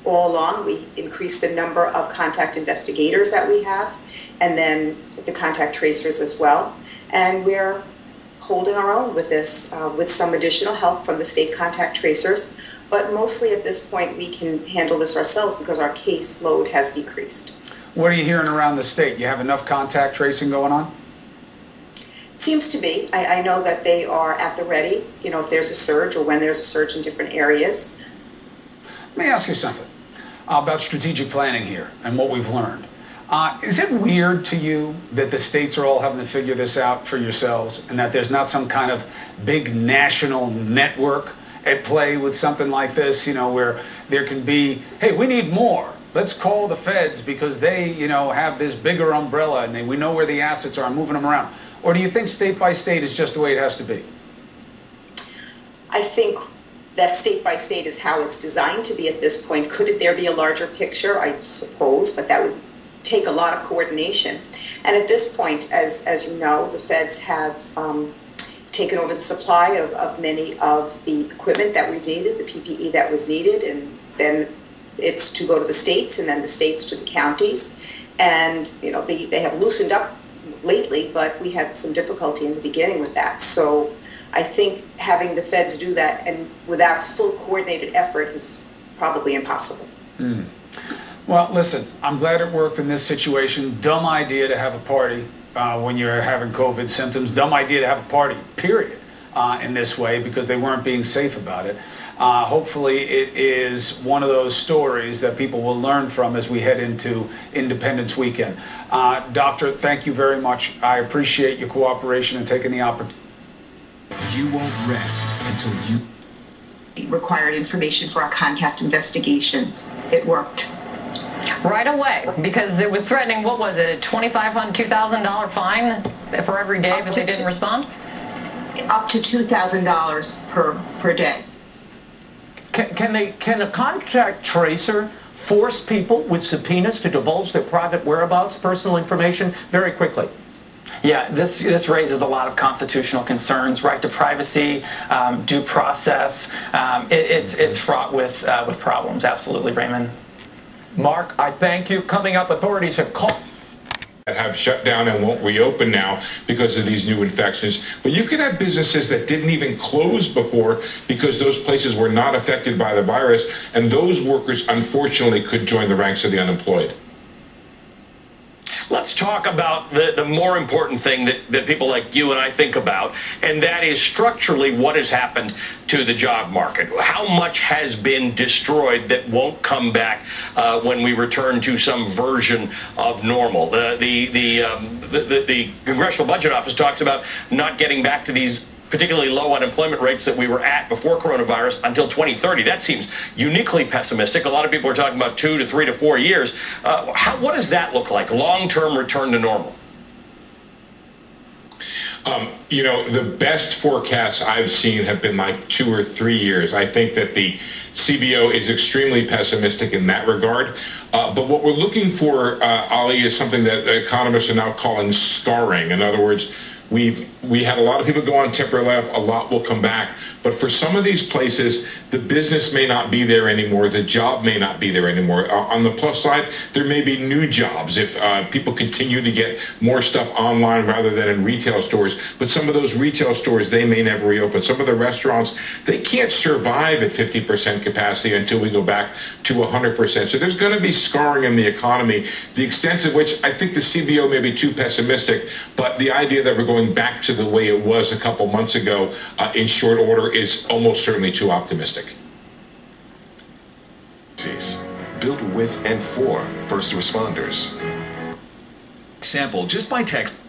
S11: along. We increased the number of contact investigators that we have, and then the contact tracers as well. And we're holding our own with this, with some additional help from the state contact tracers. But mostly at this point, we can handle this ourselves because our caseload has decreased.
S8: What are you hearing around the state? You have enough contact tracing going on?
S11: Seems to be. I know that they are at the ready, if there's a surge or when there's a surge in different areas.
S8: Let me ask you something about strategic planning here and what we've learned. Is it weird to you that the states are all having to figure this out for yourselves and that there's not some kind of big national network at play with something like this, where there can be, hey, we need more. Let's call the feds because they, have this bigger umbrella and we know where the assets are and moving them around. Or do you think state by state is just the way it has to be?
S11: I think that state by state is how it's designed to be at this point. Could there be a larger picture? I suppose, but that would take a lot of coordination. And at this point, as you know, the feds have taken over the supply of many of the equipment that we've needed, the PPE that was needed, and then it's to go to the states and then the states to the counties. And, they have loosened up lately, but we had some difficulty in the beginning with that. So I think having the feds do that and without full coordinated effort is probably impossible.
S8: Well, listen, I'm glad it worked in this situation. Dumb idea to have a party when you're having COVID symptoms. Dumb idea to have a party, period. in this way because they weren't being safe about it. Hopefully it is one of those stories that people will learn from as we head into Independence Weekend. Doctor, thank you very much. I appreciate your cooperation and taking the opportunity.
S5: You won't rest until you
S7: required information for our contact investigations. It worked.
S17: Right away, because it was threatening, what was it, a $2,500, $2,000 fine for every day that they didn't respond?
S7: Up to $2,000 per day.
S19: Can a contact tracer force people with subpoenas to divulge their private whereabouts, personal information, very quickly?
S9: Yeah, this raises a lot of constitutional concerns, right to privacy, due process. It's fraught with problems, absolutely, Raymond.
S19: Mark, I thank you. Coming up, authorities have called
S24: that have shut down and won't reopen now because of these new infections. But you could have businesses that didn't even close before because those places were not affected by the virus, and those workers, unfortunately, could join the ranks of the unemployed.
S25: Let's talk about the more important thing that people like you and I think about, and that is structurally what has happened to the job market. How much has been destroyed that won't come back when we return to some version of normal? The Congressional Budget Office talks about not getting back to these particularly low unemployment rates that we were at before coronavirus until 2030. That seems uniquely pessimistic. A lot of people are talking about 2 to 3 to 4 years. What does that look like, long-term return to normal?
S24: You know, the best forecasts I've seen have been like 2 or 3 years. I think that the CBO is extremely pessimistic in that regard. But what we're looking for, Ali, is something that economists are now calling scarring. In other words, we had a lot of people go on temporary layoff, a lot will come back. But for some of these places, the business may not be there anymore, the job may not be there anymore. On the plus side, there may be new jobs if people continue to get more stuff online rather than in retail stores. But some of those retail stores, they may never reopen. Some of the restaurants, they can't survive at 50% capacity until we go back to 100%. So there's going to be scarring in the economy, the extent of which I think the CBO may be too pessimistic, but the idea that we're going back to the way it was a couple months ago in short order is almost certainly too optimistic.
S26: Built with and for first responders.
S5: Sample just by text.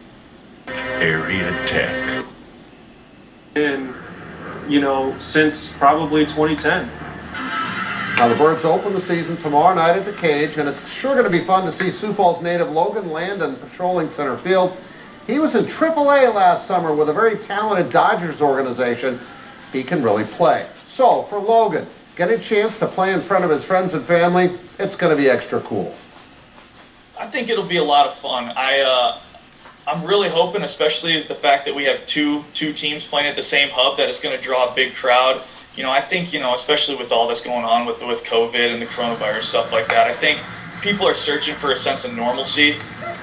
S5: Area Tech.
S27: And, you know, since probably 2010.
S28: Now the Birds open the season tomorrow night at the Cage, and it's sure going to be fun to see Sioux Falls native Logan Landon patrolling center field. He was in AAA last summer with a very talented Dodgers organization. He can really play. So for Logan, getting a chance to play in front of his friends and family, it's going to be extra cool.
S29: I think it'll be a lot of fun. I'm really hoping, especially the fact that we have two teams playing at the same hub, that it's going to draw a big crowd. You know, I think, you know, especially with all that's going on with COVID and the coronavirus, stuff like that, I think people are searching for a sense of normalcy.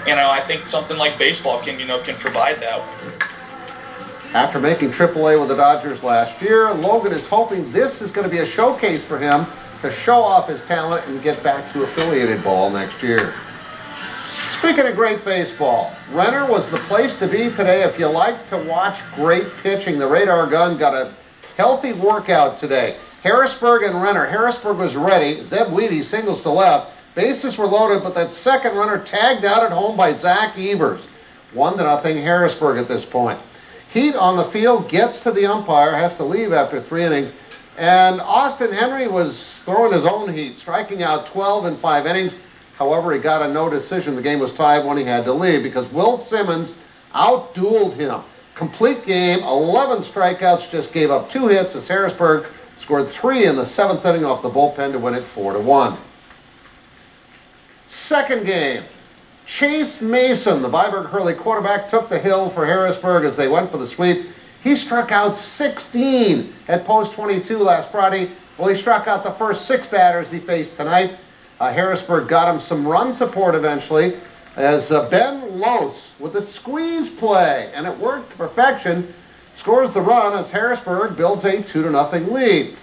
S29: You know, I think something like baseball can provide that.
S28: After making AAA with the Dodgers last year, Logan is hoping this is going to be a showcase for him to show off his talent and get back to affiliated ball next year. Speaking of great baseball, Renner was the place to be today if you like to watch great pitching. The radar gun got a healthy workout today. Harrisburg and Renner. Harrisburg was ready. Zeb Weedy singles to left. Bases were loaded, but that second runner tagged out at home by Zach Evers. 1-0 Harrisburg at this point. Heat on the field, gets to the umpire, has to leave after 3 innings. And Austin Henry was throwing his own heat, striking out 12 in 5 innings. However, he got a no decision. The game was tied when he had to leave because Will Simmons outdueled him. Complete game, 11 strikeouts, just gave up 2 hits as Harrisburg scored 3 in the 7th inning off the bullpen to win it 4-1. Second game, Chase Mason, the Viborg Hurley quarterback, took the hill for Harrisburg as they went for the sweep. He struck out 16 at post 22 last Friday. Well, he struck out the first 6 batters he faced tonight. Harrisburg got him some run support eventually as Ben Lose with a squeeze play, and it worked to perfection. Scores the run as Harrisburg builds a 2-0 lead.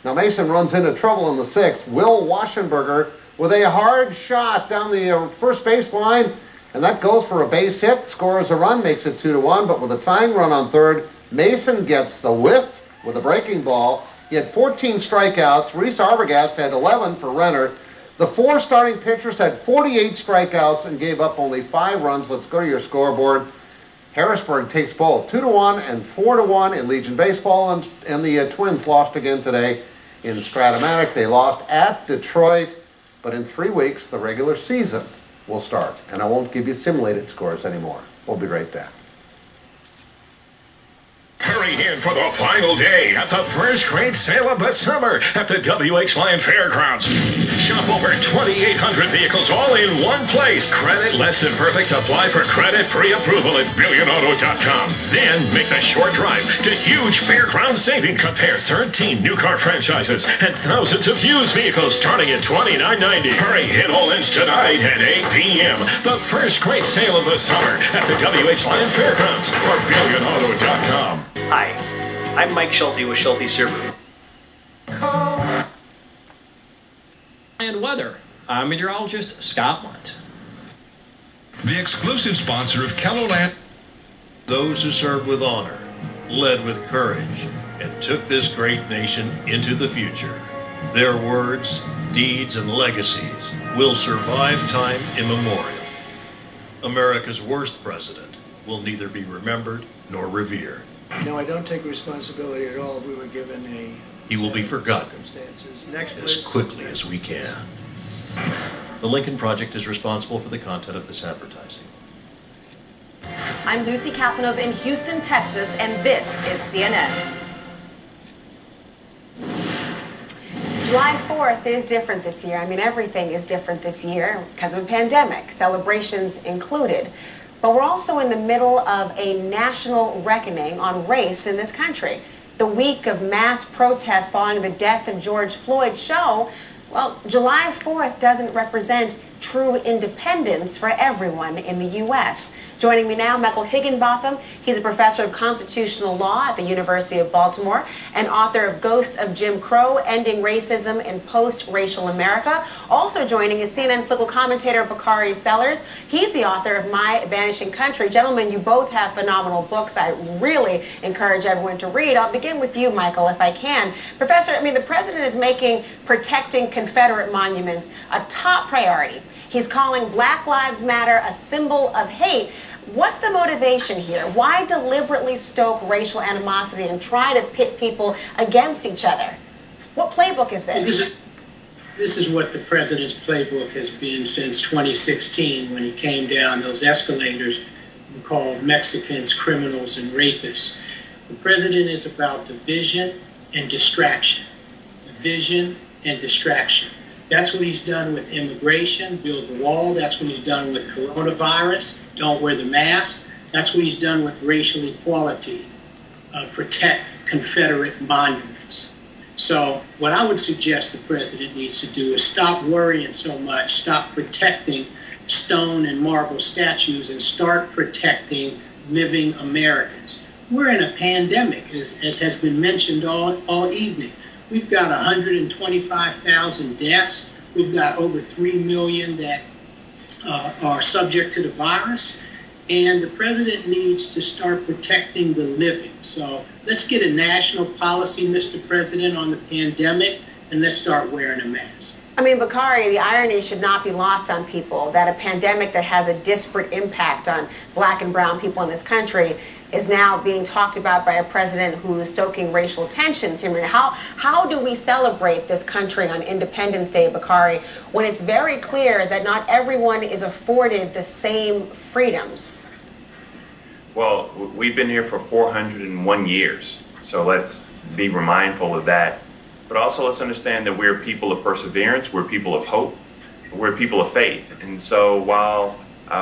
S28: Now Mason runs into trouble in the 6th. Will Waschenberger with a hard shot down the first base line, and that goes for a base hit, scores a run, makes it 2-1, but with a tying run on third, Mason gets the whiff with a breaking ball. He had 14 strikeouts. Reese Arbogast had 11 for Renner. The 4 starting pitchers had 48 strikeouts and gave up only 5 runs. Let's go to your scoreboard. Harrisburg takes both 2-1 and 4-1 in Legion Baseball, and the Twins lost again today in Stratomatic. They lost at Detroit, but in 3 weeks the regular season will start, and I won't give you simulated scores anymore. We'll be right back.
S1: Hurry in for the final day at the first great sale of the summer at the WH Line Fairgrounds. Shop over 2,800 vehicles all in one place. Credit less than perfect. Apply for credit pre-approval at BillionAuto.com. Then make the short drive to huge fairground savings. Compare 13 new car franchises and thousands of used vehicles starting at $29.90. Hurry, hit all ends tonight at 8 p.m. The first great sale of the summer at the WH Line Fairgrounds or BillionAuto.com.
S3: Hi, I'm Mike Schulte with Schulte Subaru.
S4: And weather. I'm meteorologist Scott Lunt.
S10: The exclusive sponsor of KELO. Those who served with honor, led with courage, and took this great nation into the future. Their words, deeds, and legacies will survive time immemorial. America's worst president will neither be remembered nor revered.
S15: No, I don't take responsibility at all. We were given a...
S10: He will be forgotten as quickly as we can. The Lincoln Project is responsible for the content of this advertising.
S18: I'm Lucy Kafanov in Houston, Texas, and this is CNN. July 4th is different this year. I mean, everything is different this year because of a pandemic, celebrations included. But we're also in the middle of a national reckoning on race in this country. The week of mass protests following the death of George Floyd show, well, July 4th doesn't represent true independence for everyone in the U.S. Joining me now, Michael Higginbotham. He's a professor of constitutional law at the University of Baltimore and author of Ghosts of Jim Crow, Ending Racism in Post-Racial America. Also joining is CNN political commentator Bakari Sellers. He's the author of My Vanishing Country. Gentlemen, you both have phenomenal books I really encourage everyone to read. I'll begin with you, Michael, if I can. Professor, I mean, the president is making protecting Confederate monuments a top priority. He's calling Black Lives Matter a symbol of hate. What's the motivation here? Why deliberately stoke racial animosity and try to pit people against each other? What playbook is this?
S15: This is what the president's playbook has been since 2016 when he came down those escalators and called Mexicans criminals and rapists. The president is about division and distraction. Division and distraction. That's what he's done with immigration, build the wall. That's what he's done with coronavirus, don't wear the mask. That's what he's done with racial equality, protect Confederate monuments. So what I would suggest the president needs to do is stop worrying so much, stop protecting stone and marble statues, and start protecting living Americans. We're in a pandemic, as has been mentioned all evening. We've got 125,000 deaths. We've got over 3 million that are subject to the virus. And the president needs to start protecting the living. So let's get a national policy, Mr. President, on the pandemic, and let's start wearing a mask.
S18: I mean, Bakari, the irony should not be lost on people that a pandemic that has a disparate impact on black and brown people in this country is now being talked about by a president who is stoking racial tensions here. How do we celebrate this country on Independence Day, Bakari, when it's very clear that not everyone is afforded the same freedoms?
S21: Well, we've been here for 401 years, so let's be mindful of that. But also let's understand that we're people of perseverance, we're people of hope, we're people of faith. And so while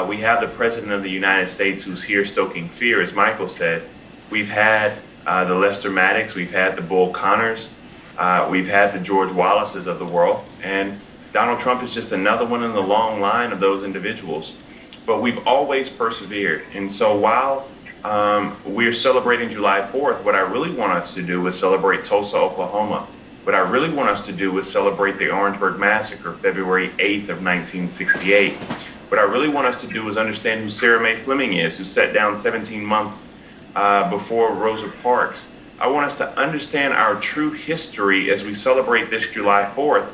S21: we have the President of the United States who's here stoking fear, as Michael said, we've had the Lester Maddocks, we've had the Bull Connors, we've had the George Wallaces of the world, and Donald Trump is just another one in the long line of those individuals. But we've always persevered. And so while we're celebrating July 4th, what I really want us to do is celebrate Tulsa, Oklahoma. What I really want us to do is celebrate the Orangeburg Massacre, February 8th of 1968. What I really want us to do is understand who Sarah Mae Fleming is, who sat down 17 months before Rosa Parks. I want us to understand our true history as we celebrate this July 4th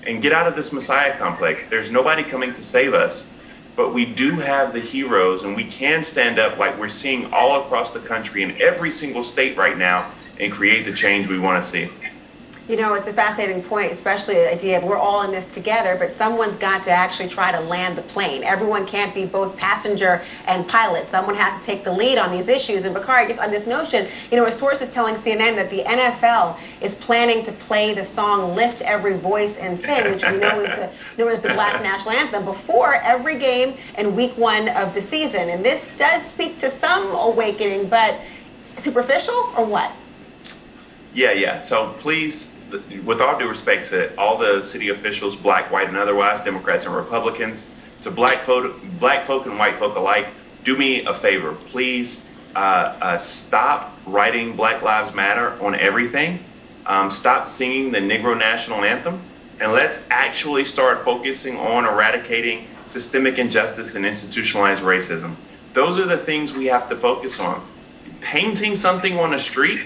S21: and get out of this Messiah complex. There's nobody coming to save us, but we do have the heroes, and we can stand up like we're seeing all across the country in every single state right now and create the change we want to see.
S18: You know, it's a fascinating point, especially the idea of we're all in this together, but someone's got to actually try to land the plane. Everyone can't be both passenger and pilot. Someone has to take the lead on these issues. And Vcr, just on this notion, you know, a source is telling CNN that the NFL is planning to play the song Lift Every Voice and Sing, which we know is the Black national anthem, before every game in week 1 of the season. And this does speak to some awakening, but superficial or what?
S21: Yeah. So please, with all due respect to all the city officials, black, white, and otherwise, Democrats and Republicans, to black folk and white folk alike, do me a favor. Please stop writing Black Lives Matter on everything. Stop singing the Negro National Anthem. And let's actually start focusing on eradicating systemic injustice and institutionalized racism. Those are the things we have to focus on. Painting something on the street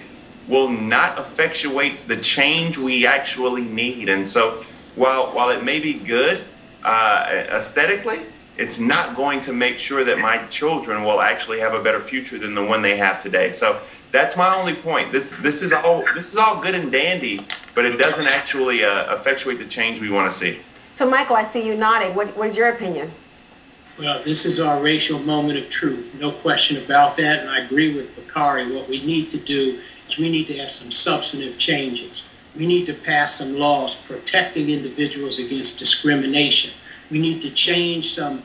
S21: will not effectuate the change we actually need. And so while it may be good aesthetically, it's not going to make sure that my children will actually have a better future than the one they have today. So that's my only point. This is all good and dandy, but it doesn't actually effectuate the change we want to see.
S18: So Michael, I see you nodding. What is your opinion?
S15: Well, this is our racial moment of truth. No question about that. And I agree with Bakari. What we need to do is we need to have some substantive changes. We need to pass some laws protecting individuals against discrimination. We need to change some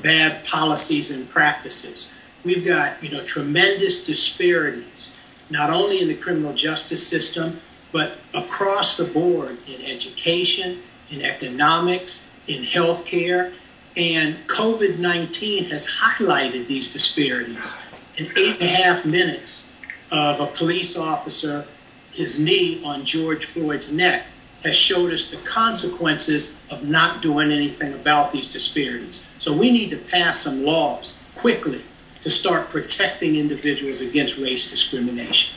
S15: bad policies and practices. We've got, tremendous disparities, not only in the criminal justice system, but across the board in education, in economics, in healthcare. And COVID-19 has highlighted these disparities. In 8.5 minutes of a police officer, his knee on George Floyd's neck, has showed us the consequences of not doing anything about these disparities. So we need to pass some laws quickly to start protecting individuals against race discrimination.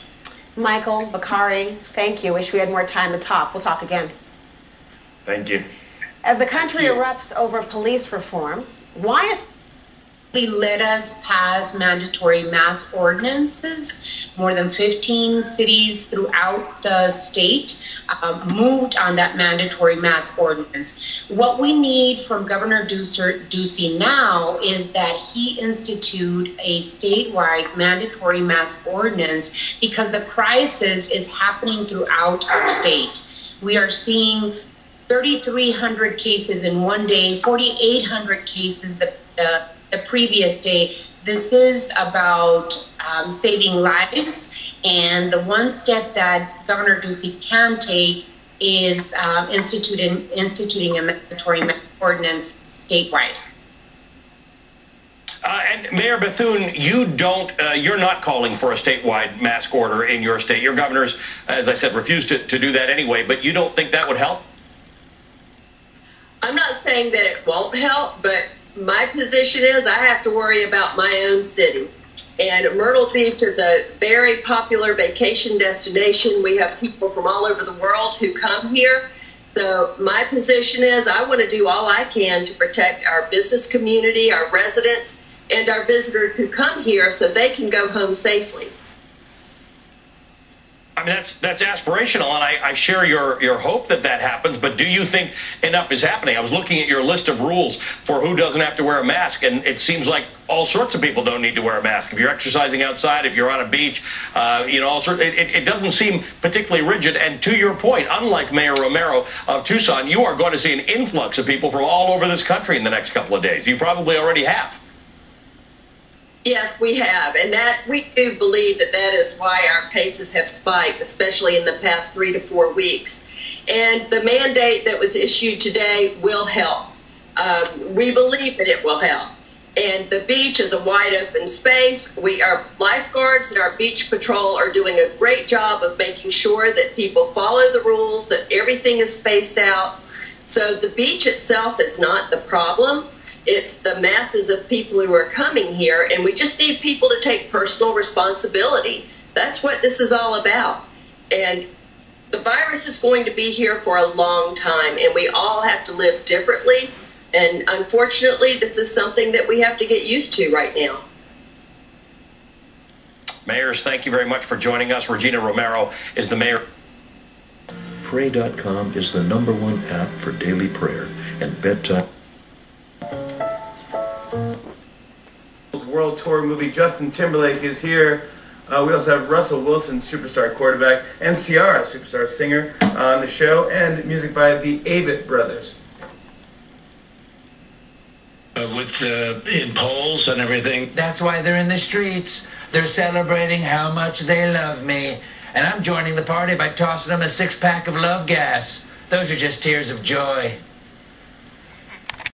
S18: Michael, Bakari, thank you. Wish we had more time to talk. We'll talk again.
S21: Thank you.
S18: As the country erupts over police reform, why is...
S2: Let us pass mandatory mask ordinances. More than 15 cities throughout the state moved on that mandatory mask ordinance. What we need from Governor Ducey now is that he institute a statewide mandatory mask ordinance, because the crisis is happening throughout our state. We are seeing 3,300 cases in one day, 4,800 cases the previous day. This is about saving lives, and the one step that Governor Ducey can take is instituting a mandatory ordinance statewide.
S25: And Mayor Bethune, you're not calling for a statewide mask order in your state. Your governors, as I said, refused to do that anyway, but you don't think that would help?
S6: I'm not saying that it won't help, but my position is I have to worry about my own city. And Myrtle Beach is a very popular vacation destination. We have people from all over the world who come here. So my position is I want to do all I can to protect our business community, our residents, and our visitors who come here so they can go home safely.
S25: I mean, that's aspirational, and I share your hope that happens, but do you think enough is happening? I was looking at your list of rules for who doesn't have to wear a mask, and it seems like all sorts of people don't need to wear a mask. If you're exercising outside, if you're on a beach, all sorts. It doesn't seem particularly rigid, and to your point, unlike Mayor Romero of Tucson, you are going to see an influx of people from all over this country in the next couple of days. You probably already have.
S6: Yes, we have, and that we do believe that is why our cases have spiked, especially in the past 3 to 4 weeks. And the mandate that was issued today will help. We believe that it will help. And the beach is a wide open space. Our lifeguards and our beach patrol are doing a great job of making sure that people follow the rules, that everything is spaced out. So the beach itself is not the problem. It's the masses of people who are coming here, and we just need people to take personal responsibility. That's what this is all about. And the virus is going to be here for a long time, and we all have to live differently. And unfortunately, this is something that we have to get used to right now.
S25: Mayors, thank you very much for joining us. Regina Romero is the mayor.
S8: Pray.com is the #1 app for daily prayer and bedtime.
S11: World Tour movie Justin Timberlake is here. We also have Russell Wilson, superstar quarterback, and Ciara, superstar singer, on the show, and music by the Avett Brothers.
S12: In polls and everything. That's why they're in the streets. They're celebrating how much they love me. And I'm joining the party by tossing them a 6-pack of love gas. Those are just tears of joy.